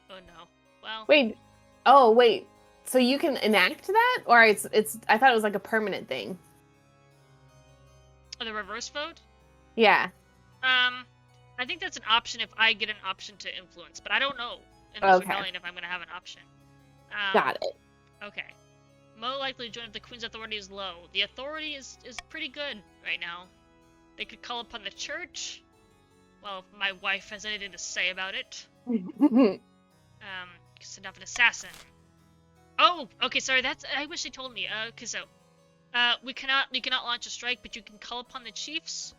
S1: Oh no. Well.
S2: Wait. Oh wait. So you can enact that, or it's? I thought it was like a permanent thing.
S1: Oh, the reverse vote?
S2: Yeah.
S1: I think that's an option if I get an option to influence, but I don't know in this rebellion if I'm going to have an option.
S2: Got it.
S1: Okay. More likely to join if the Queen's authority is low. The authority is pretty good right now. They could call upon the church. Well, if my wife has anything to say about it. Send off an assassin. Oh, okay, sorry, I wish they told me. Okay, so, you cannot launch a strike, but you can call upon the chiefs.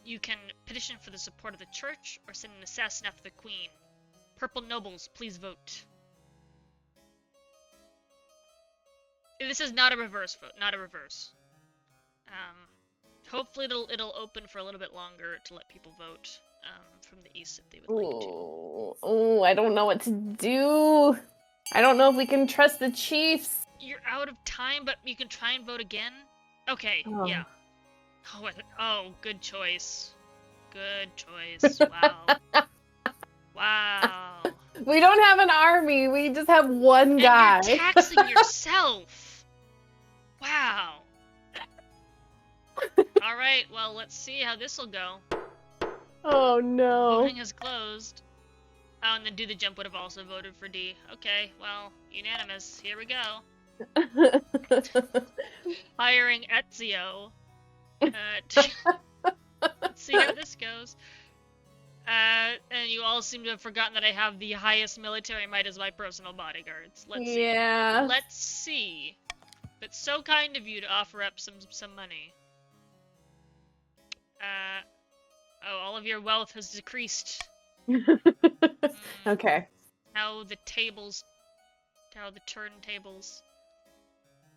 S1: You can petition for the support of the church, or send an assassin after the queen. Purple nobles, please vote. This is not a reverse vote, not a reverse. Hopefully it'll open for a little bit longer to let people vote from the east if they would like to.
S2: Oh, I don't know what to do. I don't know if we can trust the chiefs.
S1: You're out of time, but you can try and vote again. Okay, yeah. Oh, good choice. Good choice. Wow. Wow.
S2: We don't have an army. We just have one guy.
S1: You're taxing yourself. Wow. All right. Well, let's see how this will go.
S2: Oh no.
S1: Voting is closed. Oh, and then Do the Jump would have also voted for D. Okay. Well, unanimous. Here we go. Hiring Ezio. Let's see how this goes. And you all seem to have forgotten that I have the highest military might as my personal bodyguards. Let's see.
S2: Yeah.
S1: Let's see. It's so kind of you to offer up some money. Oh, all of your wealth has decreased.
S2: Okay.
S1: How the turntables.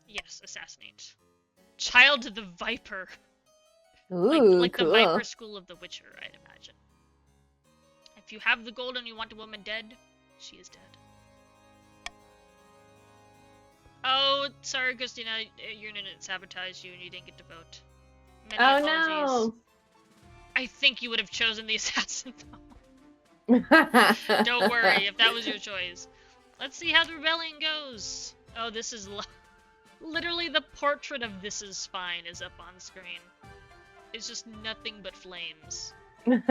S1: Yes, assassinate. Child of the Viper.
S2: Ooh,
S1: like
S2: cool.
S1: the Viper School of the Witcher, I'd imagine. If you have the gold and you want a woman dead, she is dead. Oh, sorry, Christina, your internet sabotaged you and you didn't get to vote. Many apologies.
S2: No!
S1: I think you would have chosen the assassin, though. Don't worry, if that was your choice. Let's see how the rebellion goes. Oh, this is literally the portrait of This Is Fine is up on screen. It's just nothing but flames. Oh,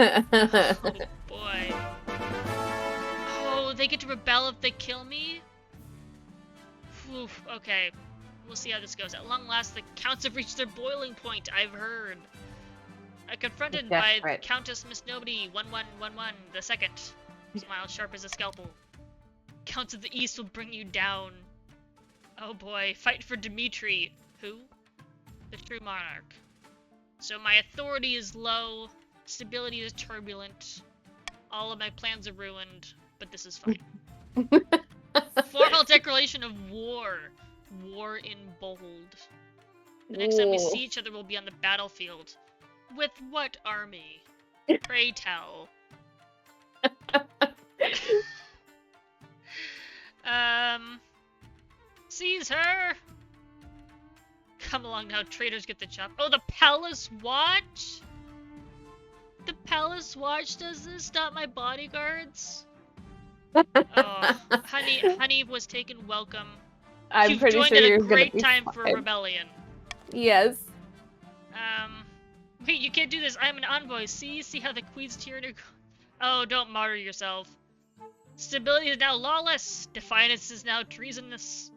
S1: boy. Oh, they get to rebel if they kill me? Oof, okay. We'll see how this goes. At long last, the counts have reached their boiling point, I've heard. Confronted by Countess Miss Nobody, 1111, the second. Smile sharp as a scalpel. Counts of the East will bring you down. Oh boy, fight for Dimitri. Who? The true monarch. So my authority is low, stability is turbulent, all of my plans are ruined, but this is fine. Formal declaration of war. War in bold. The next time we see each other, we'll be on the battlefield. With what army? Pray tell. Seize her! Come along now, traitors get the chop. Oh, the Palace Watch? The Palace Watch does this, not my bodyguards? Oh, honey was taken welcome.
S2: I'm pretty
S1: joined
S2: sure
S1: at
S2: you're
S1: a
S2: gonna
S1: great
S2: be
S1: time
S2: fine.
S1: for rebellion.
S2: Yes.
S1: Wait, you can't do this. I'm an envoy. See how the Queen's tyranny. Oh, don't martyr yourself. Stability is now lawless. Defiance is now treasonous.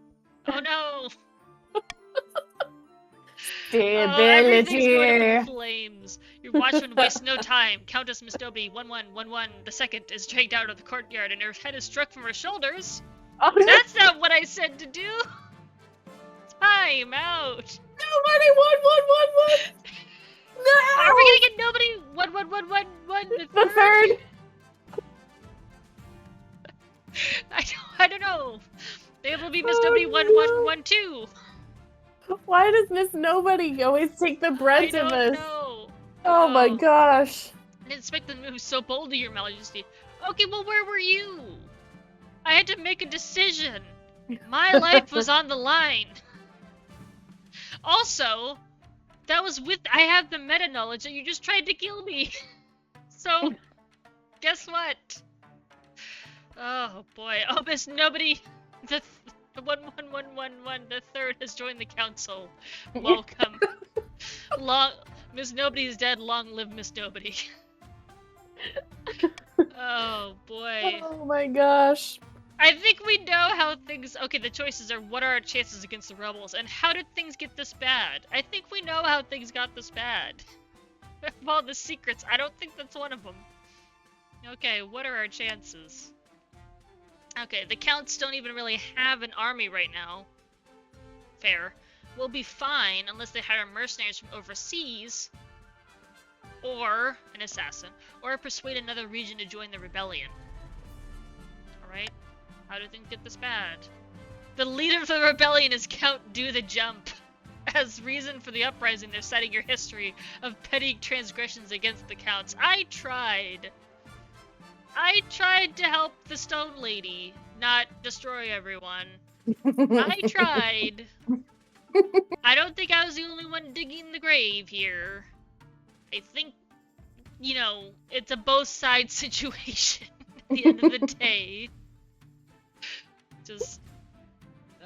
S1: Oh no. Everything's going up in flames. Your watchman wastes no time. Countess Miss Dobie, 1111, the second, is dragged out of the courtyard and her head is struck from her shoulders.
S2: Oh, no.
S1: That's not what I said to do. Time out.
S2: Nobody, one. No.
S1: Are we gonna get nobody? One.
S2: The third.
S1: I don't know. Maybe it'll be Miss Dobie 1112.
S2: Why does Miss Nobody always take the brunt of us?
S1: I don't know.
S2: Oh my gosh.
S1: I didn't expect them to move so boldly, Your Majesty. Okay, well, where were you? I had to make a decision. My life was on the line. Also, that was I have the meta knowledge that you just tried to kill me. So, guess what? Oh boy. Oh, Miss Nobody. The 1111, the third has joined the council. Welcome. Miss Nobody is dead. Long live Miss Nobody. Oh boy.
S2: Oh my gosh.
S1: I think we know how things. Okay, the choices are what are our chances against the rebels, and how did things get this bad? I think we know how things got this bad. Of all the secrets, I don't think that's one of them. Okay, what are our chances? Okay, the counts don't even really have an army right now. Fair. We'll be fine unless they hire mercenaries from overseas, or an assassin, or persuade another region to join the rebellion. Alright? How do things get this bad? The leader of the rebellion is Count Do the Jump. As reason for the uprising, they're citing your history of petty transgressions against the counts. I tried to help the Stone Lady, not destroy everyone. I tried. I don't think I was the only one digging the grave here. I think, you know, it's a both sides situation at the end of the day. Just,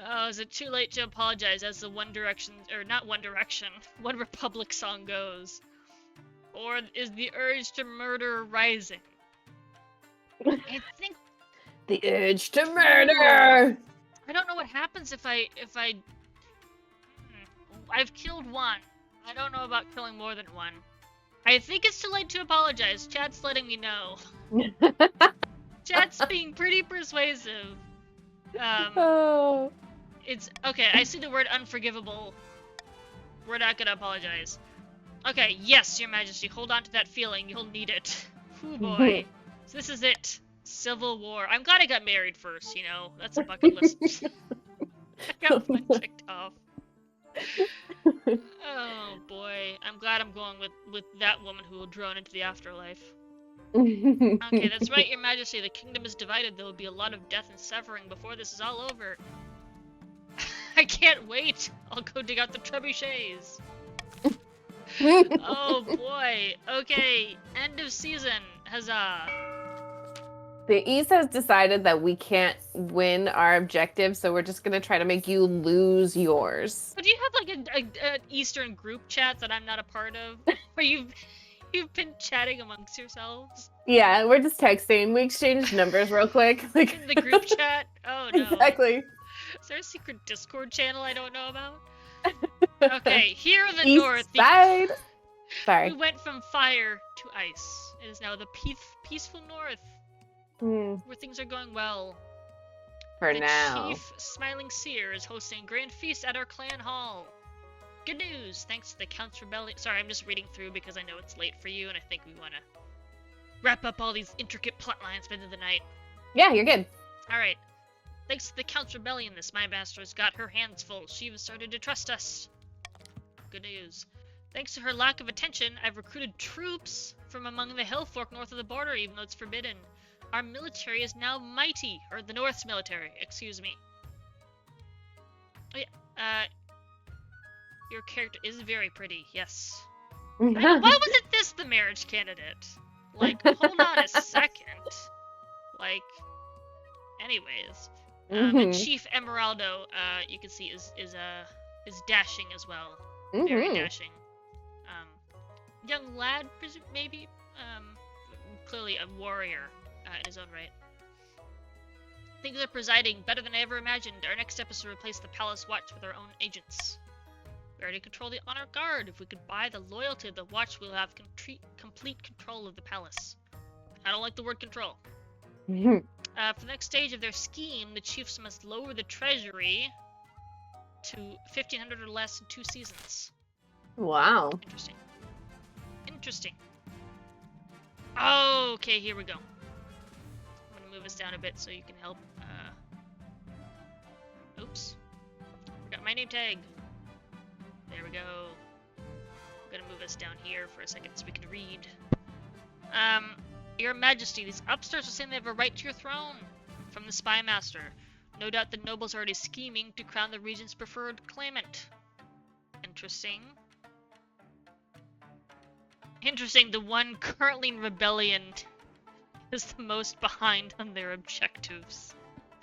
S1: oh, is it too late to apologize as the One Direction, or not One Direction, One Republic song goes? Or is the urge to murder rising? I think
S2: the urge to murder.
S1: I don't know what happens if I've killed one. I don't know about killing more than one. I think it's too late to apologize. Chat's letting me know. Chat's being pretty persuasive. It's okay. I see the word unforgivable. We're not gonna apologize. Okay, yes, Your Majesty. Hold on to that feeling. You'll need it. Ooh boy. So this is it. Civil War. I'm glad I got married first, you know? That's a bucket list. I got one checked off. Oh boy. I'm glad I'm going with that woman who will drone into the afterlife. Okay, that's right, Your Majesty. The kingdom is divided. There will be a lot of death and suffering before this is all over. I can't wait. I'll go dig out the trebuchets. Oh boy. Okay, end of season. Huzzah.
S2: The East has decided that we can't win our objective, so we're just gonna try to make you lose yours.
S1: But do you have like an Eastern group chat that I'm not a part of? Where you've been chatting amongst yourselves?
S2: Yeah, we're just texting. We exchanged numbers real quick. Like
S1: in the group chat? Oh no.
S2: Exactly.
S1: Is there a secret Discord channel I don't know about? Okay, here in the
S2: East
S1: north.
S2: Side. Sorry.
S1: We went from fire to ice. It is now the peaceful north. Where things are going well.
S2: For
S1: the
S2: now.
S1: Chief Smiling Seer is hosting a grand feast at our clan hall. Good news! Thanks to the Count's Rebellion. Sorry, I'm just reading through because I know it's late for you and I think we want to wrap up all these intricate plot lines by the end of the night.
S2: Yeah, you're good.
S1: Alright. Thanks to the Count's Rebellion, this my master's got her hands full. She has started to trust us. Good news. Thanks to her lack of attention, I've recruited troops from among the hill folk north of the border, even though it's forbidden. Our military is now mighty, or the North's military, excuse me. Oh yeah. Your character is very pretty. Yes. Why wasn't this the marriage candidate? Like, hold on a second. Like, anyways. And Chief Emeraldo, you can see is dashing as well. Very dashing. Young lad, maybe. Clearly a warrior in his own right. Things are presiding better than I ever imagined. Our next step is to replace the Palace Watch with our own agents. We already control the Honor Guard. If we could buy the loyalty of the Watch, we'll have complete control of the palace. I don't like the word control. For the next stage of their scheme, the chiefs must lower the treasury to 1,500 or less in 2 seasons.
S2: Wow.
S1: Interesting. Okay, here we go. I'm gonna move us down a bit so you can help. Oops. Forgot my name tag. There we go. I'm gonna move us down here for a second so we can read. Your Majesty, these upstarts are saying they have a right to your throne. From the Spy Master. No doubt the nobles are already scheming to crown the region's preferred claimant. Interesting. The one currently in rebellion is the most behind on their objectives.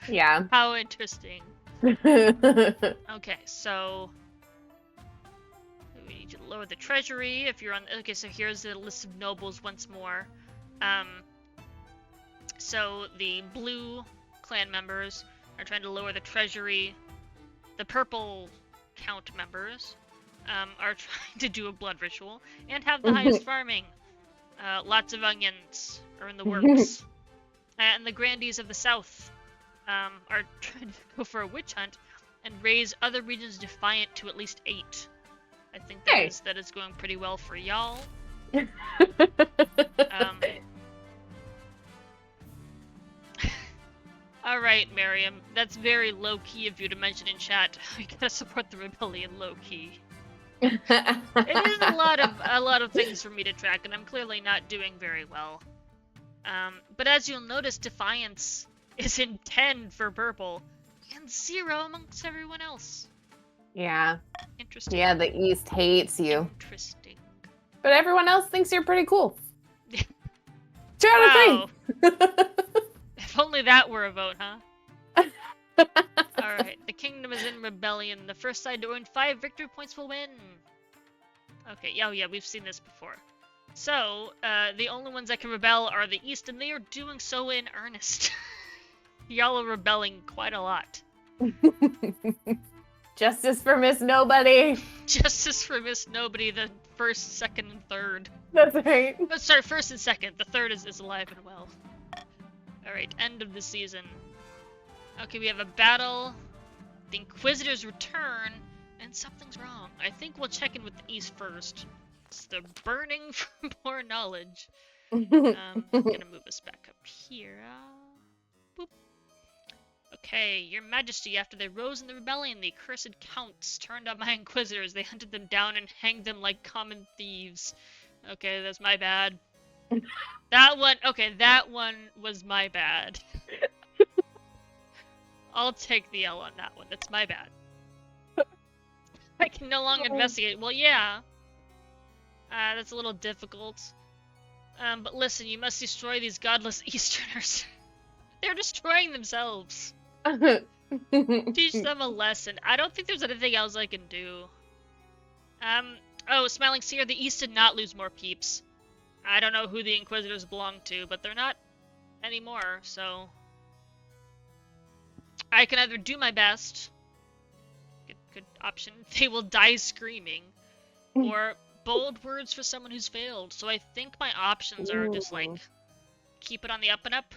S2: Yeah.
S1: How interesting. Okay, so we need to lower the treasury if you're on. Okay, so here's the list of nobles once more. So the blue clan members are trying to lower the treasury. The purple count members are trying to do a blood ritual and have the highest farming. Lots of onions are in the works. And the grandees of the south are trying to go for a witch hunt and raise other regions defiant to at least 8. I think that is going pretty well for y'all. Alright, Miriam. That's very low-key of you to mention in chat. We gotta support the rebellion low-key. It is a lot of things for me to track, and I'm clearly not doing very well. But as you'll notice, Defiance is in 10 for purple, and 0 amongst everyone else.
S2: Yeah.
S1: Interesting.
S2: Yeah, the East hates you.
S1: Interesting.
S2: But everyone else thinks you're pretty cool. 2 out of 3!
S1: If only that were a vote, huh? Alright, the kingdom is in rebellion. The first side to earn 5 victory points will win. Okay, yeah, we've seen this before. So, the only ones that can rebel are the East, and they are doing so in earnest. Y'all are rebelling quite a lot.
S2: Justice for Miss Nobody.
S1: Justice for Miss Nobody, the 1st, 2nd, and 3rd.
S2: That's right.
S1: Oh, sorry, 1st and 2nd. The 3rd is alive and well. Alright, end of the season. Okay, we have a battle. The Inquisitors return, and something's wrong. I think we'll check in with the East first. They're burning for more knowledge. I'm gonna move us back up here. Boop. Okay, Your Majesty, after they rose in the rebellion, the accursed counts turned on my Inquisitors. They hunted them down and hanged them like common thieves. Okay, that's my bad. That one was my bad. I'll take the L on that one. That's my bad. I can no longer investigate. Well, yeah. That's a little difficult. But listen, you must destroy these godless Easterners. They're destroying themselves. Teach them a lesson. I don't think there's anything else I can do. Oh, Smiling Seer, the East did not lose more peeps. I don't know who the Inquisitors belong to, but they're not anymore, so... I can either do my best, good option, they will die screaming, or bold words for someone who's failed. So I think my options are just like, keep it on the up and up,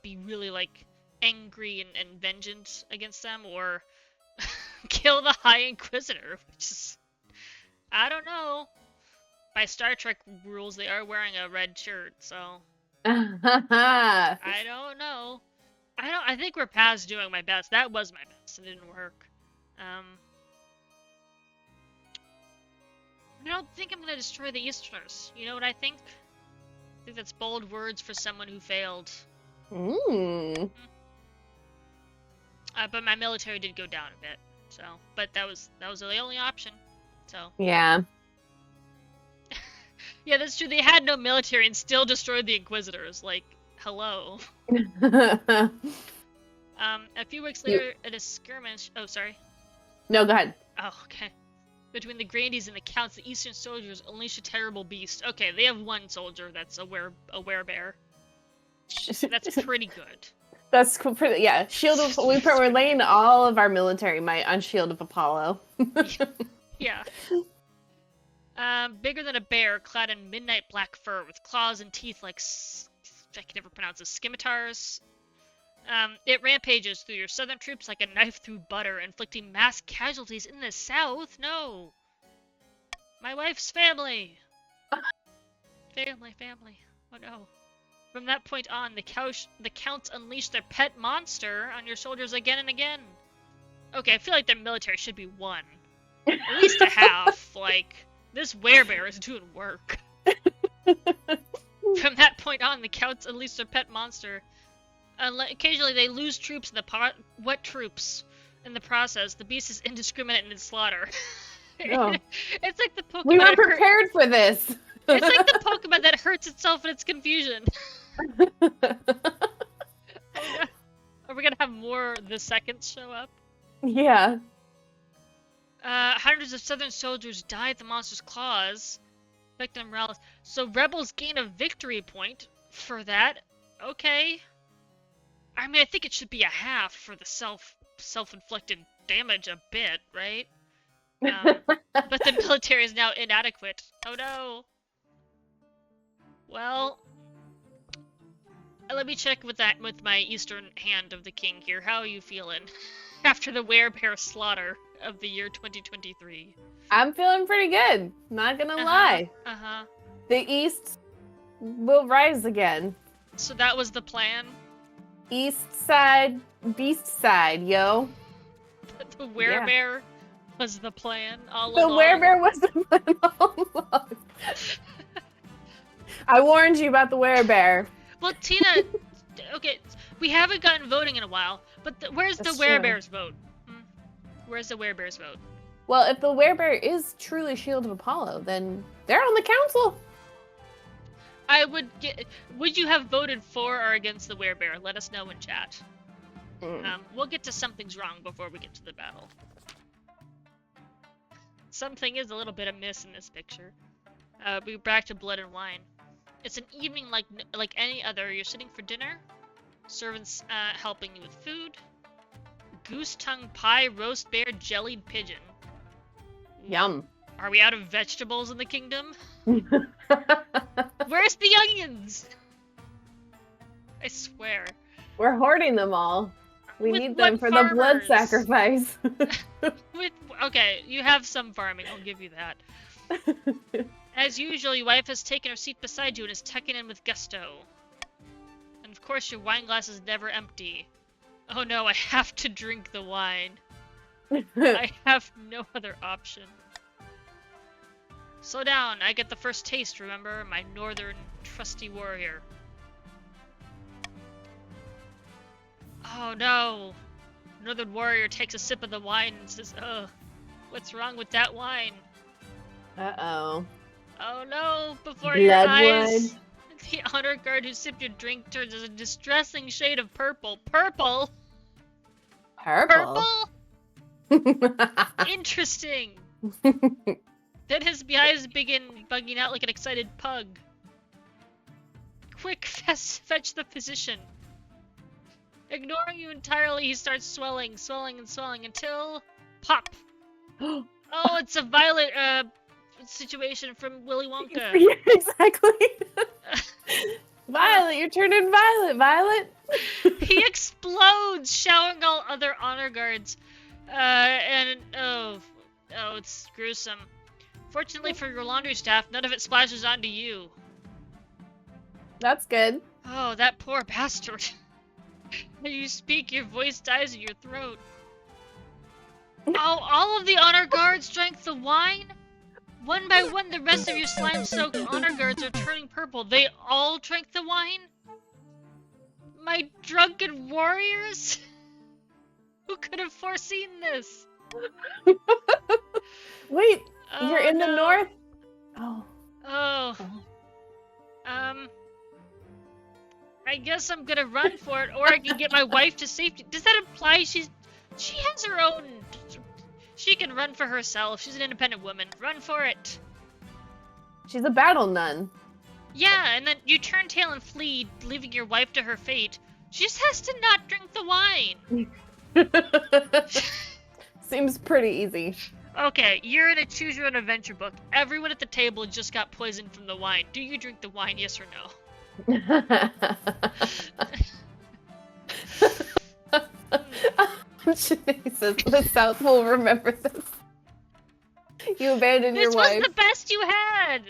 S1: be really like angry and vengeance against them, or kill the High Inquisitor, which is, I don't know. By Star Trek rules, they are wearing a red shirt, so I don't know. I think we're past doing my best. That was my best. It didn't work. I don't think I'm gonna destroy the Easterners. You know what I think? I think that's bold words for someone who failed.
S2: Ooh.
S1: But my military did go down a bit. So, but that was the only option. So.
S2: Yeah.
S1: Yeah, that's true. They had no military and still destroyed the Inquisitors. Like, hello. A few weeks later, at a skirmish. Oh, sorry.
S2: No, go ahead.
S1: Oh, okay. Between the Grandies and the Counts, the Eastern soldiers unleash a terrible beast. Okay, they have one soldier that's a werebear. That's pretty good.
S2: That's pretty, yeah. We're laying all of our military might on Shield of Apollo.
S1: Yeah. Bigger than a bear, clad in midnight black fur, with claws and teeth like I can never pronounce this. Scimitars. It rampages through your southern troops like a knife through butter, inflicting mass casualties in the south. No, my wife's family. Family. Oh no. From that point on, the Counts unleash their pet monster on your soldiers again and again. Okay, I feel like their military should be one. At least a half. Like, this werebear is doing work. From that point on, the Counts unleash their pet monster. Occasionally, they lose troops in the what troops? In the process, the beast is indiscriminate in its slaughter.
S2: Oh.
S1: It's like the Pokemon.
S2: We were prepared for this.
S1: It's like the Pokemon that hurts itself in its confusion. Are we gonna have more the seconds show up?
S2: Yeah.
S1: Hundreds of Southern soldiers die at the monster's claws. Victim morale. So rebels gain a victory point for that. Okay. I mean, I think it should be a half for the self-inflicted damage a bit, right? But the military is now inadequate. Oh no. Well, let me check with my Eastern Hand of the King here. How are you feeling after the werebear slaughter of the year 2023?
S2: I'm feeling pretty good. Not gonna lie. The East will rise again.
S1: So that was the plan?
S2: East side, beast side, yo.
S1: The werebear was the plan all
S2: along? The werebear was the plan all along. I warned you about the werebear.
S1: Well, Tina, okay, we haven't gotten voting in a while, but where's the werebear's vote? Where's the werebear's vote?
S2: Well, if the werebear is truly Shield of Apollo, then they're on the council.
S1: Would you have voted for or against the werebear? Let us know in chat. We'll get to something's wrong before we get to the battle. Something is a little bit amiss in this picture. We're back to blood and wine. It's an evening like any other. You're sitting for dinner. Servants helping you with food. Goose tongue pie, roast bear, jellied pigeon.
S2: Yum.
S1: Are we out of vegetables in the kingdom? Where's the onions? I swear.
S2: We're hoarding them all. We need them for
S1: farmers?
S2: the blood sacrifice.
S1: Okay, you have some farming, I'll give you that. As usual, your wife has taken her seat beside you and is tucking in with gusto. And of course, your wine glass is never empty. Oh no, I have to drink the wine. I have no other option. Slow down, I get the first taste, remember? My northern trusty warrior. Oh no! Northern warrior takes a sip of the wine and says, ugh, what's wrong with that wine?
S2: Uh-oh.
S1: Oh no, before your eyes, the honor guard who sipped your drink turns a distressing shade of purple. Purple?
S2: Purple?
S1: Interesting! Then his eyes begin bugging out like an excited pug. Quick, fetch the physician. Ignoring you entirely, he starts swelling until... Pop! Oh, it's a Violet, situation from Willy Wonka.
S2: Yeah, exactly. Violet, you're turning Violet.
S1: He explodes, showering all other honor guards. Oh, it's gruesome. Fortunately for your laundry staff, none of it splashes onto you.
S2: That's good.
S1: Oh, that poor bastard. When you speak, your voice dies in your throat. Oh, all of the honor guards drank the wine? One by one, the rest of your slime-soaked honor guards are turning purple. They all drank the wine? My drunken warriors? Who could have foreseen this?
S2: Wait,
S1: Oh,
S2: you're in the
S1: no.
S2: north? Oh.
S1: Oh. I guess I'm gonna run for it, or I can get my wife to safety. Does that imply she has her own... She can run for herself. She's an independent woman. Run for it.
S2: She's a battle nun.
S1: Yeah, and then you turn tail and flee, leaving your wife to her fate. She just has to not drink the wine.
S2: Seems pretty easy.
S1: Okay, you're in a choose your own adventure book. Everyone at the table just got poisoned from the wine. Do you drink the wine, yes or no?
S2: Shanae says the South will remember this. You abandoned your wife.
S1: This was the best you had!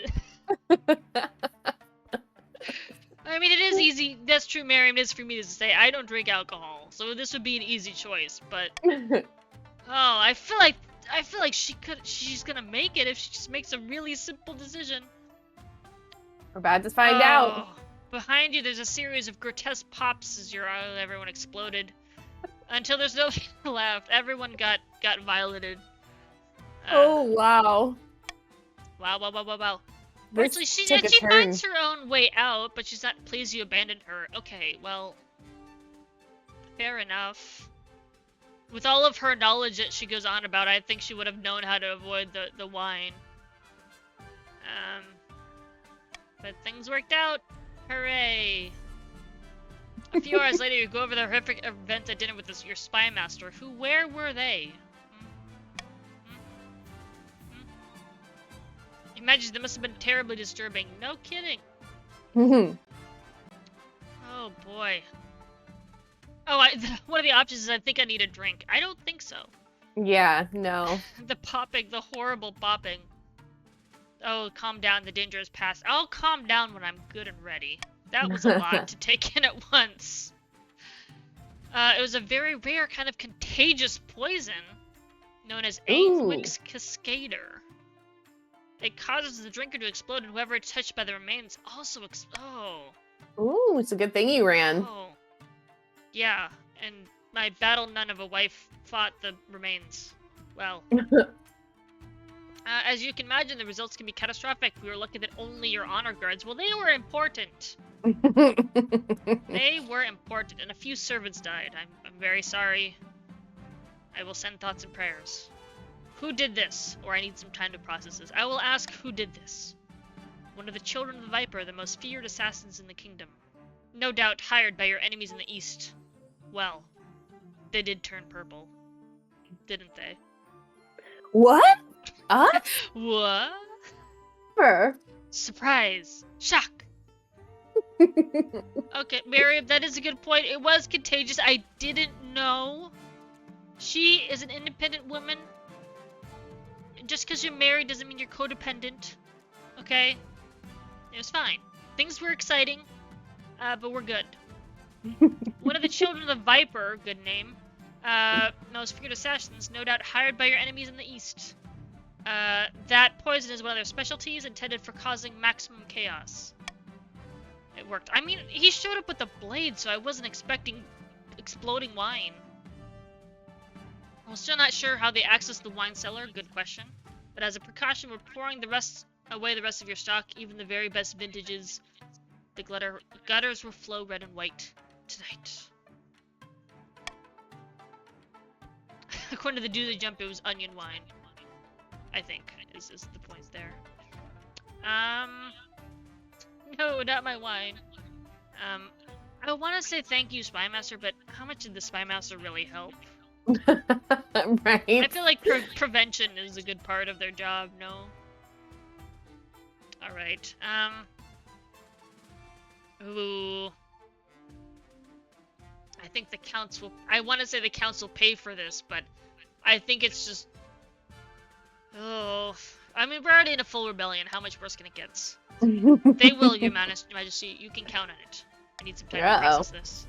S1: I mean, it is easy. That's true, Miriam. It is for me to say I don't drink alcohol, so this would be an easy choice. But I feel like she's gonna make it if she just makes a really simple decision.
S2: We're about to find out.
S1: Behind you, there's a series of grotesque pops as everyone exploded. Until there's nobody left, everyone got violeted.
S2: Oh wow!
S1: Wow!
S2: This
S1: Actually, she
S2: took a turn.
S1: finds her own way out, but she's not pleased you abandoned her. Okay, well, fair enough. With all of her knowledge that she goes on about, I think she would have known how to avoid the wine. But things worked out. Hooray! A few hours later, you go over the horrific event at dinner with your spy master. Where were they? Imagine that must have been terribly disturbing. No kidding. Oh boy. Oh, one of the options is I think I need a drink. I don't think so.
S2: Yeah, no.
S1: The popping, the horrible popping. Oh, calm down, the danger is past. I'll calm down when I'm good and ready. That was a lot to take in at once. It was a very rare kind of contagious poison known as Aquix cascader. It causes the drinker to explode, and whoever is touched by the remains also
S2: Ooh, it's a good thing you ran.
S1: Oh. Yeah, and my battle nun of a wife fought the remains. Well. As you can imagine, the results can be catastrophic. We were lucky that only your honor guards... Well, they were important. They were important, and a few servants died. I'm very sorry. I will send thoughts and prayers. Who did this? Or I need some time to process this. I will ask who did this. One of the children of the Viper, the most feared assassins in the kingdom. No doubt hired by your enemies in the east. Well, they did turn purple. Didn't they?
S2: What?
S1: What?
S2: Her.
S1: Surprise. Shock. Okay, Miriam, that is a good point. It was contagious. I didn't know. She is an independent woman. Just because you're married doesn't mean you're codependent. Okay? It was fine. Things were exciting, but we're good. One of the children of the Viper, good name, most feared assassins, no doubt hired by your enemies in the east. That poison is one of their specialties, intended for causing maximum chaos. It worked. I mean, he showed up with a blade, so I wasn't expecting exploding wine. I'm still not sure how they accessed the wine cellar, good question. But as a precaution, we're pouring away the rest of your stock, even the very best vintages. The gutters will flow red and white tonight. According to the do the jump, it was onion wine. I think is the point there. No, not my wine. I want to say thank you, Spymaster, but how much did the Spymaster really help?
S2: Right.
S1: I feel like prevention is a good part of their job, no? Alright, ooh. I think the council... I want to say the council pay for this, but I think it's just... Oh... I mean, we're already in a full rebellion. How much worse can it get? They will, Your Majesty. You can count on it. I need some time to process this.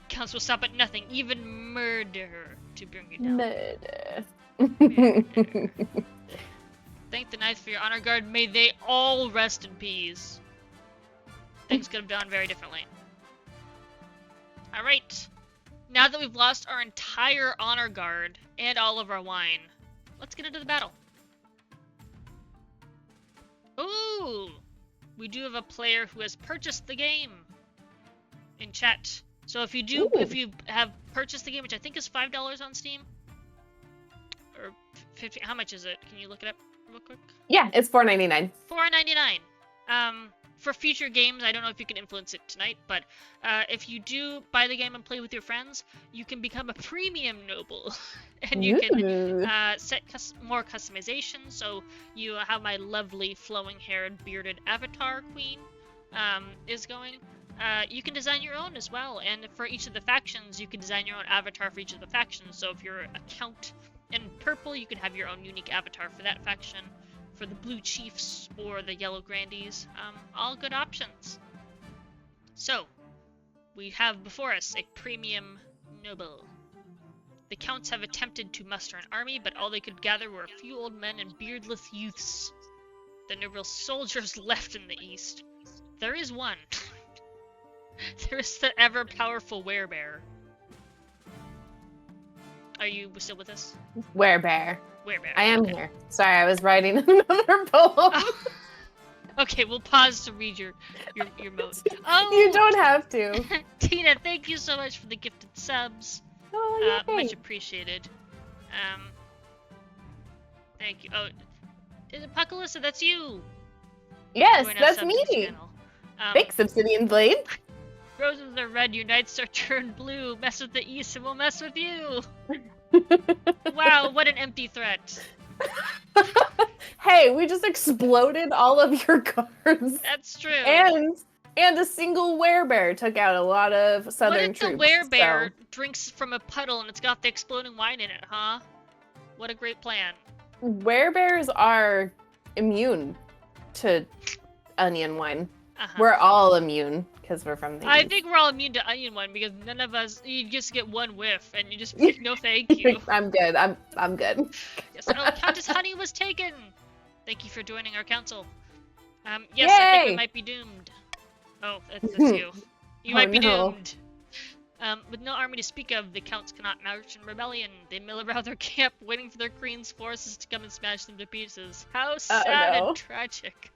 S1: Council will stop at nothing, even murder, to bring you down. Murder. Thank the Knights for your honor guard. May they all rest in peace. Things could have gone very differently. Alright. now that we've lost our entire honor guard and all of our wine, let's get into the battle. Ooh! We do have a player who has purchased the game in chat. So if you have purchased the game, which I think is $5 on Steam, or 50, how much is it? Can you look it up real quick?
S2: Yeah, it's $4.99.
S1: $4.99. For future games, I don't know if you can influence it tonight, but if you do buy the game and play with your friends, you can become a premium noble, and you can set more customization. So you have my lovely flowing-haired, bearded avatar queen is going. You can design your own as well, and for each of the factions, you can design your own avatar for each of the factions. So if you're a count in purple, you can have your own unique avatar for that faction. For the blue chiefs or the yellow grandees, all good options. So, we have before us a premium noble. The counts have attempted to muster an army, but all they could gather were a few old men and beardless youths. There are no real soldiers left in the east. There is one. There is the ever-powerful Werebear. Are you still with us?
S2: Werebear.
S1: Werebear.
S2: I am here. Sorry, I was writing another poem.
S1: Oh. Okay, we'll pause to read your mode. Oh,
S2: you don't have to.
S1: Tina, thank you so much for the gifted subs.
S2: Oh,
S1: much appreciated. Thank you. Oh, is it Alyssa? That's you.
S2: Yes, that's me. Thanks, Obsidian Blade.
S1: Roses are red, your nights are turned blue. Mess with the east and we'll mess with you. Wow, what an empty threat.
S2: Hey, we just exploded all of your cards.
S1: That's true.
S2: And a single werebear took out a lot of southern troops.
S1: What if the werebear drinks from a puddle and it's got the exploding wine in it, huh? What a great plan.
S2: Werebears are immune to onion wine. We're all immune because we're from the
S1: I
S2: east.
S1: think we're all immune to onion wine because none of us, you just get one whiff and you just, no thank you.
S2: I'm good. I'm good.
S1: Yes, oh, Countess Honey was taken! Thank you for joining our council. Yes,
S2: Yay!
S1: I think we might be doomed. Oh, that's you. You might be doomed. With no army to speak of, the counts cannot march in rebellion. They mill around their camp, waiting for their queen's forces to come and smash them to pieces. How sad and tragic.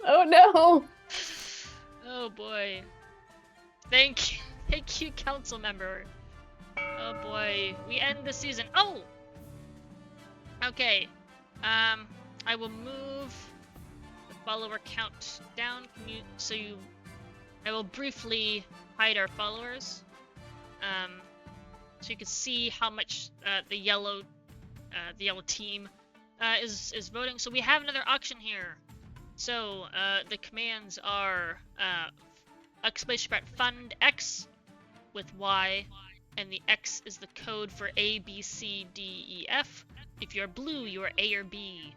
S2: Oh no!
S1: Oh boy. Thank you, council member. Oh boy, we end the season. Oh! Okay. I will move the follower count down. I will briefly hide our followers. So you can see how much the yellow team is voting. So we have another auction here. So the commands are !fund X with Y, and the X is the code for A, B, C, D, E, F. If you're blue, you are A or B.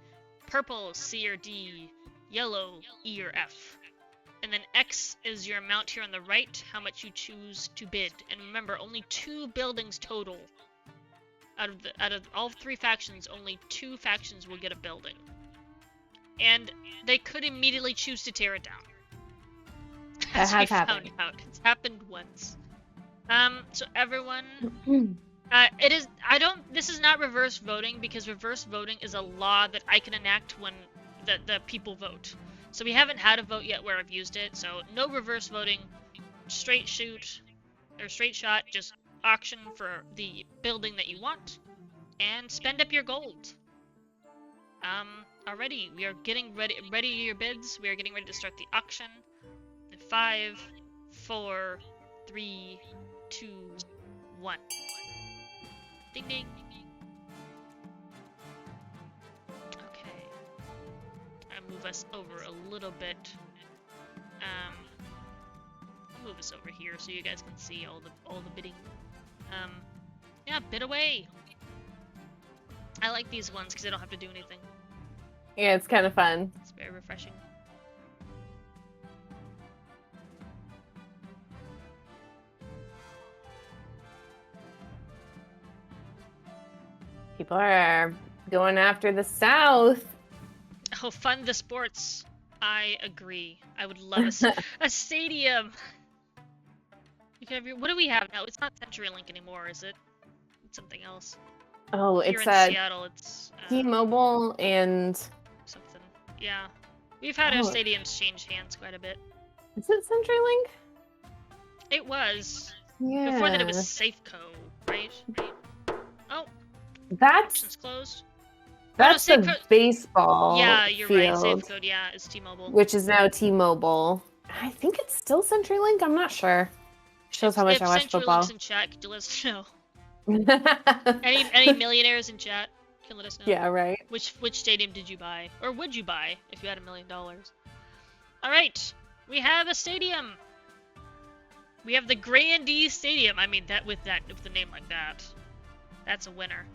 S1: Purple, C or D. Yellow, E or F. And then X is your amount here on the right, how much you choose to bid. And remember, only 2 buildings total. Out of all 3 factions, only 2 factions will get a building. And they could immediately choose to tear it down. As we found out. It's happened once. So everyone, this is not reverse voting, because reverse voting is a law that I can enact when the people vote. So we haven't had a vote yet where I've used it, so no reverse voting, straight shot, just auction for the building that you want, and spend up your gold. Already, we are getting ready your bids, we are getting ready to start the auction. 5, 4, 3, 2, 1. Ding ding. Okay. I'll move us over a little bit. I'll move us over here so you guys can see all the bidding. Yeah, bid away. I like these ones because I don't have to do anything.
S2: Yeah, it's kind of fun.
S1: It's very refreshing.
S2: People are going after the South.
S1: Oh, fund the sports. I agree. I would love a stadium. You can have your. What do we have now? It's not CenturyLink anymore, is it? It's something else.
S2: Oh,
S1: Here
S2: it's
S1: in Seattle, it's
S2: T-Mobile and
S1: something. Yeah, we've had our stadiums change hands quite a bit.
S2: Is it CenturyLink?
S1: It was.
S2: Yeah.
S1: Before that, it was Safeco, right? Oh.
S2: That's
S1: Options closed.
S2: That's the baseball.
S1: Yeah, you're
S2: field,
S1: right. Safeco, yeah, is T-Mobile.
S2: Which is now T-Mobile. I think it's still CenturyLink. I'm not sure. Shows how much I watch football.
S1: If CenturyLink's in chat, could you let us know? any millionaires in chat can let us know.
S2: Yeah, right.
S1: Which stadium did you buy, or would you buy if you had $1 million? All right, we have a stadium. We have the Grandee Stadium. I mean, with a name like that, that's a winner.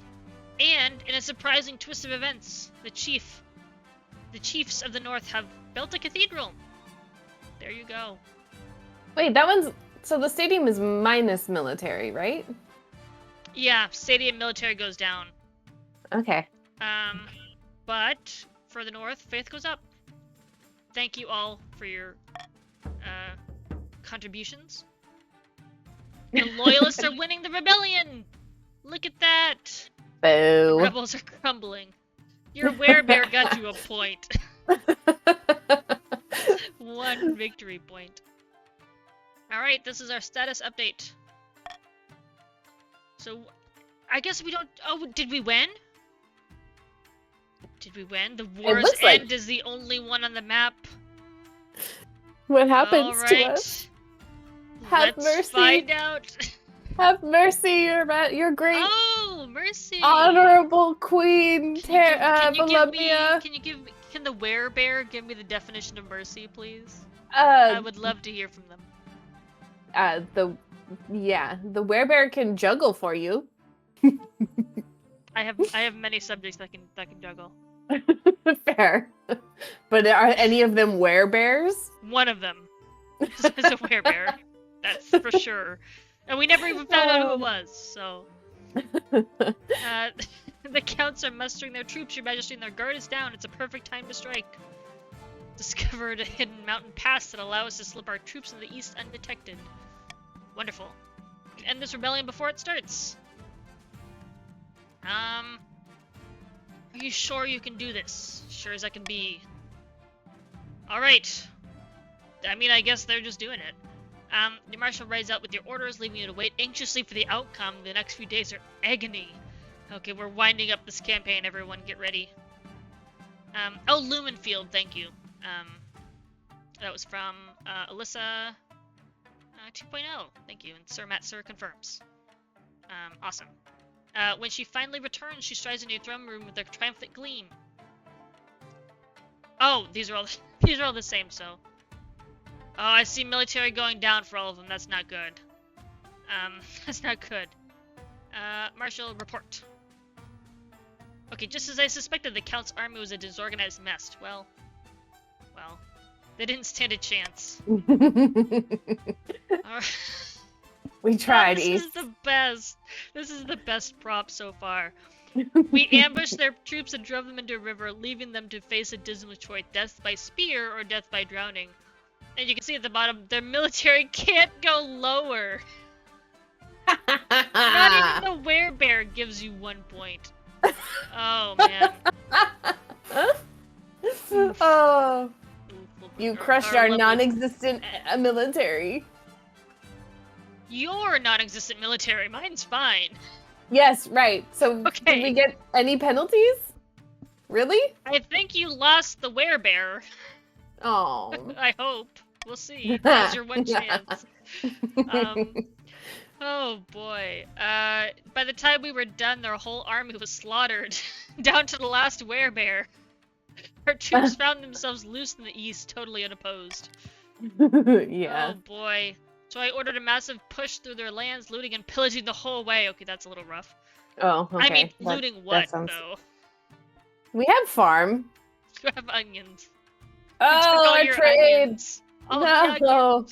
S1: And in a surprising twist of events, the chiefs of the North have built a cathedral. There you go.
S2: Wait, so the stadium is minus military, right?
S1: Yeah, stadium military goes down.
S2: Okay.
S1: But for the North, faith goes up. Thank you all for your contributions. The loyalists are winning the rebellion. Look at that.
S2: Boo.
S1: The rebels are crumbling. Your Werebear got you a point. 1 victory point. Alright, this is our status update. So, I guess we don't... Oh, did we win? Did we win? The War's End is the only one on the map.
S2: What happens to us?
S1: Have mercy. Let's find out.
S2: Have mercy, your great...
S1: Oh, mercy.
S2: Honorable Queen Volumnia.
S1: Can the Werebear give me the definition of mercy, please?
S2: I
S1: would love to hear from them.
S2: The Werebear can juggle for you.
S1: I have many subjects that can juggle.
S2: Fair. But are any of them werebears?
S1: One of them is a werebear. That's for sure. And we never even found out who it was, so... the counts are mustering their troops, your majesty, and their guard is down. It's a perfect time to strike. Discovered a hidden mountain pass that allows us to slip our troops in the east undetected. Wonderful. We can end this rebellion before it starts. Are you sure you can do this? Sure as I can be. Alright. I mean, I guess they're just doing it. The marshal rides out with your orders, leaving you to wait anxiously for the outcome. The next few days are agony. Okay, we're winding up this campaign, everyone. Get ready. Oh, Lumenfield, thank you. That was from Alyssa 2.0. Thank you. And Sir Matt Sir confirms. Awesome. When she finally returns, she strides into your throne room with a triumphant gleam. Oh, these are all the same, so... Oh, I see military going down for all of them. That's not good. That's not good. Marshal, report. Okay, just as I suspected, the Count's army was a disorganized mess. Well, they didn't stand a chance.
S2: We tried,
S1: This is the best. This is the best prop so far. We ambushed their troops and drove them into a river, leaving them to face a dismal choice: death by spear or death by drowning. And you can see at the bottom, their military can't go lower. Not even the Werebear gives you 1 point. Oh, man.
S2: Oh. You crushed our non-existent military.
S1: Your non-existent military. Mine's fine.
S2: Yes, right. So,
S1: okay.
S2: Did we get any penalties? Really?
S1: I think you lost the Werebear.
S2: Oh.
S1: I hope. We'll see. That's your one chance. Oh boy. By the time we were done, their whole army was slaughtered, down to the last Werebear. Her troops found themselves loose in the east, totally unopposed.
S2: Yeah.
S1: Oh boy. So I ordered a massive push through their lands, looting and pillaging the whole way. Okay, that's a little rough.
S2: Oh, okay.
S1: I mean, looting what, though?
S2: We have farm.
S1: You have onions.
S2: Oh, our trade!
S1: Onions.
S2: No!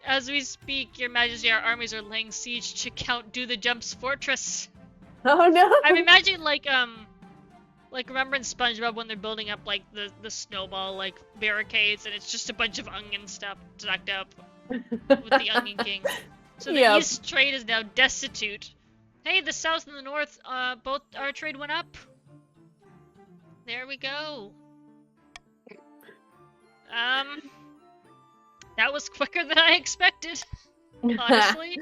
S1: As we speak, your majesty, our armies are laying siege to Count Do the Jump's fortress.
S2: Oh no!
S1: I'm imagining like remember in SpongeBob when they're building up like the snowball like barricades and it's just a bunch of onion stuff stacked up. with the Onion King. So the East trade is now destitute. Hey, the South and the North, both our trade went up. There we go. That was quicker than I expected, honestly.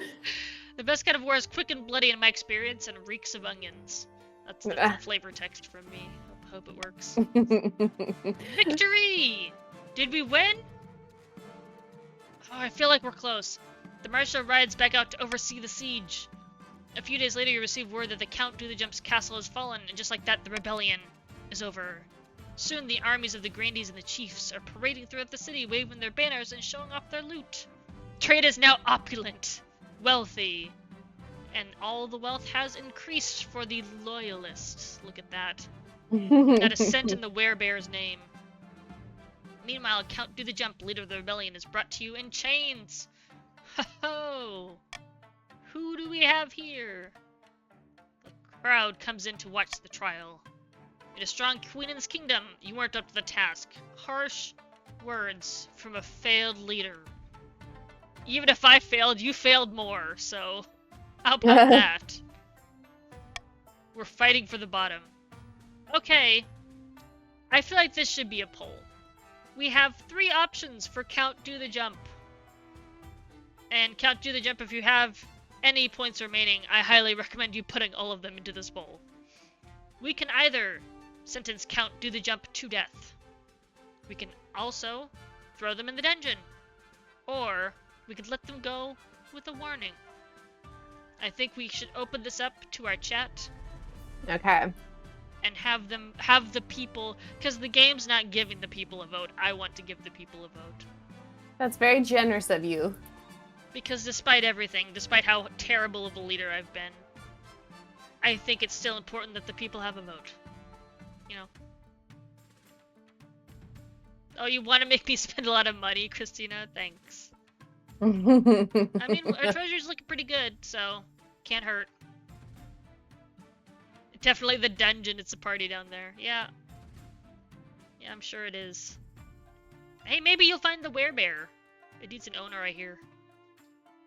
S1: The best kind of war is quick and bloody in my experience and reeks of onions. That's the flavor text from me. Hope it works. Victory! Did we win? Oh, I feel like we're close. The marshal rides back out to oversee the siege. A few days later, you receive word that the Count Do-the-Jump's castle has fallen, and just like that, the rebellion is over. Soon, the armies of the Grandees and the chiefs are parading throughout the city, waving their banners and showing off their loot. Trade is now opulent, wealthy, and all the wealth has increased for the loyalists. Look at that. Not a cent in the Werebear's name. Meanwhile, Count Do-the-Jump, leader of the rebellion, is brought to you in chains. Ho-ho! Who do we have here? The crowd comes in to watch the trial. In a strong queen in this kingdom, you weren't up to the task. Harsh words from a failed leader. Even if I failed, you failed more, so how about that? We're fighting for the bottom. Okay, I feel like this should be a poll. We have 3 options for Count Do-the-Jump. And Count Do-the-Jump, if you have any points remaining, I highly recommend you putting all of them into this poll. We can either sentence Count Do-the-Jump to death. We can also throw them in the dungeon. Or we could let them go with a warning. I think we should open this up to our chat.
S2: Okay.
S1: And have the people, because the game's not giving the people a vote. I want to give the people a vote.
S2: That's very generous of you.
S1: Because despite everything, despite how terrible of a leader I've been, I think it's still important that the people have a vote. You know? Oh, you want to make me spend a lot of money, Christina? Thanks. I mean, our treasure's looking pretty good, so can't hurt. Definitely the dungeon, it's a party down there. Yeah. Yeah, I'm sure it is. Hey, maybe you'll find the Werebear. It needs an owner, I hear.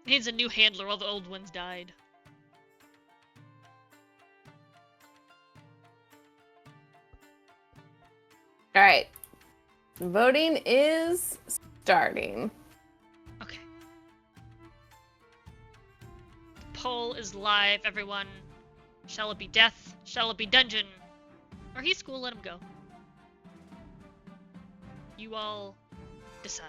S1: It needs a new handler, all the old ones died.
S2: Alright. Voting is starting.
S1: Okay. The poll is live, everyone. Shall it be death? Shall it be dungeon? Or he's cool, let him go. You all decide.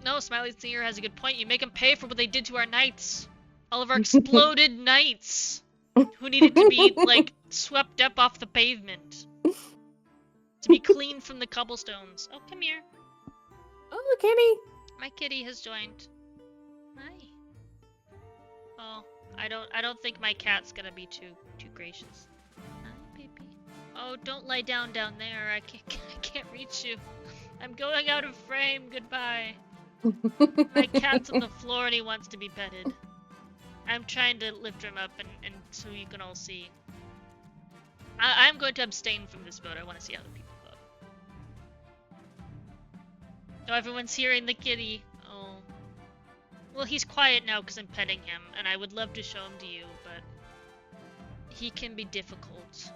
S1: No, Smiley Senior has a good point. You make them pay for what they did to our knights. All of our exploded knights. Who needed to be, like, swept up off the pavement. To be cleaned from the cobblestones. Oh, come here.
S2: Oh, kitty.
S1: My kitty has joined. Hi. Oh, I don't think my cat's gonna be too gracious. Hi, baby. Oh, don't lie down there. I can't reach you. I'm going out of frame. Goodbye. My cat's on the floor and he wants to be petted. I'm trying to lift him up and so you can all see. I'm going to abstain from this vote. I want to see how the people vote. Oh, everyone's hearing the kitty. Oh. Well, he's quiet now because I'm petting him, and I would love to show him to you, but he can be difficult.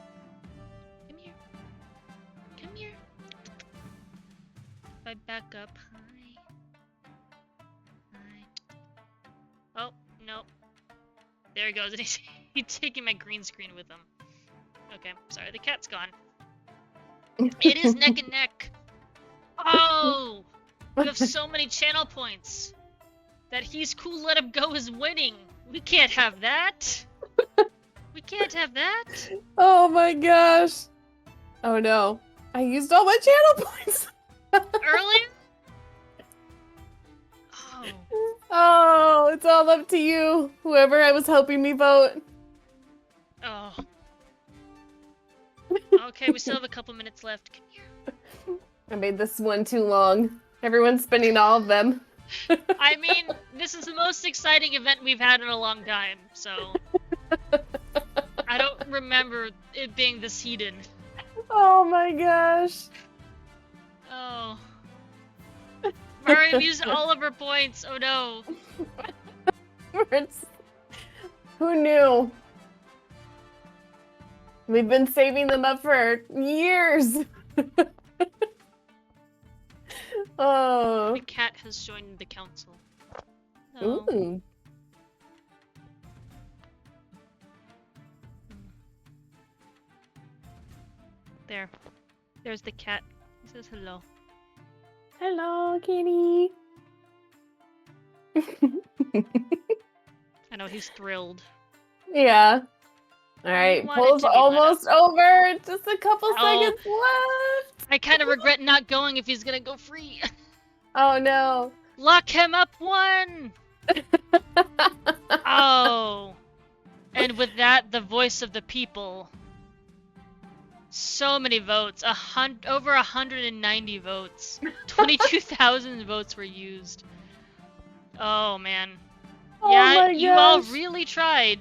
S1: Come here. Come here. If I back up. Hi. Oh, no. There he goes, and he's taking my green screen with him. Okay, sorry, the cat's gone. It is neck and neck. Oh! You have so many channel points. That he's cool, let him go is winning. We can't have that. We can't have that.
S2: Oh my gosh. Oh no. I used all my channel points.
S1: Earlier? Oh.
S2: Oh, it's all up to you. Whoever I was hoping me vote.
S1: Oh. Okay, we still have a couple minutes left. Come here.
S2: I made this one too long. Everyone's spending all of them.
S1: I mean, this is the most exciting event we've had in a long time, so... I don't remember it being this heated.
S2: Oh my gosh.
S1: Oh. Mariam used all of her points. Oh no.
S2: Who knew? We've been saving them up for years. Oh.
S1: The cat has joined the council. Oh.
S2: Ooh.
S1: There. There's the cat. He says hello.
S2: Hello, kitty.
S1: I know, he's thrilled.
S2: Yeah. Alright, poll's almost over. Just a couple seconds left.
S1: I kind of regret not going if he's gonna go free.
S2: Oh no.
S1: Lock him up 1! Oh. And with that, the voice of the people. So many votes. Over 190 votes. 22,000 votes were used. Oh man.
S2: Oh
S1: yeah, you all really tried.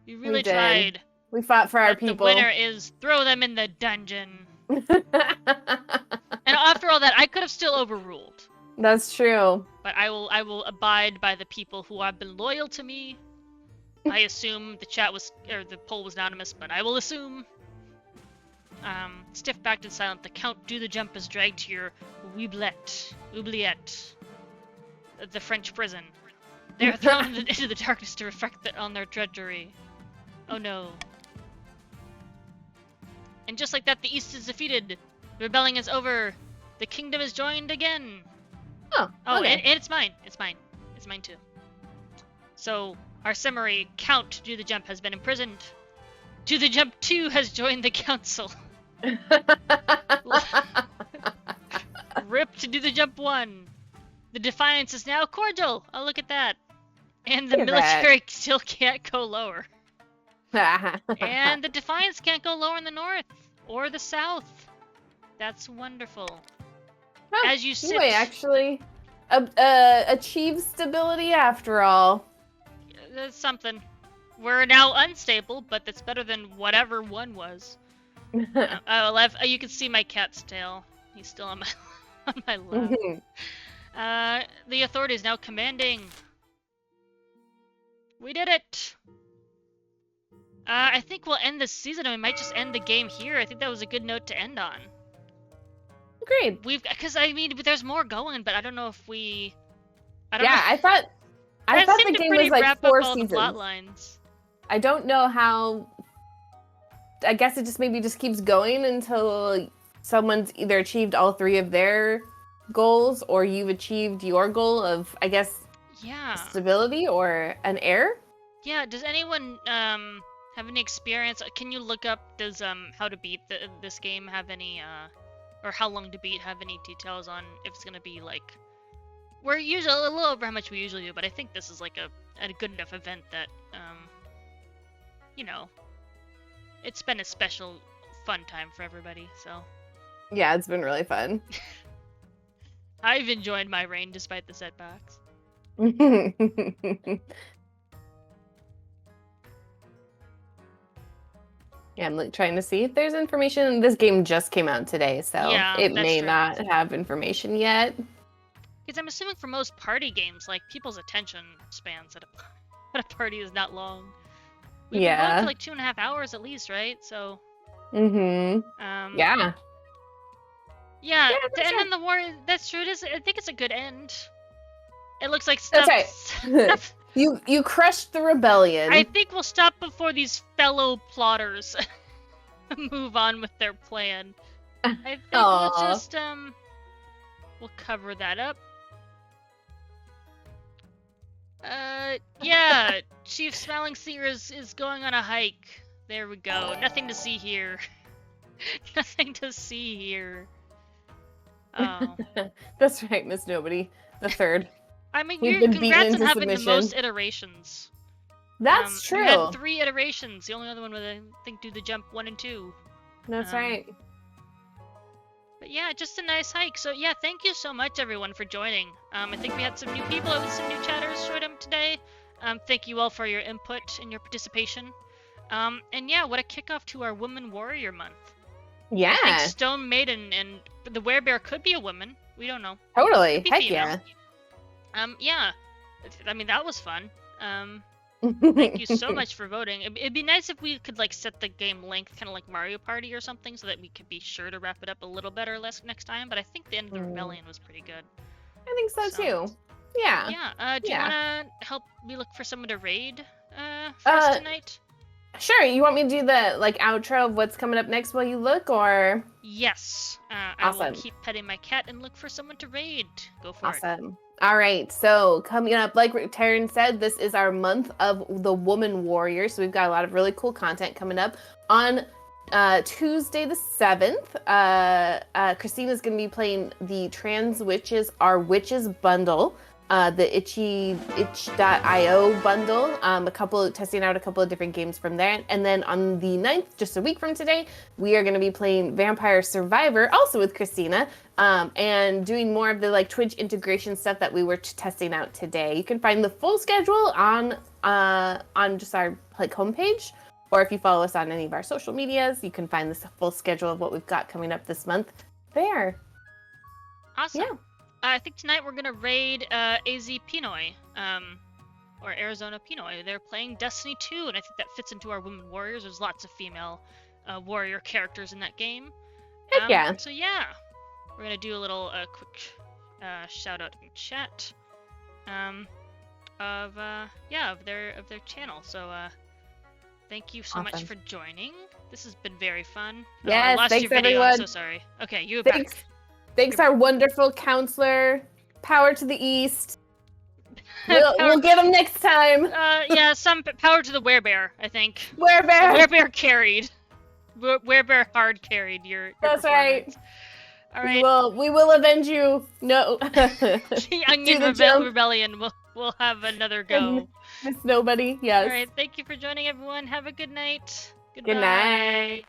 S1: You really tried.
S2: We fought for our people.
S1: The winner is throw them in the dungeon. And after all that, I could have still overruled.
S2: That's true.
S1: But I will abide by the people who have been loyal to me. I assume the poll was anonymous, but I will assume. Stiff-backed and silent, the Count Do the Jump is dragged to your oubliette, the French prison. They are thrown into the darkness to reflect on their drudgery. Oh no. And just like that, the East is defeated. The rebellion is over. The kingdom is joined again.
S2: Oh, okay.
S1: And it's mine. It's mine. It's mine too. So, our summary, Count Do the Jump has been imprisoned. Do the Jump 2 has joined the council. Rip to Do the Jump 1. The Defiance is now cordial. Oh, look at that. And the military still can't go lower. And the Defiance can't go lower in the north or the south. That's wonderful.
S2: Huh,
S1: As you sit,
S2: we actually achieve stability after all.
S1: That's something. We're now unstable, but that's better than whatever 1 was. You can see my cat's tail. He's still on my lap. The authority is now commanding. We did it! I think we'll end this season, and we might just end the game here. I think that was a good note to end on.
S2: Agreed.
S1: Because I mean, there's more going, but I don't know if we. I
S2: thought the game was like 4 seasons.
S1: The plot lines.
S2: I don't know how. I guess it just maybe just keeps going until someone's either achieved all 3 of their goals, or you've achieved your goal of, I guess, stability or an heir.
S1: Yeah. Does anyone have any experience? Can you look up? Does how to beat this game have any or how long to beat have any details on if it's gonna be like? We're usually a little over how much we usually do, but I think this is like a good enough event that you know, it's been a special fun time for everybody. So
S2: yeah, it's been really fun.
S1: I've enjoyed my reign despite the setbacks.
S2: Yeah, I'm trying to see if there's information. This game just came out today, so it may not have information yet.
S1: Because I'm assuming for most party games, like, people's attention spans at a party is not long. We've been going for like 2.5 hours at least, right? So.
S2: Yeah.
S1: Yeah, to end on the war, that's true. It is. I think it's a good end. It looks like stuff.
S2: That's right. You crushed the rebellion.
S1: I think we'll stop before these fellow plotters move on with their plan. I think we'll just we'll cover that up. Yeah, Chief Smiling Seer is going on a hike. There we go. Nothing to see here. Nothing to see here. Oh.
S2: That's right, Miss Nobody, the third.
S1: I mean, congrats on having the most iterations.
S2: That's true.
S1: You had 3 iterations. The only other one was, I think, Do the Jump 1 and 2.
S2: That's right.
S1: But yeah, just a nice hike. So yeah, thank you so much, everyone, for joining. I think we had some new people. Some new chatters showed up today. Thank you all for your input and your participation. And yeah, what a kickoff to our Woman Warrior Month.
S2: Yeah.
S1: I think Stone Maiden and the Werebear could be a woman. We don't know.
S2: Totally.
S1: Could be
S2: Heck
S1: female.
S2: yeah.
S1: Yeah. I mean, that was fun. Thank you so much for voting. It'd be nice if we could like set the game length kind of like Mario Party or something, so that we could be sure to wrap it up a little better next time. But I think the end of the rebellion was pretty good.
S2: I think so too. Yeah.
S1: Yeah. Do you want to help me look for someone to raid for us tonight?
S2: Sure. You want me to do the like outro of what's coming up next while you look, or?
S1: Yes.
S2: Awesome.
S1: I will keep petting my cat and look for someone to raid. Go for it.
S2: Awesome. All right. So coming up, like Teryn said, this is our month of the Woman Warrior. So we've got a lot of really cool content coming up on Tuesday the 7th. Christina's going to be playing the Trans Witches Are Witches bundle. The itch.io bundle, testing out a couple of different games from there. And then on the 9th, just a week from today, we are going to be playing Vampire Survivor, also with Christina, and doing more of the like Twitch integration stuff that we were testing out today. You can find the full schedule on just our like homepage, or if you follow us on any of our social medias, you can find the full schedule of what we've got coming up this month there.
S1: Awesome.
S2: Yeah.
S1: I think tonight we're gonna raid AZ Pinoy, or Arizona Pinoy. They're playing Destiny 2, and I think that fits into our Women Warriors. There's lots of female warrior characters in that game.
S2: Heck yeah.
S1: So yeah, we're gonna do a little quick shout out in chat of their channel. So thank you so much for joining. This has been very fun.
S2: Yes,
S1: I lost
S2: thanks
S1: your video.
S2: everyone.
S1: I'm so sorry. Okay, you're back.
S2: Thanks, our wonderful counselor. Power to the east. We'll get him next time.
S1: Yeah, some power to the Werebear, I think.
S2: Werebear.
S1: Werebear carried. Werebear hard carried your
S2: That's right.
S1: All right.
S2: We will avenge you. No.
S1: The Onion Rebellion. We'll have another go.
S2: Miss Nobody. Yes.
S1: All right. Thank you for joining, everyone. Have a good night.
S2: Good night.